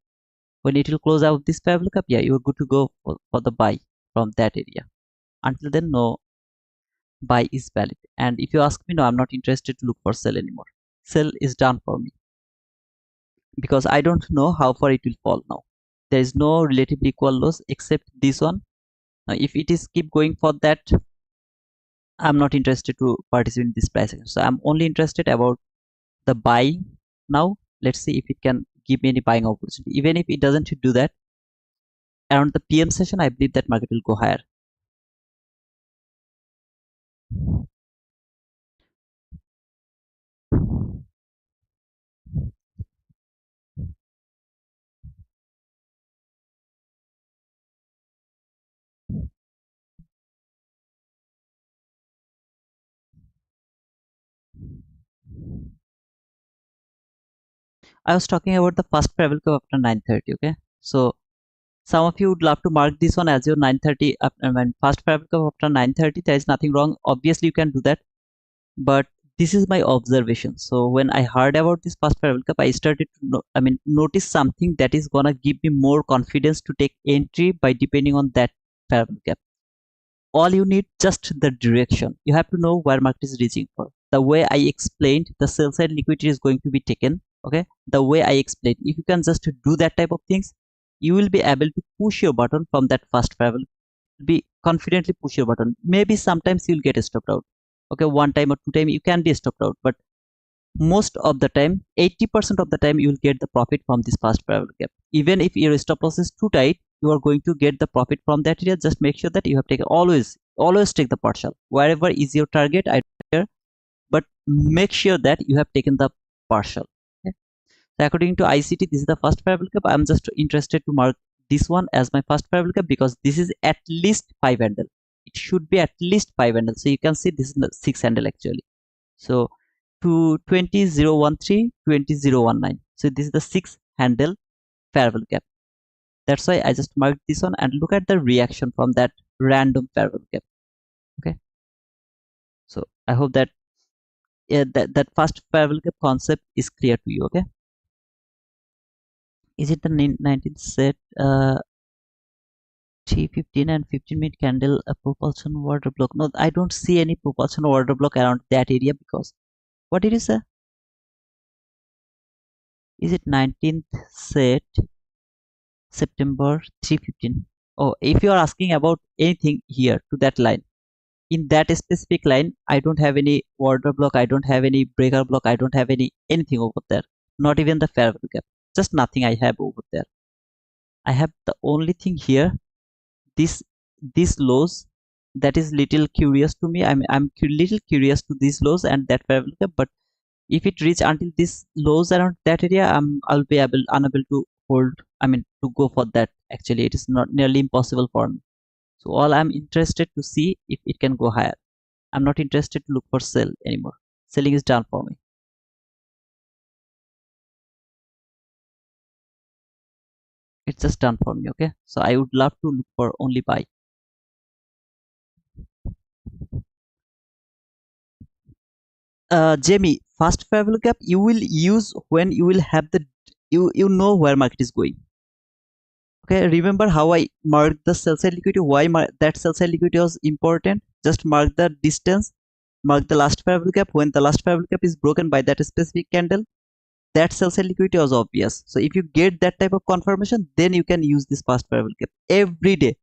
When it will close above this parabolic gap, yeah, you're good to go for the buy from that area. Until then, no buy is valid. And if you ask me, no, I'm not interested to look for sell anymore. Sell is done for me because I don't know how far it will fall now. There is no relatively equal loss except this one. Now, if it is keep going for that, I'm not interested to participate in this price action. So I'm only interested about the buying now. Let's see if it can give me any buying opportunity. Even if it doesn't do that, around the PM session, I believe that market will go higher. I was talking about the first travel curve after 9:30. Okay, so some of you would love to mark this one as your 9:30 when first travel curve after 9:30. There is nothing wrong. Obviously, you can do that, but this is my observation. So when I heard about this first travel cup, I started to notice something that is gonna give me more confidence to take entry by depending on that travel cap. All you need just the direction. You have to know where market is reaching for. The way I explained, the sell side liquidity is going to be taken. Okay, the way I explained, if you can just do that type of things, you will be able to push your button from that first travel. Be confidently push your button. Maybe sometimes you'll get stopped out. Okay, one time or two time you can be stopped out, but most of the time, 80% of the time, you will get the profit from this fast parallel gap. Even if your stop loss is too tight, you are going to get the profit from that area. Just make sure that you have taken, always take the partial wherever is your target. I don't care, but make sure that you have taken the partial. Okay? So according to ICT, this is the first parallel gap. I'm just interested to mark this one as my first parallel gap because this is at least 5 handle. It should be at least 5 handle. So you can see this is the 6 handle actually. So to 20013 20019, so this is the 6 handle parallel gap. That's why I just marked this one and look at the reaction from that random parallel gap. Okay, so I hope that that first parallel gap concept is clear to you. Okay, is it the 19th set 315 and 15-minute candle a propulsion order block? No, I don't see any propulsion order block around that area. Because what did you say? Is it 19th set September 315? Oh, if you are asking about anything here to that line, in that specific line, I don't have any order block, I don't have any breaker block, I don't have anything over there. Not even the fair value gap. Just nothing I have over there. I have the only thing here, this lows, that is little curious to me. I'm little curious to these lows and that fair value gap, but if it reach until this lows around that area, I'll be unable to hold, to go for that. Actually, it is not nearly impossible for me. So all I'm interested to see if it can go higher. I'm not interested to look for sell anymore. Selling is done for me. It's just done for me. Okay, so I would love to look for only buy. Jamie, fast fair value gap you will use when you will have the you know where market is going. Okay, remember how I marked the sell side liquidity? Why that sell side liquidity was important? Just mark the distance, mark the last fair value gap. When the last fair value gap is broken by that specific candle, that sell side liquidity was obvious. So if you get that type of confirmation, then you can use this fast fair value gap every day.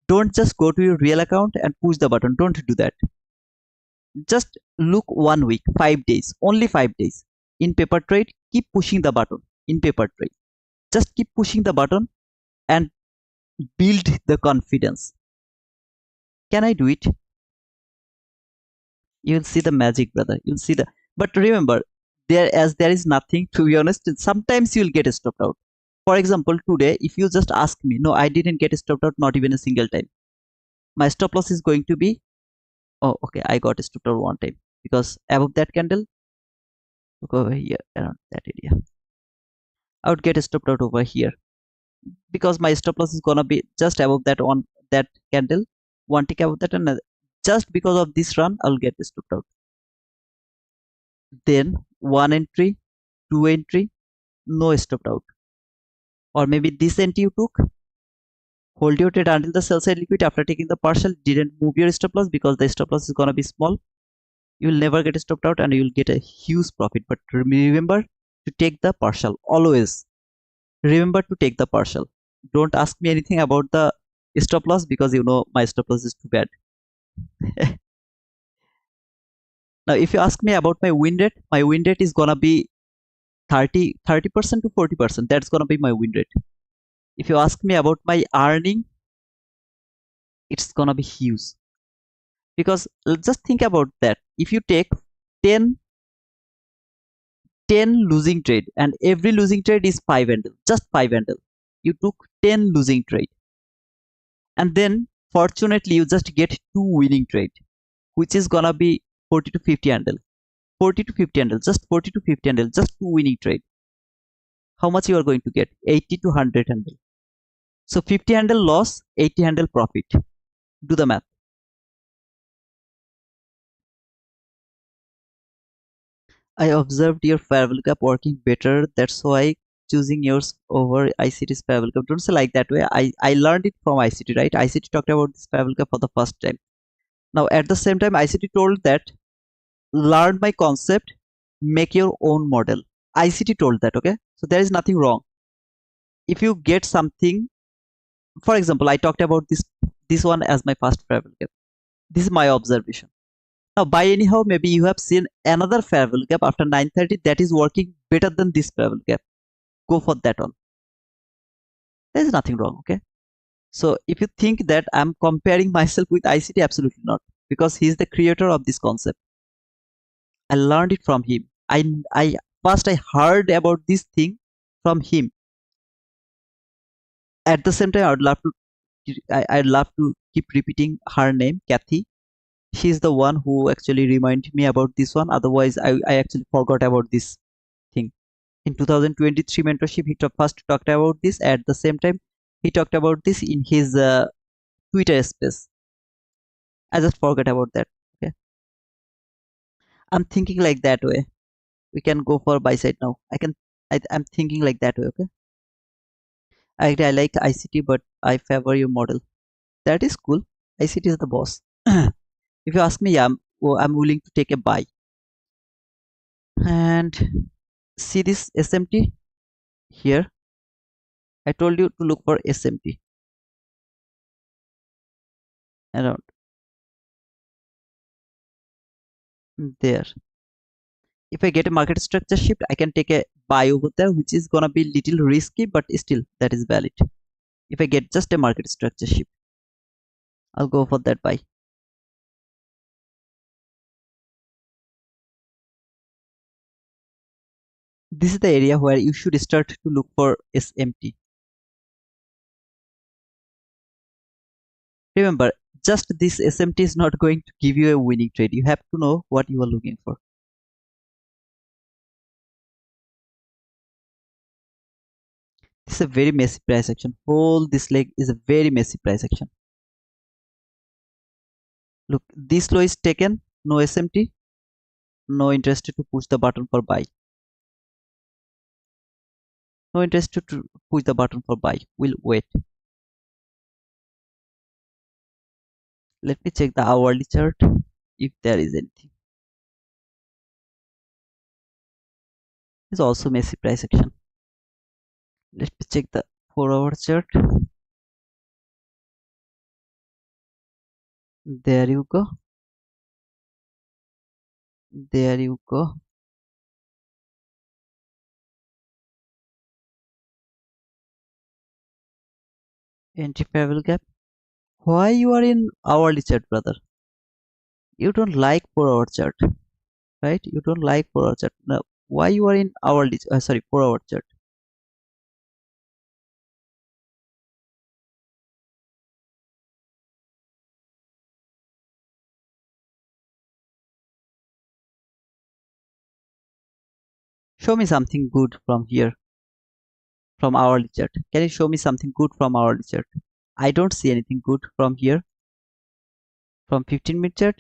Don't just go to your real account and push the button. Don't do that. Just look 1 week, 5 days, only 5 days. In paper trade, keep pushing the button. In paper trade, just keep pushing the button and build the confidence. Can I do it? You'll see the magic, brother. You'll see the. But remember, there is nothing. To be honest, sometimes you'll get stopped out. For example, today, if you just ask me, no, I didn't get stopped out, not even a single time. My stop loss is going to be, oh, okay, I got stopped out one time because above that candle, look over here around that area, I would get stopped out over here because my stop loss is gonna be just above that on that candle, one tick above that, and just because of this run, I'll get stopped out. Then one entry, two entry, no stopped out. Or maybe this entry you took, hold your trade until the sell side liquidity. After taking the partial, didn't move your stop loss because the stop loss is gonna be small. You will never get stopped out and you will get a huge profit. But remember to take the partial. Always remember to take the partial. Don't ask me anything about the stop loss because you know my stop loss is too bad. Now, if you ask me about my win rate is gonna be 30% to 40%. That's gonna be my win rate. If you ask me about my earning, it's gonna be huge. Because just think about that. If you take 10 losing trade and every losing trade is 5 handle, just 5 handle, you took 10 losing trade, and then fortunately you just get 2 winning trade, which is gonna be 40 to 50 handle, 40 to 50 handle, just 40 to 50 handle, just 2 winning trade. how much you are going to get? 80 to 100 handle. So 50 handle loss, 80 handle profit. Do the math. I observed your parallel cap working better. That's why choosing yours over ICT's parallel cap. Don't say like that way. I learned it from ICT, right? ICT talked about this parallel cap for the first time. Now, at the same time, ICT told that learn my concept, make your own model. ICT told that, okay? So there is nothing wrong. If you get something, for example, I talked about this one as my first parallel cap. This is my observation. Now, by anyhow, maybe you have seen another parallel cap after 9:30 that is working better than this parallel cap. Go for that one. There is nothing wrong, okay? So if you think that I'm comparing myself with ICT, absolutely not, because he's the creator of this concept. I learned it from him. I first I heard about this thing from him. At the same time, I'd love to keep repeating her name, Kathy. She's the one who actually reminded me about this one. Otherwise, I actually forgot about this thing. In 2023 mentorship, he first talked about this. At the same time, he talked about this in his Twitter space. I just forgot about that. Okay, I'm thinking like that way. We can go for buy side now. I'm thinking like that way. Okay, I like ICT, but I favor your model. That is cool. ICT is the boss. If you ask me, yeah, I'm willing to take a buy. And see this SMT here. I told you to look for SMT around there. If I get a market structure shift, I can take a buy over there, which is gonna be little risky, but still that is valid. If I get just a market structure shift, I'll go for that buy. This is the area where you should start to look for SMT. Remember, just this SMT is not going to give you a winning trade. You have to know what you are looking for. This is a very messy price action. Whole this leg is a very messy price action. Look, this low is taken, no SMT, no interest to push the button for buy. No interest to push the button for buy. We'll wait. Let me check the hourly chart if there is anything. It's also messy price action. Let me check the 4-hour chart. There you go. There you go. Entry parallel gap. Why you are in hourly chart, brother? You don't like 4-hour chart, right? You don't like 4-hour chart. No. Why you are in hourly? Sorry, 4-hour chart. Show me something good from here, from hourly chart. Can you show me something good from hourly chart? I don't see anything good from here. From 15-minute chart,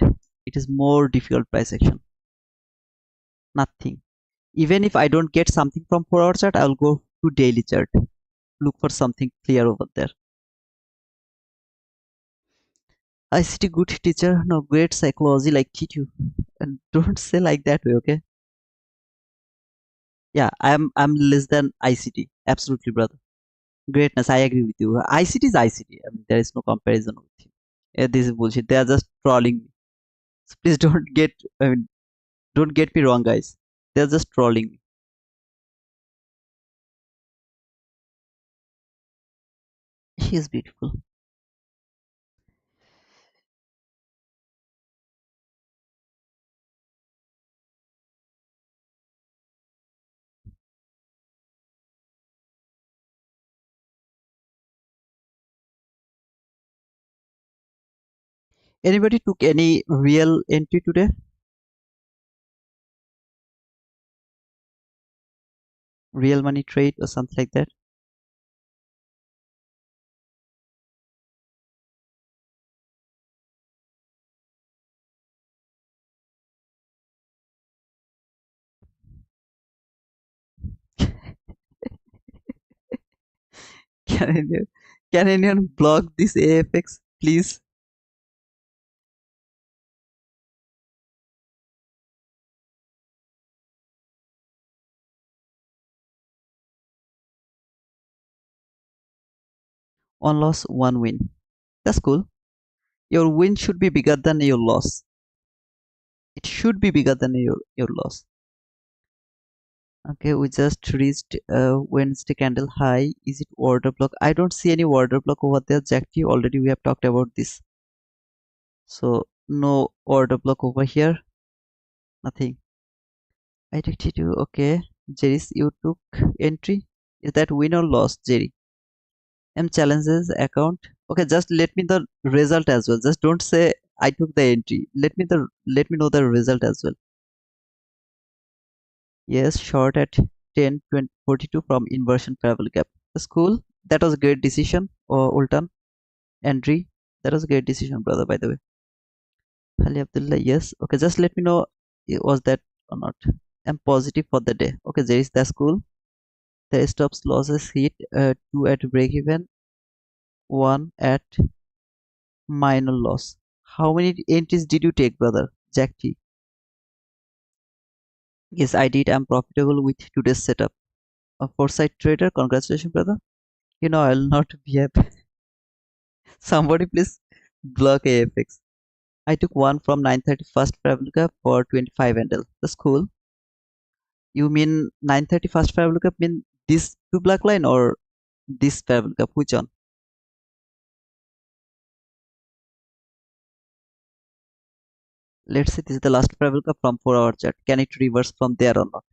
it is more difficult price action. Nothing. Even if I don't get something from 4-hour chart, I'll go to daily chart. Look for something clear over there. ICT good teacher, no great psychology like Titu. And don't say like that way, okay? Yeah, I'm less than ICT. Absolutely, brother. Greatness, I agree with you. ICT is ICT. I mean, there is no comparison with him. Yeah, this is bullshit. They are just trolling me. So please don't get me wrong, guys. They're just trolling me. She is beautiful. Anybody took any real entry today? Real money trade or something like that. Can anyone, can anyone block this AFX, please? One loss, one win. That's cool. Your win should be bigger than your loss. It should be bigger than your loss. Okay, we just reached Wednesday candle high. Is it order block? I don't see any order block over there, Jackie. Already we have talked about this. So no order block over here. Nothing. I took T2. Okay. Jerry's you took entry. Is that win or loss, Jerry? M challenges account. Okay, just let me the result as well. Just don't say I took the entry. Let me know the result as well. Yes, short at 10, 20, 42 from inversion parallel gap. That's cool. That was a great decision. Or Ultan, Andri. That was a great decision, brother, by the way. Ali Abdullah, yes. Okay, just let me know was that or not. I'm positive for the day. Okay, Jerry, that's cool. The stops losses hit 2 at break even, 1 at minor loss. How many entries did you take, brother? Jack T. Yes, I did. I'm profitable with today's setup. A foresight trader, congratulations, brother. You know, I'll not be happy. Somebody please block AFX. I took one from 930 first Fabrica for 25 handle. That's cool. You mean 930 first Fabrica mean this two black line or this Fabrica? Which one? Let's see, this is the last Fabrica from 4 hour chart. Can it reverse from there or not?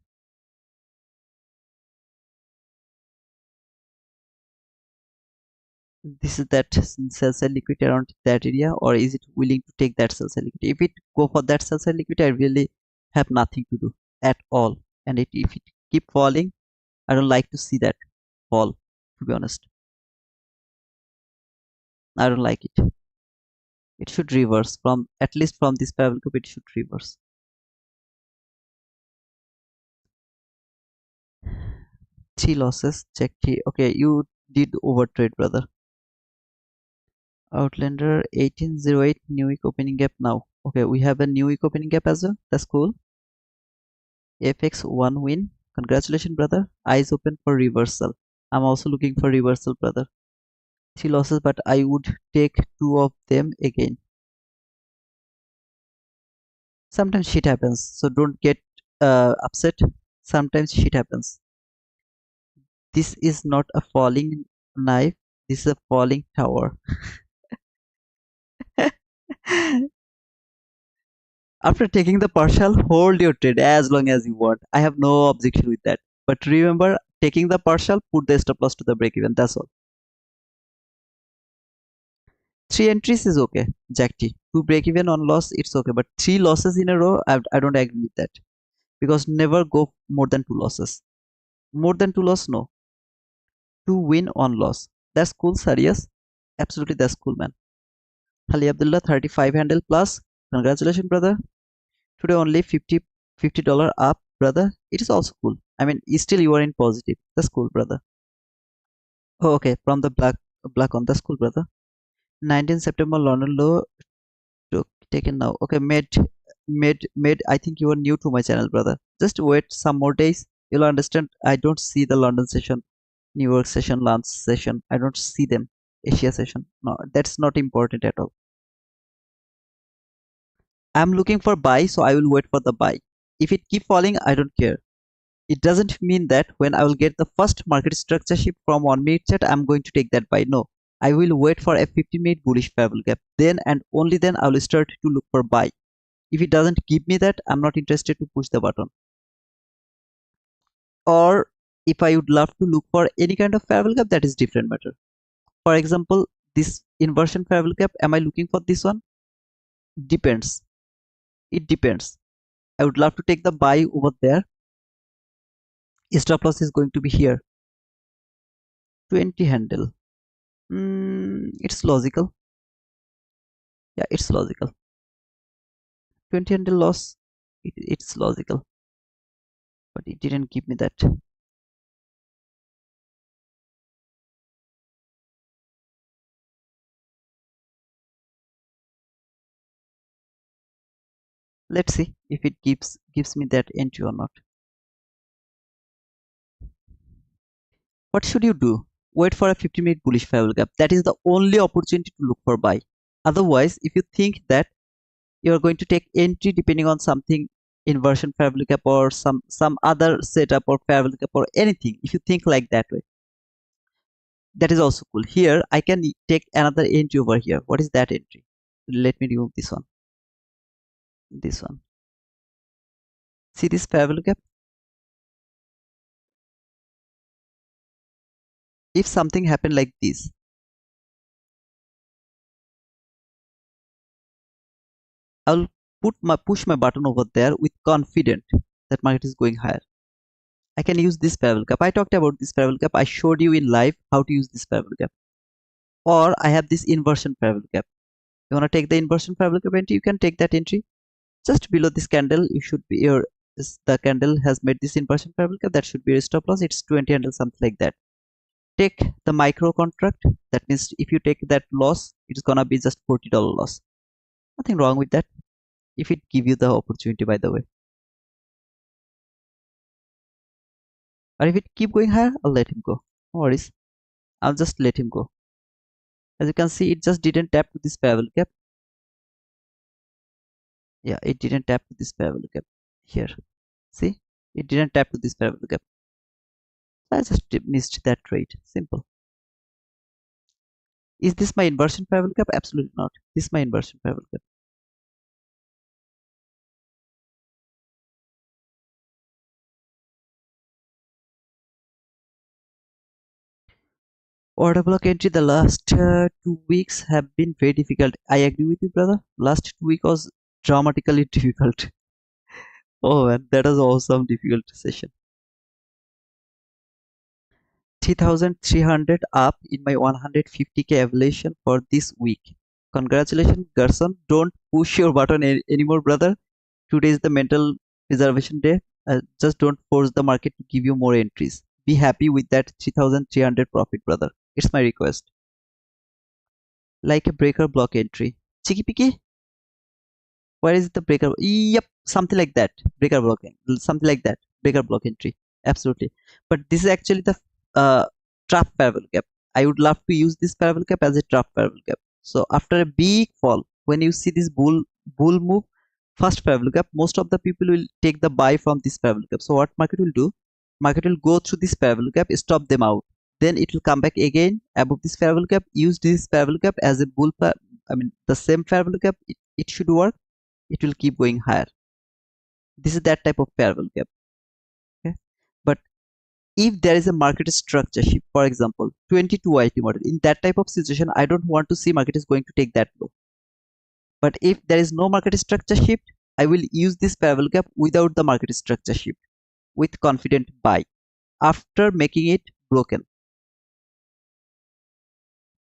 This is that sell side liquidity around that area, or is it willing to take that sell side liquidity? If it go for that sell side liquidity, I really have nothing to do at all. And if it keep falling, I don't like to see that fall, to be honest. I don't like it. It should reverse from at least from this parallel group. It should reverse. Three losses. Check three. Okay, you did overtrade, brother. Outlander 1808 new week opening gap now. Okay, we have a new week opening gap as well. That's cool. FX one win. Congratulations, brother. Eyes open for reversal. I'm also looking for reversal, brother. Three losses, but I would take two of them again. Sometimes shit happens, so don't get upset. Sometimes shit happens. This is not a falling knife. This is a falling tower. After taking the partial, hold your trade as long as you want. I have no objection with that. But remember, taking the partial, put the stop loss to the break even. That's all. Three entries is okay, Jack T. Two break even on loss, it's okay. But three losses in a row, I don't agree with that. Because never go more than two losses. More than two loss, no. Two win on loss. That's cool, Sarias. Absolutely, that's cool, man. Ali Abdullah, 35 handle plus. Congratulations, brother. Today only 50 $50 up, brother. It is also cool. I mean, still you are in positive. That's cool, brother. Oh, okay, from the black on. That's cool, brother. 19 September London low taken now. Okay, made. I think you are new to my channel, brother. Just wait some more days. You'll understand. I don't see the London session, New York session, London session. I don't see them. Asia session. No, that's not important at all. I'm looking for buy, so I will wait for the buy. If it keep falling, I don't care. It doesn't mean that when I will get the first market structure shift from 1 minute chart, I'm going to take that buy. No, I will wait for a 15-minute bullish parallel gap. Then and only then I will start to look for buy. If it doesn't give me that, I'm not interested to push the button. Or if I would love to look for any kind of parallel gap, that is different matter. For example, this inversion parallel gap, am I looking for this one? Depends. It depends. I would love to take the buy over there. Stop loss is going to be here. 20 handle. It's logical. Yeah, it's logical. 20 handle loss. It's logical, but it didn't give me that. Let's see if it gives me that entry or not. What should you do? Wait for a 50-minute bullish favorable gap. That is the only opportunity to look for buy. Otherwise, if you think that you are going to take entry depending on something, inversion favorable gap or some other setup or favorable gap or anything, if you think like that way, that is also cool. Here I can take another entry over here. What is that entry? Let me remove this one. This one. See this favorable gap? If something happened like this, I'll push my button over there with confident that market is going higher. I can use this parallel gap. I talked about this parallel gap. I showed you in live how to use this parallel gap. Or I have this inversion parallel gap. You want to take the inversion parallel gap entry, you can take that entry. Just below this candle, you should be your the candle has made this inversion parallel gap. That should be your stop loss. It's 20 handle, something like that. Take the micro contract. That means if you take that loss, it's gonna be just $40 loss. Nothing wrong with that. If it give you the opportunity, by the way. Or if it keep going higher, I'll let him go. No worries. I'll just let him go. As you can see, it just didn't tap to this parallel gap. Yeah, it didn't tap to this parallel gap here. See, it didn't tap to this parallel gap. I just missed that trade. Simple. Is this my inversion parallel gap? Absolutely not. This is my inversion parallel gap. Order block entry. The last 2 weeks have been very difficult. I agree with you, brother. Last 2 weeks was dramatically difficult. Oh man, that was awesome difficult session. 3,300 up in my 150k evaluation for this week. Congratulations, Gerson. Don't push your button anymore, brother. Today is the mental preservation day. Just don't force the market to give you more entries. Be happy with that 3,300 profit, brother. It's my request. Like a breaker block entry. Chicky picky? Where is the breaker? Yep, something like that. Breaker blocking, something like that. Breaker block entry. Absolutely. But this is actually the uh, trap parallel gap. I would love to use this parallel gap as a trap parallel gap. So after a big fall, when you see this bull move, first parallel gap, most of the people will take the buy from this parallel gap. So what market will do? Market will go through this parallel gap, stop them out. Then it will come back again above this parallel gap. Use this parallel gap as a I mean the same parallel gap. It should work, it will keep going higher. This is that type of parallel gap. Okay, but if there is a market structure shift, for example 22 IT model, in that type of situation I don't want to see market is going to take that low. But if there is no market structure shift, I will use this parallel gap without the market structure shift with confident buy after making it broken.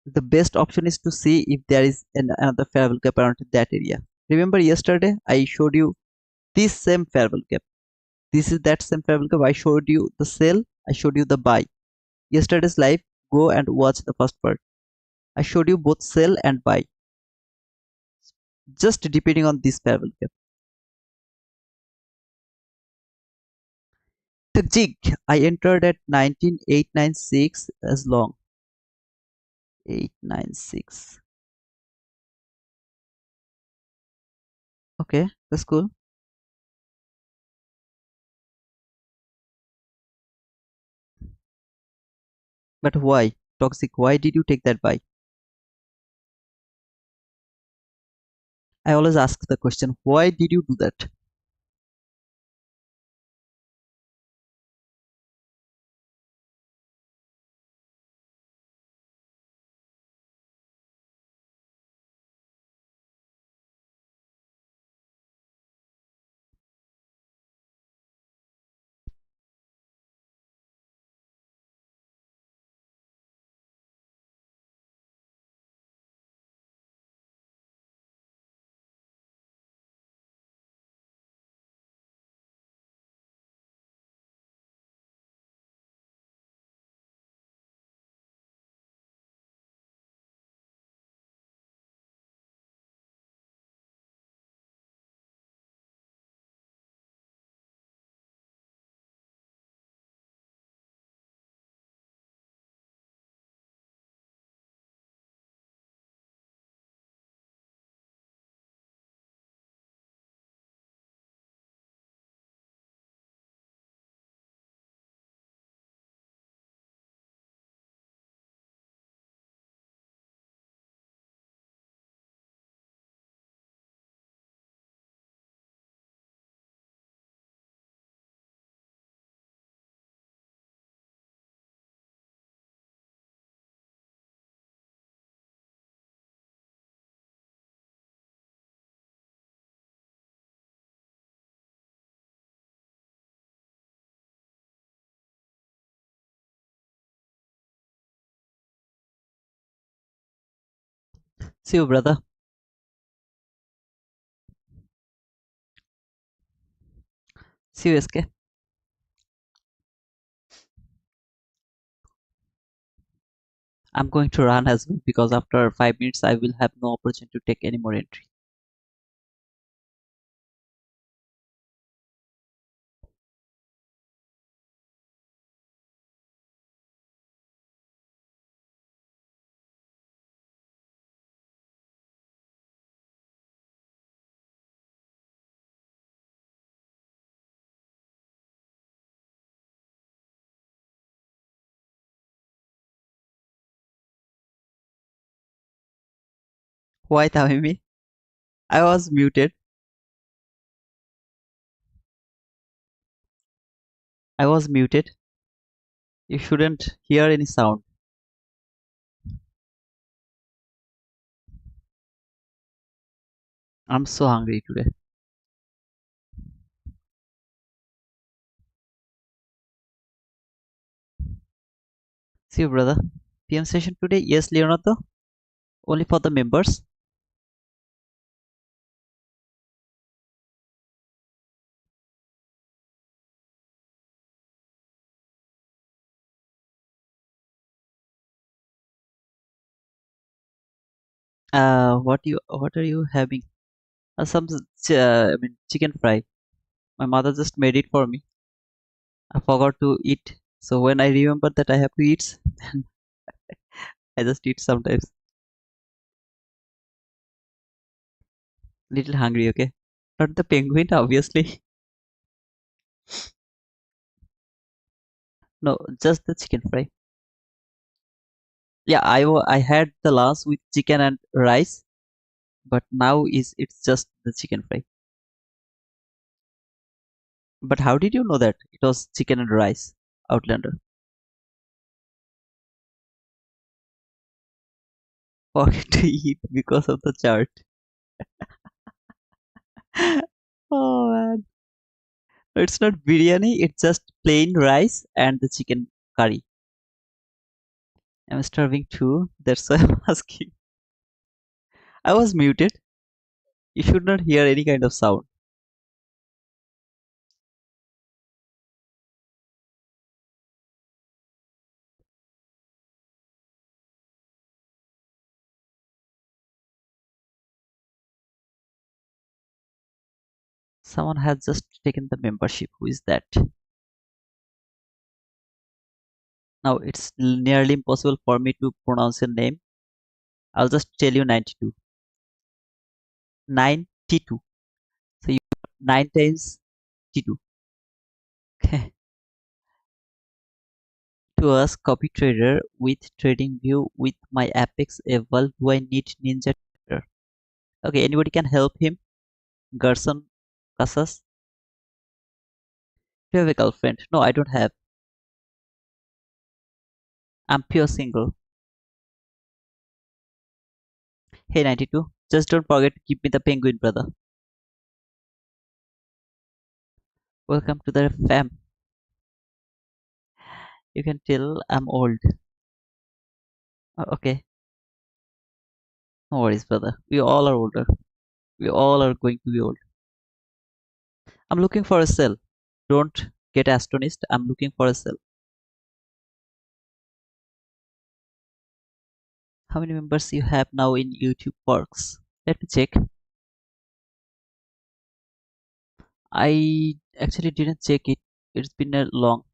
The best option is to see if there is another parallel gap around that area. Remember yesterday I showed you this same parallel gap. This is that same parallel gap. I showed you the sell, I showed you the buy. Yesterday's live, go and watch the first part. I showed you both sell and buy, just depending on this parallel gap. The jig I entered at 19896 as long. 896. Okay, that's cool. But why? Toxic, why did you take that buy? I always ask the question, why did you do that? See you, brother. See you, SK. I'm going to run as well because after 5 minutes I will have no opportunity to take any more entry. Why, Tamimi? I was muted. I was muted. You shouldn't hear any sound. I'm so hungry today. See you, brother. PM session today? Yes, Leonardo. Only for the members. What are you having? I mean, chicken fry. My mother just made it for me. I forgot to eat. So when I remember that I have to eat, then I just eat sometimes. Little hungry, okay? Not the penguin, obviously. No, just the chicken fry. Yeah, I had the last with chicken and rice, but now is it's just the chicken fry. But how did you know that it was chicken and rice, Outlander? Forget to eat because of the chart. Oh man, it's not biryani. It's just plain rice and the chicken curry. I'm starving too. That's why I'm asking. I was muted. You should not hear any kind of sound. Someone has just taken the membership. Who is that? Now it's nearly impossible for me to pronounce your name. I'll just tell you 92. 92. So you 9 times T2. Okay. To us, copy trader with trading view with my Apex Eval, do I need Ninja Trader? Okay, anybody can help him? Gerson Casas? Do you have a girlfriend? No, I don't have. I'm pure single. Hey 92, just don't forget to give me the penguin, brother. Welcome to the fam. You can tell I'm old. Okay, no worries, brother. We all are older. We all are going to be old. I'm looking for a cell. Don't get astonished. I'm looking for a cell. How many members you have now in YouTube Perks? Let me check. I actually didn't check it. It's been a long.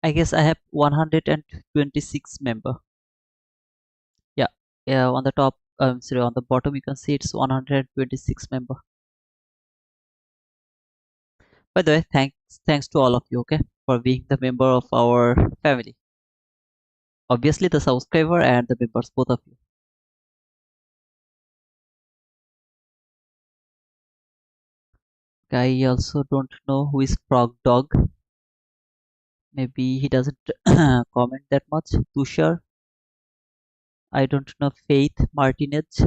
I guess I have 126 member. Yeah, yeah. On the top, sorry, on the bottom, you can see it's 126 member. By the way, thanks to all of you, okay, for being the member of our family. Obviously, the subscriber and the members, both of you. I also don't know who is Frog Dog. Maybe he doesn't comment that much. Tushar, I don't know. Faith Martinez,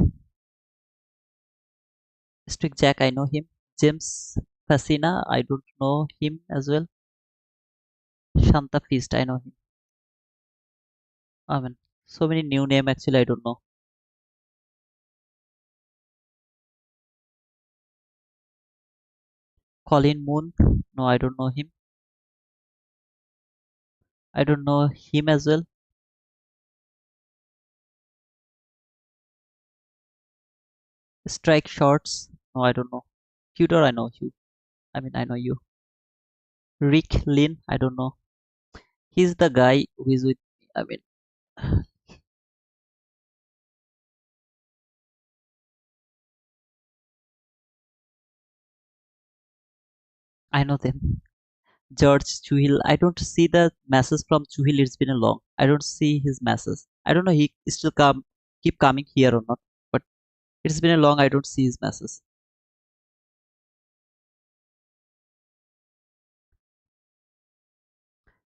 Strict Jack, I know him. James Fasina, I don't know him as well. Shanta Feast, I know him. I mean, so many new name actually I don't know. Colin Moon, no, I don't know him. I don't know him as well. Strike Shots, no, I don't know. Tudor, I know you. I mean, I know you. Rick Lin, I don't know. He's the guy who is with. I mean, I know them. George Chuhil. I don't see the message from Chuhil. It's been a long. I don't see his message. I don't know he still keep coming here or not. But it's been a long. I don't see his message.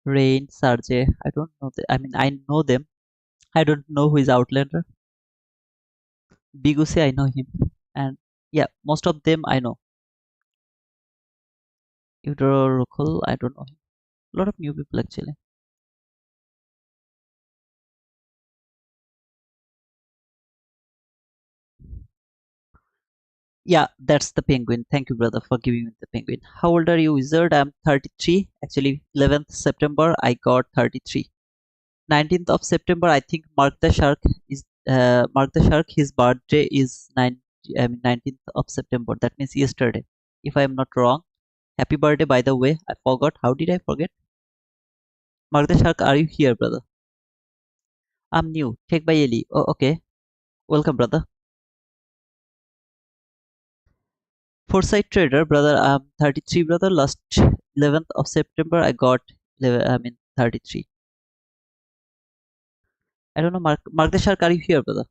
Rain, Sarje. I don't know. I mean, I know them. I don't know who is Outlander. Biguse, I know him. And yeah, most of them I know. Eudoro Rokul, I don't know him. A lot of new people actually. Yeah, that's the penguin. Thank you, brother, for giving me the penguin. How old are you, wizard? I'm 33. Actually, 11th September, I got 33. 19th of September, I think Mark the Shark is Mark the Shark. His birthday is 19th of September. That means yesterday, if I am not wrong. Happy birthday, by the way. I forgot. How did I forget? Mark the Shark, are you here, brother? I'm new. Take by Eli. Oh, okay. Welcome, brother. Foresight Trader, brother. I'm 33, brother. Last 11th of September, I got 11, 33. I don't know, Mark the Shark, are you here, brother?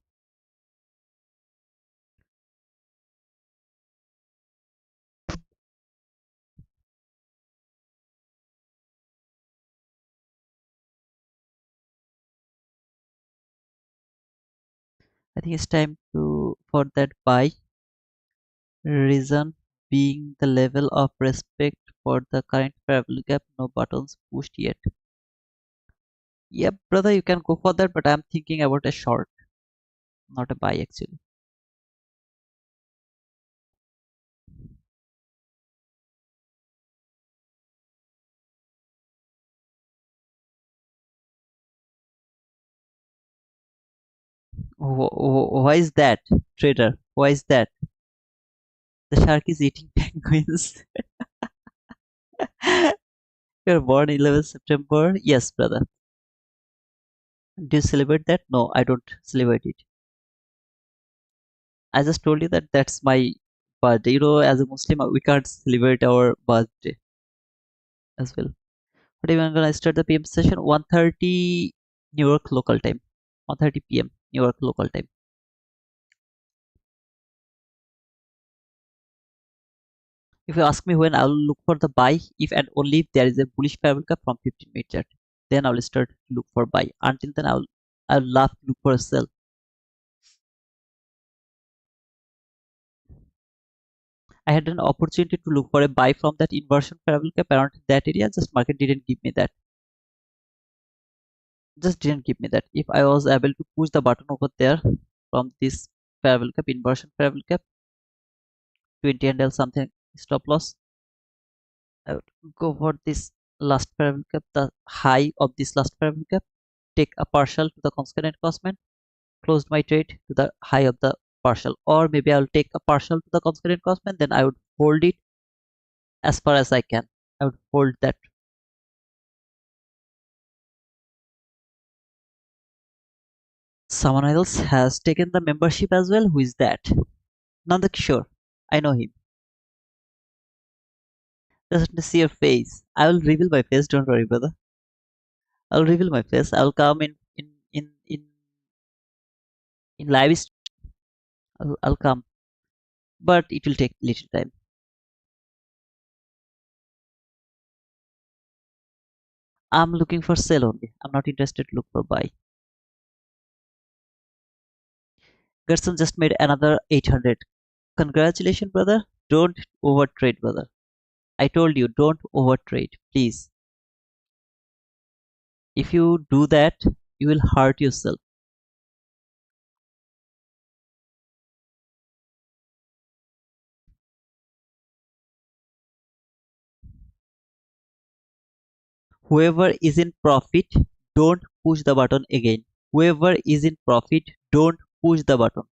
I think it's time to for that buy. Reason being the level of respect for the current travel gap. No buttons pushed yet. Yep, brother, you can go for that, but I'm thinking about a short, not a buy actually. Why is that, trader? Why is that? The shark is eating penguins. You're born 11th September. Yes, brother. Do you celebrate that? No, I don't celebrate it. I just told you that that's my birthday. As a Muslim, we can't celebrate our birthday as well. But even gonna start the PM session 1:30 New York local time. 1:30 PM New York local time. If you ask me when, I'll look for the buy if and only if there is a bullish parabolic from 15-minute chart. Then I'll start to look for buy. Until then, I'll love to look for a sell. I had an opportunity to look for a buy from that inversion parabolic around that area. Just market didn't give me that. Just didn't give me that. If I was able to push the button over there from this parabolic inversion parabolic 20 and something stop loss, I would go for this last parabolic the high of this last parabolic take a partial to the constant cosman, closed my trade to the high of the partial, or maybe I'll take a partial to the constant cosman, then I would hold it as far as I can. I would hold that. Someone else has taken the membership as well. Who is that? Nandak, sure. I know him. Doesn't see your face. I will reveal my face. Don't worry, brother. I'll reveal my face. I'll come in live. I'll come, but it will take little time. I'm looking for sell only. I'm not interested to look for buy. Gerson just made another 800. Congratulations, brother. Don't overtrade, brother. I told you, don't overtrade, please. If you do that, you will hurt yourself. Whoever is in profit, don't push the button again. Whoever is in profit, don't push the button.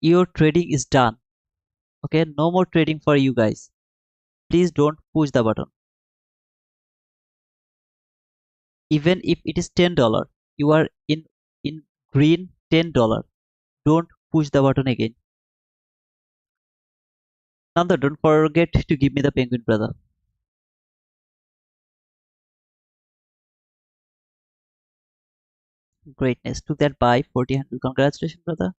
Your trading is done. Okay, no more trading for you guys. Please don't push the button. Even if it is $10, you are in green $10. Don't push the button again. Nanda, don't forget to give me the penguin, brother. Greatness. Took that by 40 handle. Congratulations, brother.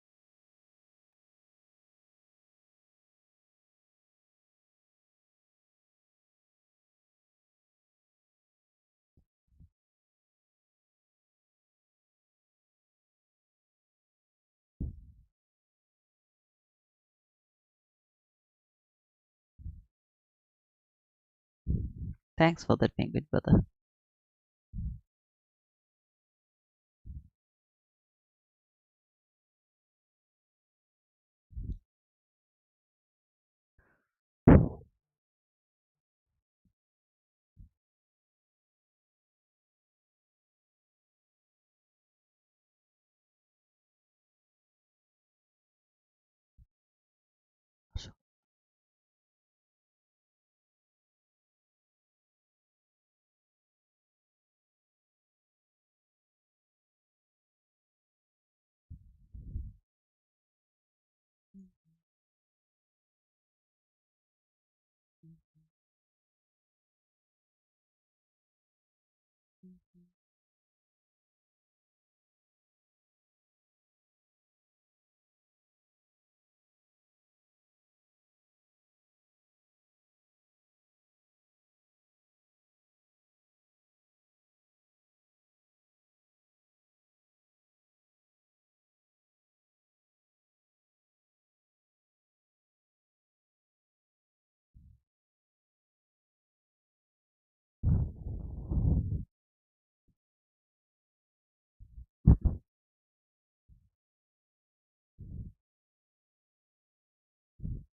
Thanks for that penguin, brother.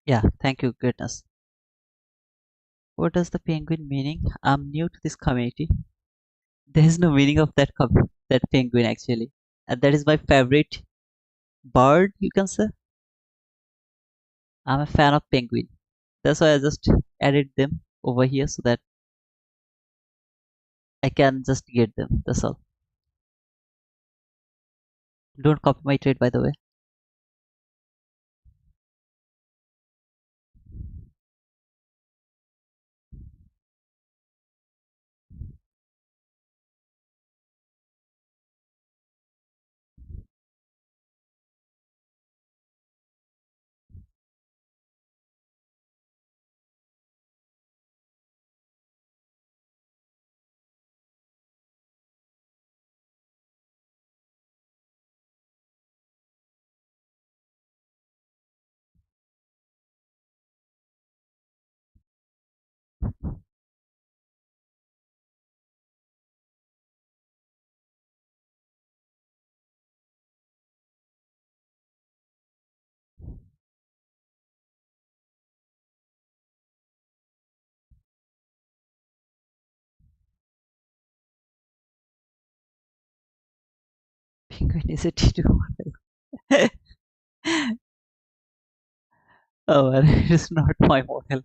Yeah, thank you, goodness. What does the penguin meaning? I'm new to this community. There is no meaning of that penguin actually. And that is my favorite bird, you can say. I'm a fan of penguin. That's why I just added them over here so that I can just get them. That's all. Don't copy my trade, by the way. Penguin is a T2 model. Oh, well, it is not my model.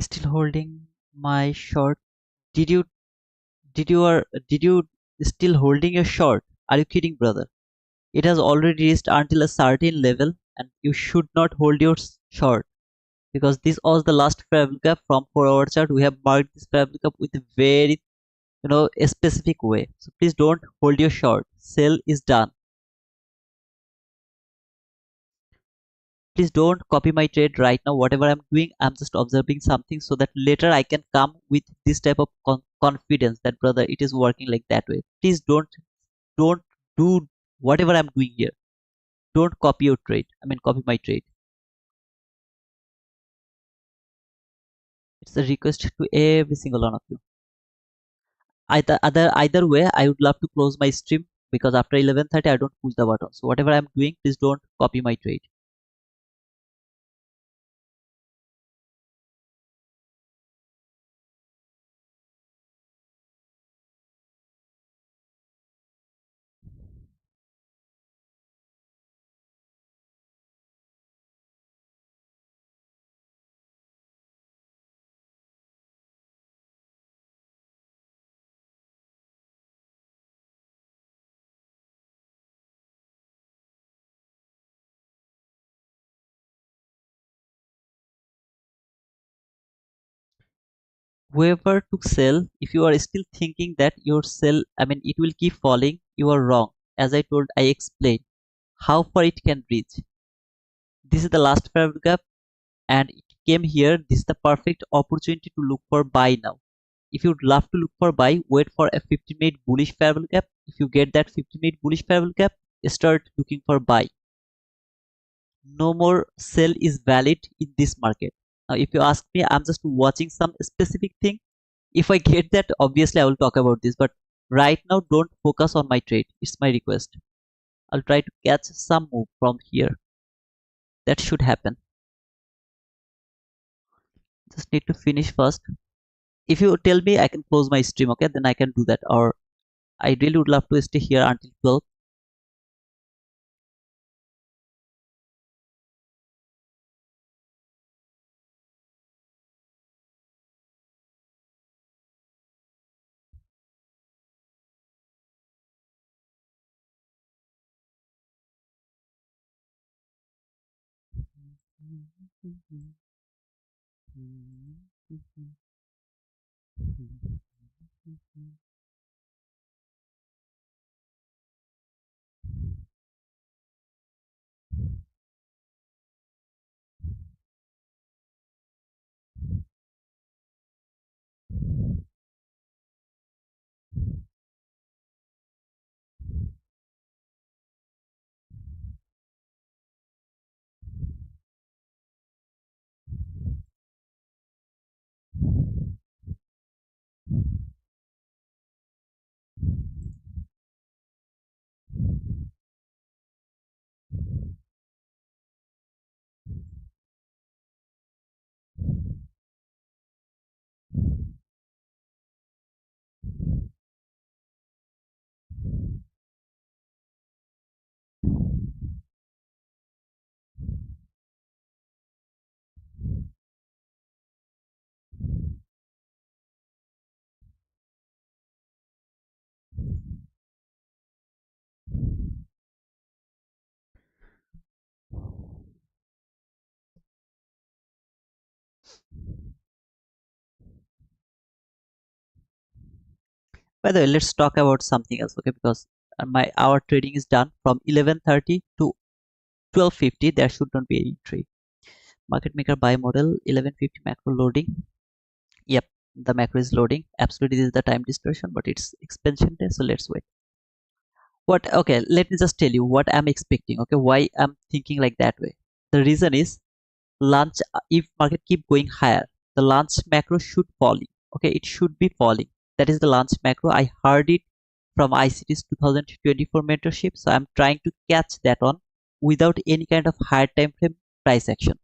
Still holding my short. Did you did you still holding your short? Are you kidding, brother? It has already reached until a certain level, and you should not hold your short because this was the last parabolic gap from 4 hour chart. We have marked this parabolic gap with a very a specific way. So please don't hold your short. Sell is done. Please don't copy my trade right now. Whatever I'm doing, I'm just observing something so that later I can come with this type of confidence that brother, it is working like that way. Please don't do whatever I'm doing here. Don't copy your trade. I mean, copy my trade. It's a request to every single one of you. Either way, I would love to close my stream because after 11:30 I don't push the button. So whatever I'm doing, please don't copy my trade. Whoever to sell, if you are still thinking that your sell, I mean, it will keep falling, you are wrong. As I told, I explained how far it can reach. This is the last parabolic gap, and it came here. This is the perfect opportunity to look for buy now. If you'd love to look for buy, wait for a 50-minute bullish parabolic gap. If you get that 50-minute bullish parabolic gap, start looking for buy. No more sell is valid in this market. Now, if you ask me, I'm just watching some specific thing. If I get that, obviously I will talk about this. But right now, don't focus on my trade. It's my request. I'll try to catch some move from here. That should happen. Just need to finish first. If you tell me I can close my stream, okay, then I can do that. Or I really would love to stay here until 12. By the way, let's talk about something else, okay? Because my our trading is done from 11:30 to 12:50. There should not be any trade. Market maker buy model 11:50 macro loading. Yep, the macro is loading. Absolutely, this is the time dispersion, but it's expansion day. So let's wait. What? Okay, let me just tell you what I'm expecting. Okay, why I'm thinking like that way. The reason is launch. If market keep going higher, the launch macro should falling. Okay, it should be falling. That is the launch macro. I heard it from ICT's 2024 mentorship. So I'm trying to catch that on without any kind of higher time frame price action.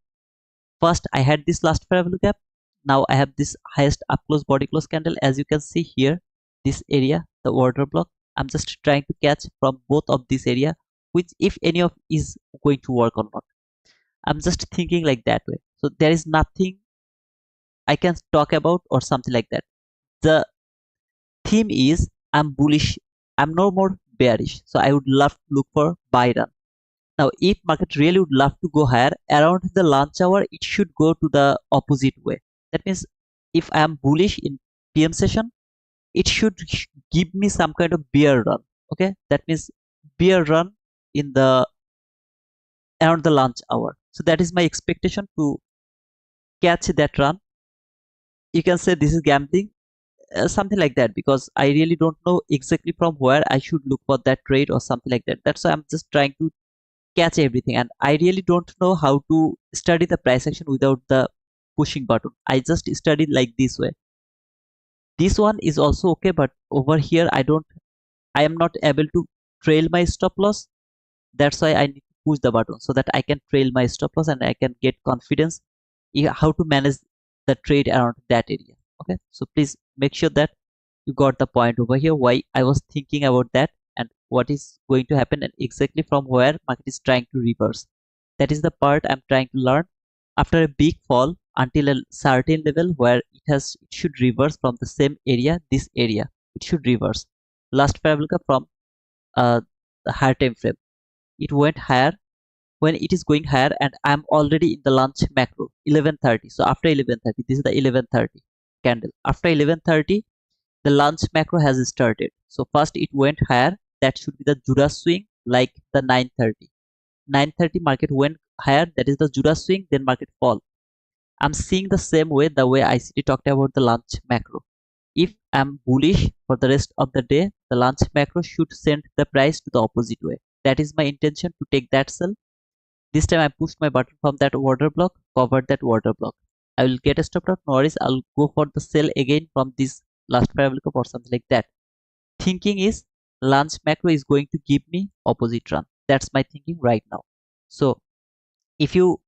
First, I had this last parabolic gap. Now I have this highest up close body close candle. As you can see here, this area, the order block. I'm just trying to catch from both of this area, which if any of is going to work or not. I'm just thinking like that way. So there is nothing I can talk about or something like that. The theme is I'm bullish. I'm no more bearish. So I would love to look for buy run. Now, if market really would love to go higher around the launch hour, it should go to the opposite way. That means if I am bullish in PM session, it should give me some kind of bear run. Okay, that means bear run in the around the launch hour. So that is my expectation to catch that run. You can say this is gambling, something like that, because I really don't know exactly from where I should look for that trade or something like that. That's why I'm just trying to catch everything, and I really don't know how to study the price action without the pushing button. I just studied like this way. This one is also okay, but over here I am not able to trail my stop loss. That's why I need to push the button so that I can trail my stop loss and I can get confidence how to manage the trade around that area. Okay, so please make sure that you got the point over here why I was thinking about that and what is going to happen and exactly from where market is trying to reverse. That is the part I'm trying to learn. After a big fall until a certain level where it should reverse from the same area, this area it should reverse. Last parabolic from the higher time frame, it went higher. When it is going higher and I'm already in the launch macro 11:30, so after 11:30, this is the 11:30 candle. After 11:30 the launch macro has started. So first it went higher, that should be the Judas swing, like the 9:30. 9:30 market went higher, that is the Judas swing, then market fall. I'm seeing the same way, the way ICT talked about the launch macro. If I'm bullish for the rest of the day, the launch macro should send the price to the opposite way. That is my intention to take that sell. This time I pushed my button from that order block, covered that order block. I will get a stop loss, no worries. I'll go for the sell again from this last parabolic or something like that. Thinking is launch macro is going to give me opposite run. That's my thinking right now. So if you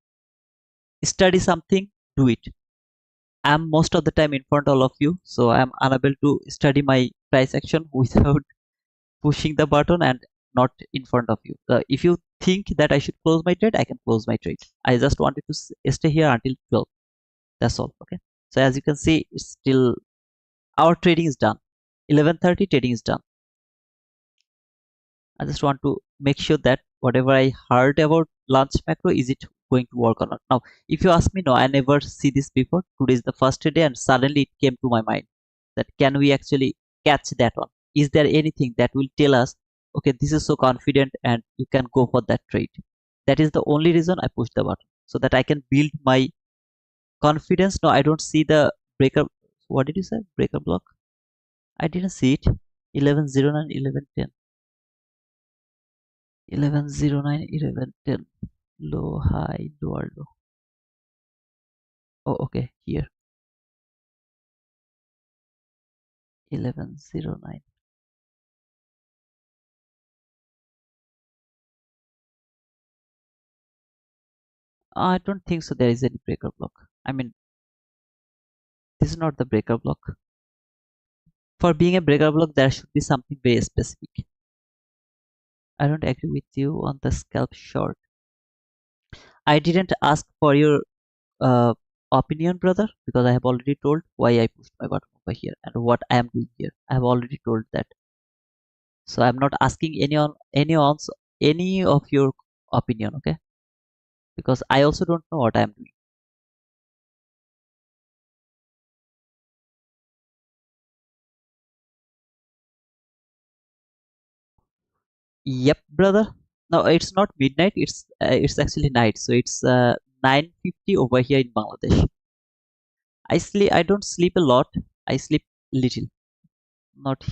study something, do it. I'm most of the time in front of all of you, so I'm unable to study my price action without pushing the button and not in front of you. If you think that I should close my trade, I can close my trade. I just wanted to stay here until 12. That's all. Okay. So as you can see, it's still our trading is done. 11:30 trading is done. I just want to make sure that whatever I heard about launch macro, is it going to work or not? Now, if you ask me, no, I never see this before. Today is the first day and suddenly it came to my mind that can we actually catch that one? Is there anything that will tell us, okay, this is so confident and you can go for that trade? That is the only reason I push the button so that I can build my confidence. No, I don't see the breaker. What did you say? Breaker block? I didn't see it. 11:09, 11:10. 11:09, 11:10. Low, high, lower, low. Oh, okay, here. 11:09. I don't think so. There is any breaker block. I mean, this is not the breaker block. For being a breaker block, there should be something very specific. I don't agree with you on the scalp short. I didn't ask for your uh, opinion, brother, because I have already told why I pushed my button over here and what I am doing here. I have already told that. So I'm not asking any of your opinion, okay? Because I also don't know what I'm doing. Yep, brother. No, it's not midnight. It's actually night. So it's 9:50 over here in Bangladesh. I don't sleep a lot. I sleep little. Not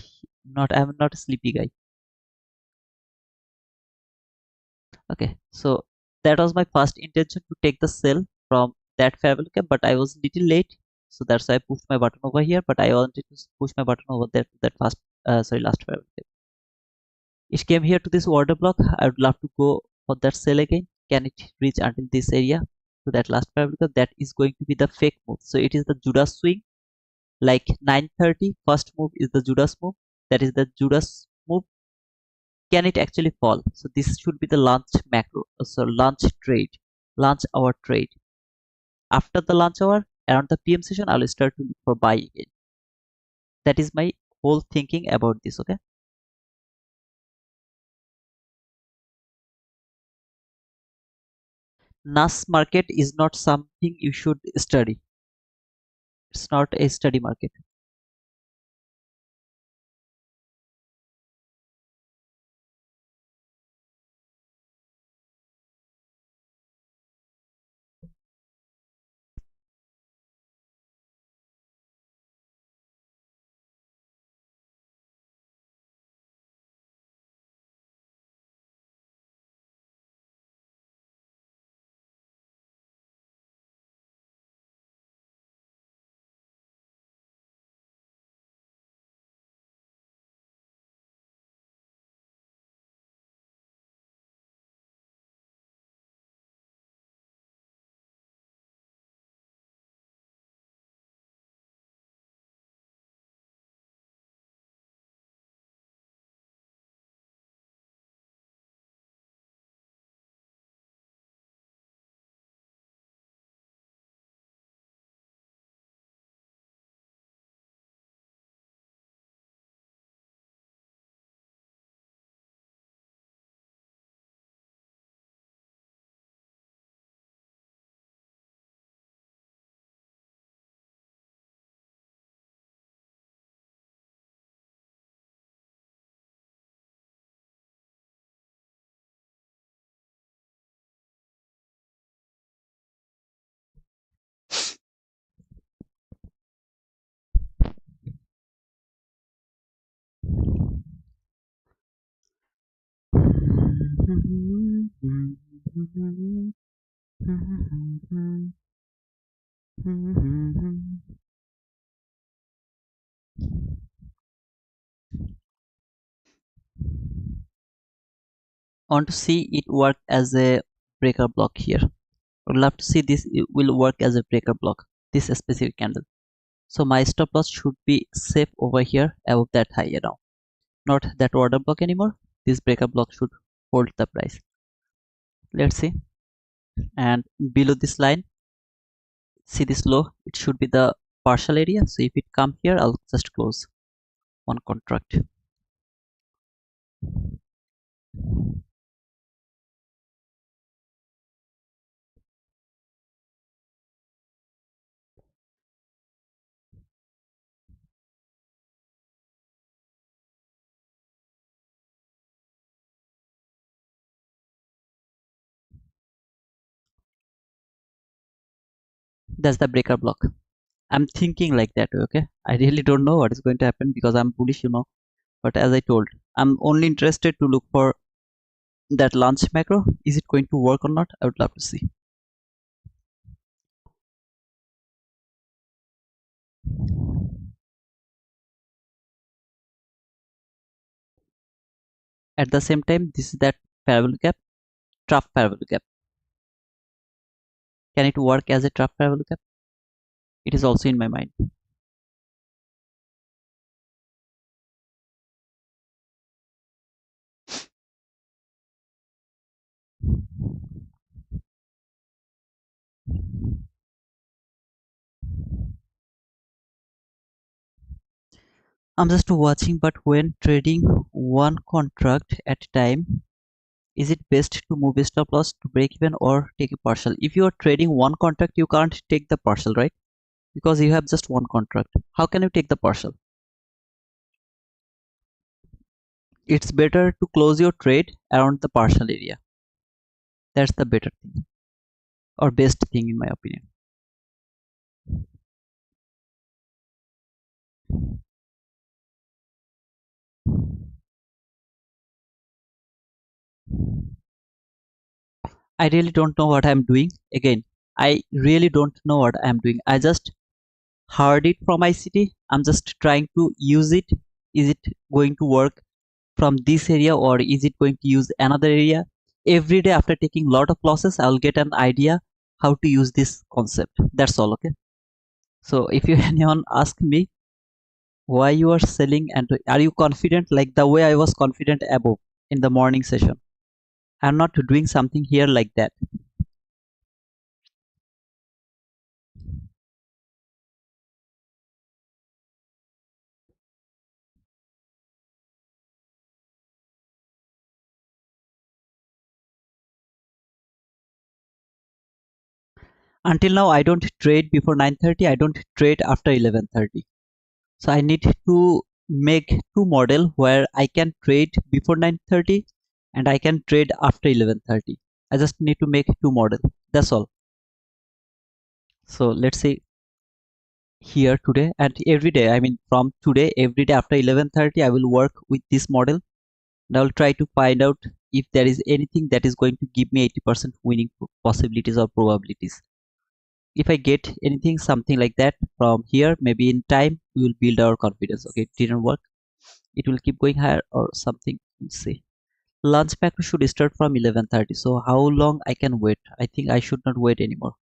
not I'm not a sleepy guy. Okay, so that was my first intention to take the sell from that fair value cap, but I was little late, so that's why I pushed my button over here. But I wanted to push my button over there to that first, last fair value cap. It came here to this order block. I would love to go for that sell again. Can it reach until this area to that last fair value cap? That is going to be the fake move. So it is the Judas swing, like 9:30. First move is the Judas move. that is the Judas move, can it actually fall? So this should be the launch macro, so launch trade, launch hour trade. After the launch hour, around the PM session, I'll start to look for buy again. That is my whole thinking about this. Okay. NAS market is not something you should study. It's not a study market. I want to see it work as a breaker block here. I would love to see this it will work as a breaker block, this specific candle. So my stop loss should be safe over here above that high now. Not that order block anymore. This breaker block should hold the price. Let's see. And below this line, see this low, it should be the partial area. So if it come here, I'll just close one contract. That's the breaker block. I'm thinking like that. Okay, I really don't know what is going to happen because I'm bullish. But as I told, I'm only interested to look for that launch macro. Is it going to work or not? I would love to see. At the same time, this is that parabolic gap, trough parabolic gap. Can it work as a trough parabolic gap? It is also in my mind. I'm just watching, but when trading one contract at a time, is it best to move a stop loss to break even or take a partial? If you are trading one contract, you can't take the partial, right? Because you have just one contract. How can you take the partial? It's better to close your trade around the partial area. That's the better thing or best thing in my opinion. I really don't know what I'm doing. Again, I really don't know what I'm doing. I just heard it from ICT. I'm just trying to use it. Is it going to work from this area or is it going to use another area? Every day after taking lot of losses, I'll get an idea how to use this concept. That's all. Okay. So if you anyone ask me, Why you are selling, and are you confident like the way I was confident above in the morning session? I'm not doing something here like that. Until now, I don't trade before 9:30. I don't trade after 11:30. So I need to make two model where I can trade before 9:30 and I can trade after 11:30. I just need to make two model. That's all. So let's say here today and every day. I mean from today every day after 11:30 I will work with this model and I will try to find out if there is anything that is going to give me 80% winning possibilities or probabilities. If I get anything something like that from here, maybe in time we will build our confidence. Okay, it didn't work, it will keep going higher or something. Let's see. Lunch pack should start from 11:30. So how long I can wait? I think I should not wait anymore,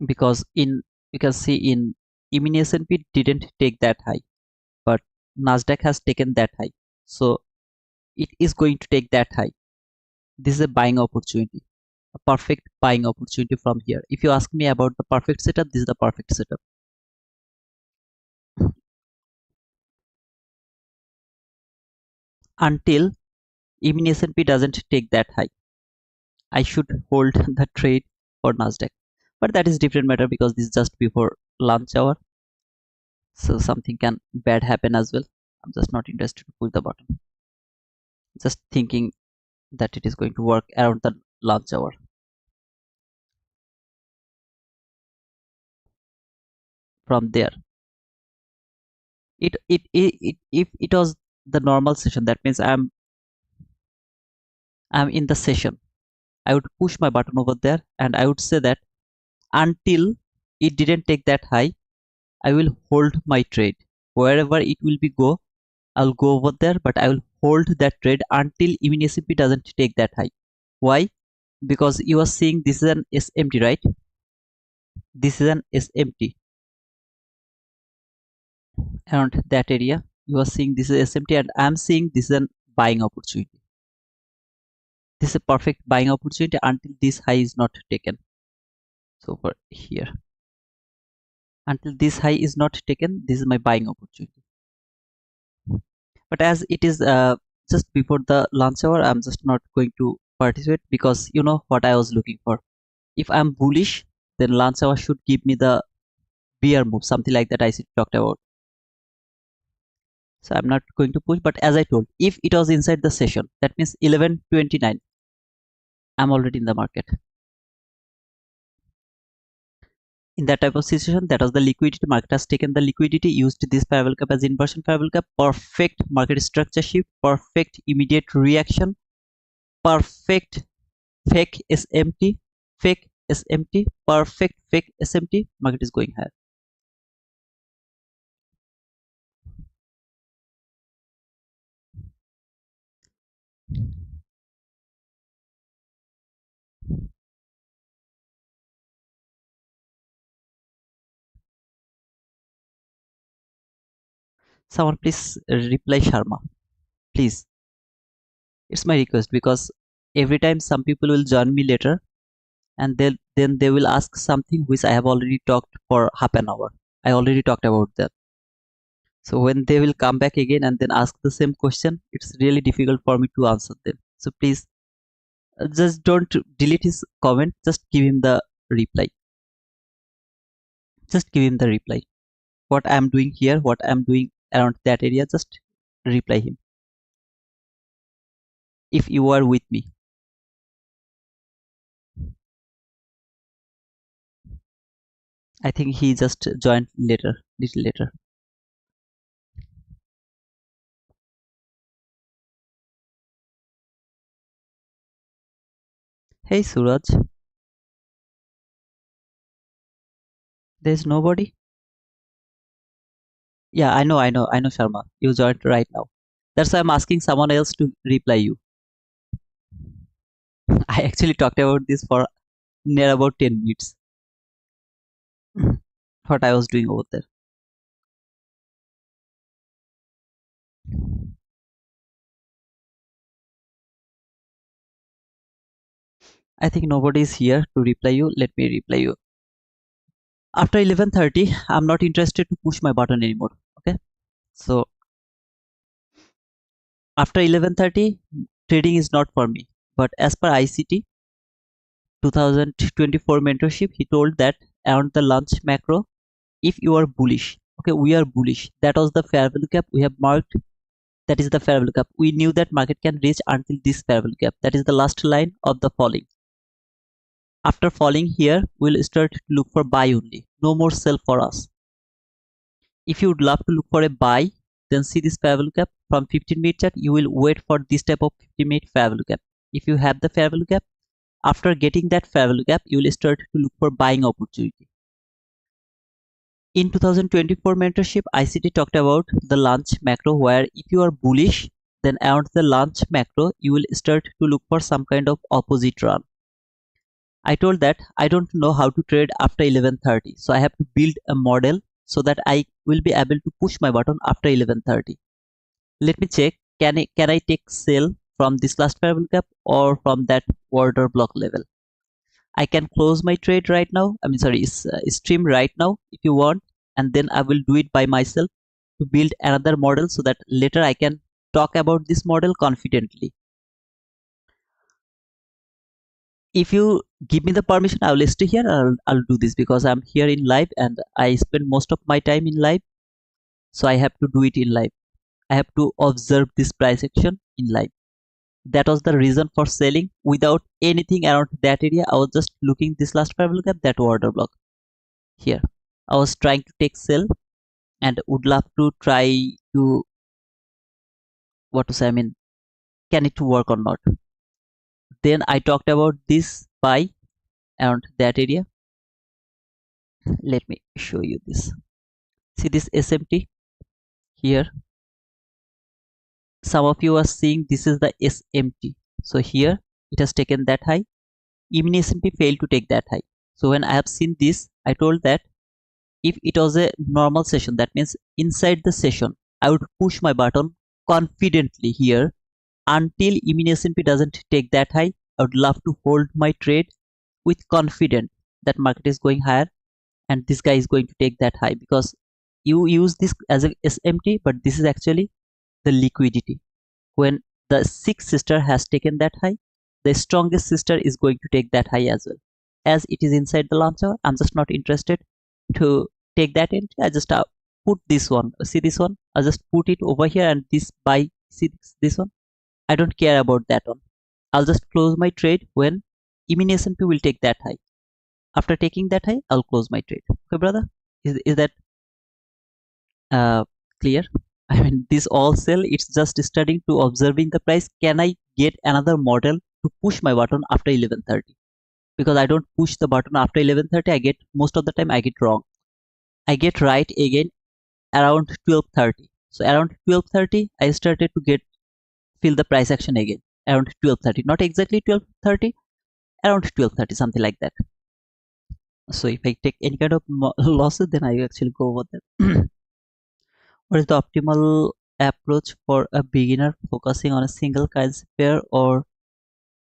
because in you can see in mini S&P didn't take that high, but Nasdaq has taken that high. So it is going to take that high. This is a buying opportunity, a perfect buying opportunity from here. If you ask me about the perfect setup, this is the perfect setup. Until even S&P doesn't take that high, I should hold the trade for Nasdaq. But that is different matter because this is just before lunch hour, so something can bad happen as well. I'm just not interested to push the button. Just thinking that it is going to work around the lunch hour. From there, if it was the normal session, that means I'm in the session. I would push my button over there and I would say that until it didn't take that high, I will hold my trade. Wherever it will be go, I'll go over there, but I will hold that trade until even S&P doesn't take that high. Why? Because you are seeing this is an SMT, right? This is an SMT around that area. You are seeing this is SMT, and I'm seeing this is an buying opportunity. This is a perfect buying opportunity until this high is not taken. So for here, until this high is not taken, this is my buying opportunity. But as it is just before the lunch hour, I'm just not going to participate, because you know what I was looking for. If I'm bullish, then lunch hour should give me the bear move, something like that I talked about. So I'm not going to push, but as I told, if it was inside the session, that means 11:29, I'm already in the market. In that type of situation, that was the liquidity. Market has taken the liquidity, used this parallel cap as inversion parallel cap. Perfect market structure shift, perfect immediate reaction, perfect fake SMT, fake SMT, perfect fake SMT. Market is going higher. Someone please reply Sharma, please. It's my request, because every time some people will join me later and then they will ask something which I have already talked for half an hour. I already talked about that. So when they will come back again and then ask the same question, it's really difficult for me to answer them. So please just don't delete his comment. Just give him the reply. Just give him the reply. What I'm doing here, what I'm doing around that area, just reply him if you are with me. I think he just joined later, little later. Hey Suraj, there's nobody. Yeah, I know Sharma. You joined right now. That's why I'm asking someone else to reply you. I actually talked about this for near about 10 minutes. What I was doing over there. I think nobody is here to reply you. Let me reply you. After 11:30, I'm not interested to push my button anymore. Okay. So after 11:30, trading is not for me. But as per ICT 2024 mentorship, he told that around the lunch macro, if you are bullish, okay, we are bullish. That was the fair value gap we have marked. That is the fair value gap. We knew that market can reach until this fair value gap. That is the last line of the falling. After falling here, we'll start to look for buy only. No more sell for us. If you would love to look for a buy, then see this fair value gap from 15-minute chart. You will wait for this type of 15-minute fair value gap. If you have the fair value gap, after getting that fair value gap, you will start to look for buying opportunity. In 2024 mentorship, ICT talked about the launch macro, where if you are bullish, then around the launch macro, you will start to look for some kind of opposite run. I told that I don't know how to trade after 11:30, so I have to build a model so that I will be able to push my button after 11:30. Let me check. Can I take sell from this last fair value gap or from that order block level? I can close my trade right now. I mean, sorry, stream right now if you want, and then I will do it by myself to build another model so that later I can talk about this model confidently. If you give me the permission, I will stay here. I'll do this because I'm here in live and I spend most of my time in live, so I have to do it in live. I have to observe this price action in live. That was the reason for selling without anything around that area. I was just looking this last fair value gap, that order block here. I was trying to take sell and would love to try to, what to say, I mean, can it work or not. Then I talked about this buy around that area. Let me show you this. See this SMT here. Some of you are seeing this is the SMT. So here it has taken that high. Even S&P failed to take that high. So when I have seen this, I told that if it was a normal session, that means inside the session, I would push my button confidently here until even S&P doesn't take that high. I would love to hold my trade with confidence that market is going higher and this guy is going to take that high, because you use this as a SMT, but this is actually the liquidity. When the sixth sister has taken that high, the strongest sister is going to take that high as well. As it is inside the launcher, I'm just not interested to take that in. I just put this one. See this one? I just put it over here and this buy. See this one? I don't care about that one. I'll just close my trade when even S&P will take that high. After taking that high, I'll close my trade. Okay, brother? Is that clear? I mean, this all sell, it's just studying to observing the price. Can I get another model to push my button after 11:30? Because I don't push the button after 11:30, I get, most of the time I get wrong. I get right again around 12:30. So around 12:30, I started to feel the price action again. Around 12:30, not exactly 12:30, around 12:30, something like that. So if I take any kind of losses, then I actually go over that. What is the optimal approach for a beginner focusing on a single currency pair or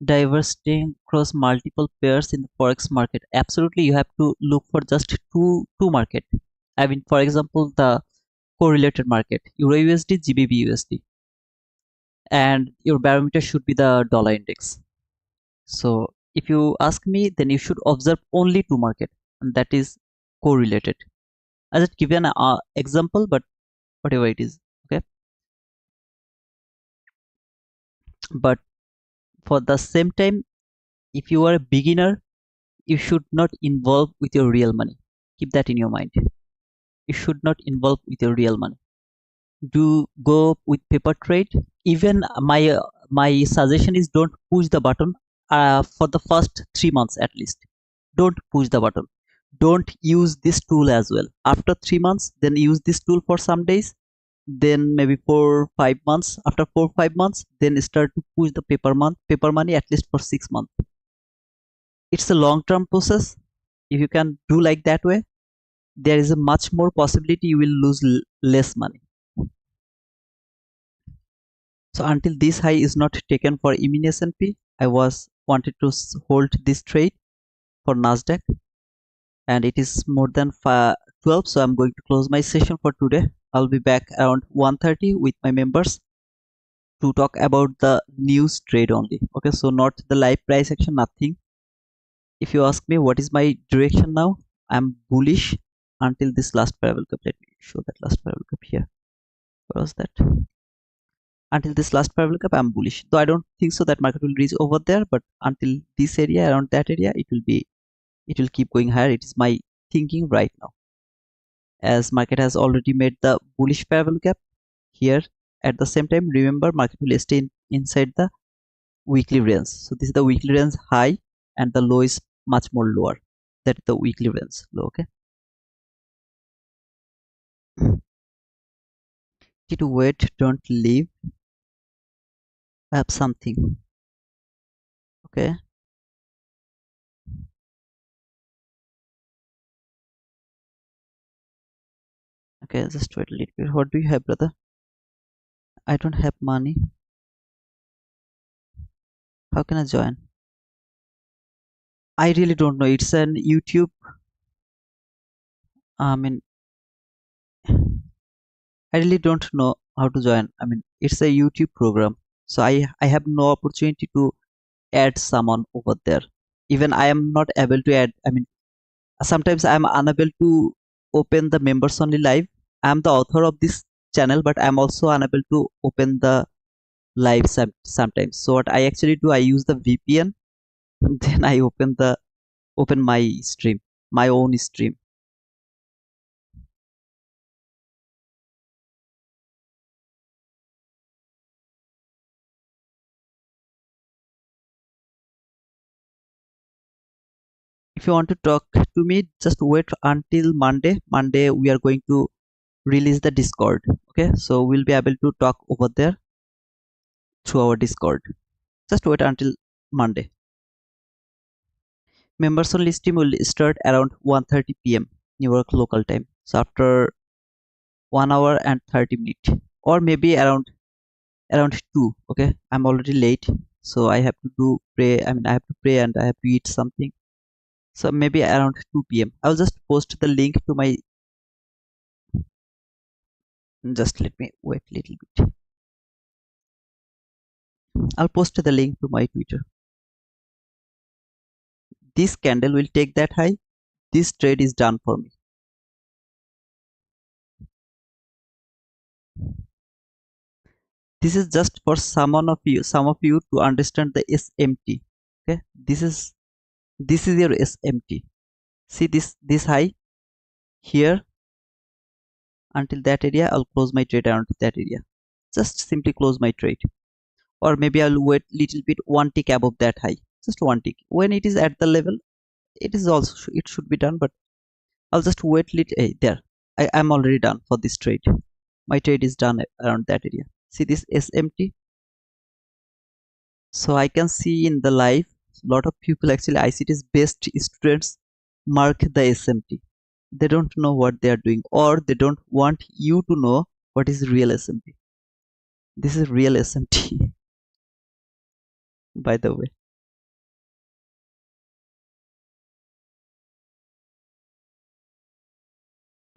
diversifying across multiple pairs in the forex market? Absolutely, you have to look for just two market. I mean, for example, the correlated market, Euro USD, GBP USD, and your barometer should be the dollar index. So if you ask me, then you should observe only two market, and that is correlated. I just give you an example, but whatever it is, okay. But for the same time, if you are a beginner, you should not involve with your real money. Keep that in your mind. You should not involve with your real money. Do go with paper trade. Even my suggestion is don't push the button for the first 3 months at least. Don't push the button. Don't use this tool as well. After 3 months, then use this tool for some days. Then maybe 4 5 months. After 4 5 months, then start to push the paper money at least for 6 months. It's a long-term process. If you can do like that way, there is a much more possibility you will lose less money. So until this high is not taken for mini S&P, I was wanted to hold this trade for Nasdaq, and it is more than 12. So I'm going to close my session for today. I'll be back around 1:30 with my members to talk about the news trade only. Okay, so not the live price action, nothing. If you ask me what is my direction now, I'm bullish until this last parabol cup. Let me show that last parabol cup here. What was that? Until this last parabol cup, I'm bullish. Though I don't think so that market will reach over there, but until this area, around that area, it will keep going higher. It is my thinking right now. As market has already made the bullish parabol gap here. At the same time, remember market will stay inside the weekly range. So this is the weekly range high, and the low is much more lower. That is the weekly range low. Okay. Need to wait. Don't leave. I have something. Okay. Okay. Just wait a little bit. What do you have, brother? I don't have money. How can I join? I really don't know. It's an YouTube. I mean, I really don't know how to join. I mean, it's a YouTube program, so I have no opportunity to add someone over there. Even I am not able to add. I mean, sometimes I am unable to open the members only live. I am the author of this channel, but I am also unable to open the live sometimes. So what I actually do, I use the VPN. Then I open my stream, my own stream. If you want to talk to me, just wait until Monday we are going to release the Discord. Okay, so we'll be able to talk over there through our Discord. Just wait until Monday. Members only stream will start around 1:30 p.m. New York local time. So after 1 hour and 30 minutes, or maybe around 2. Okay, I'm already late, so I have to do pray. I mean, I have to pray and I have to eat something. So maybe around 2 p.m. I'll just post the link to my. Just let me wait a little bit. I'll post the link to my Twitter. This candle will take that high. This trade is done for me. This is just for some of you to understand the SMT. Okay, this is your SMT. See this high here until that area. I'll close my trade around that area. Just simply close my trade, or maybe I'll wait little bit, one tick above that high. Just one tick. When it is at the level, it is also it should be done, but I'll just wait little. There, I'm already done for this trade. My trade is done around that area. See this SMT. So I can see in the live, a lot of people actually ICT's best students mark the SMT. They don't know what they are doing, or they don't want you to know what is real SMT. This is real SMT, by the way.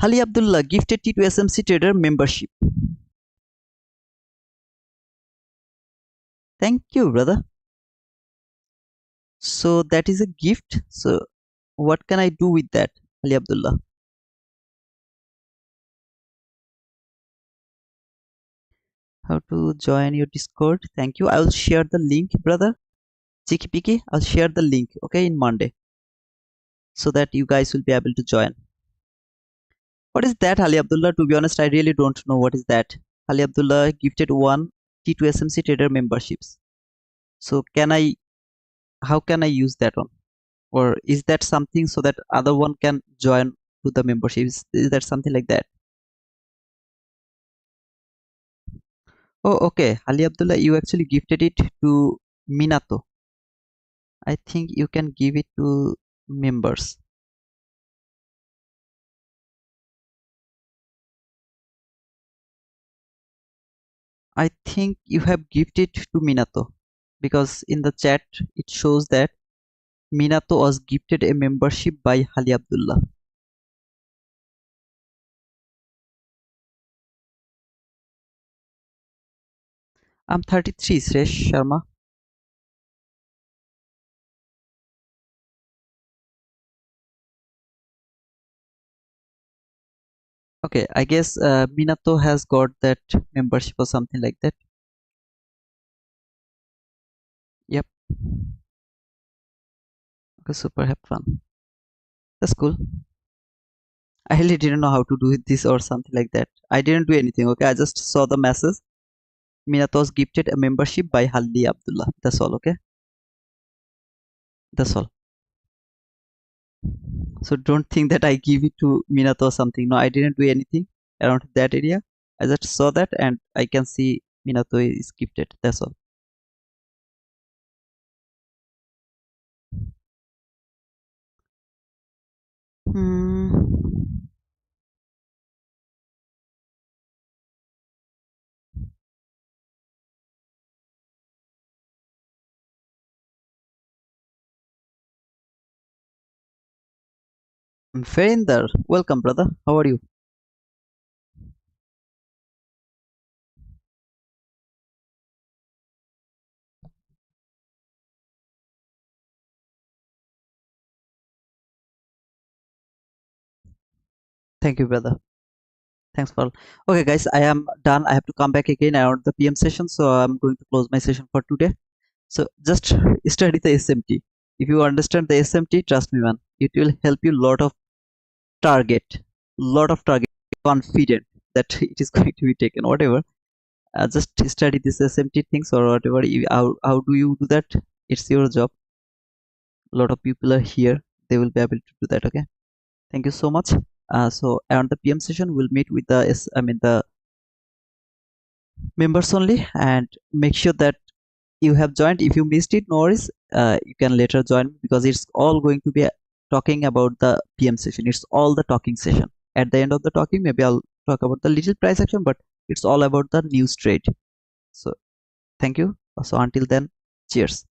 Ali Abdullah gifted T to SMC Trader membership. Thank you, brother. So that is a gift. So what can I do with that, Ali Abdullah? How to join your Discord? Thank you. I will share the link, brother. Chiki Piki, I'll share the link, okay, in Monday, so that you guys will be able to join. What is that, Ali Abdullah? To be honest, I really don't know what is that. Ali Abdullah gifted one T2 SMC Trader memberships. So how can I use that one? Or is that something so that other one can join to the memberships? Is that something like that? Oh, okay. Ali Abdullah, you actually gifted it to Minato. I think you can give it to members. I think you have gifted to Minato because in the chat it shows that Minato was gifted a membership by Hali Abdullah. I'm 33, Sresh Sharma. Okay, I guess Minato has got that membership or something like that. Yep. Okay, super, have fun. That's cool. I really didn't know how to do this or something like that. I didn't do anything, okay? I just saw the message. Minato was gifted a membership by Halli Abdullah. That's all, okay? That's all. So don't think that I give it to Minato or something. No, I didn't do anything around that area. I just saw that and I can see Minato is gifted. That's all. Hmm. Ferinder, welcome, brother. How are you? Thank you, brother. Thanks for. Okay, guys, I am done. I have to come back again around the PM session, so I'm going to close my session for today. So just study the SMT. If you understand the SMT, trust me, man, it will help you lot of target, confident that it is going to be taken. Whatever, just study this SMT things or whatever. How do you do that? It's your job. A lot of people are here. They will be able to do that. Okay. Thank you so much. So on the PM session, we'll meet with the members only, and make sure that you have joined. If you missed it, no worries. You can later join because it's all going to be talking about the PM session. It's all the talking session. At the end of the talking, maybe I'll talk about the little price action, but it's all about the news trade. So thank you. So until then, cheers.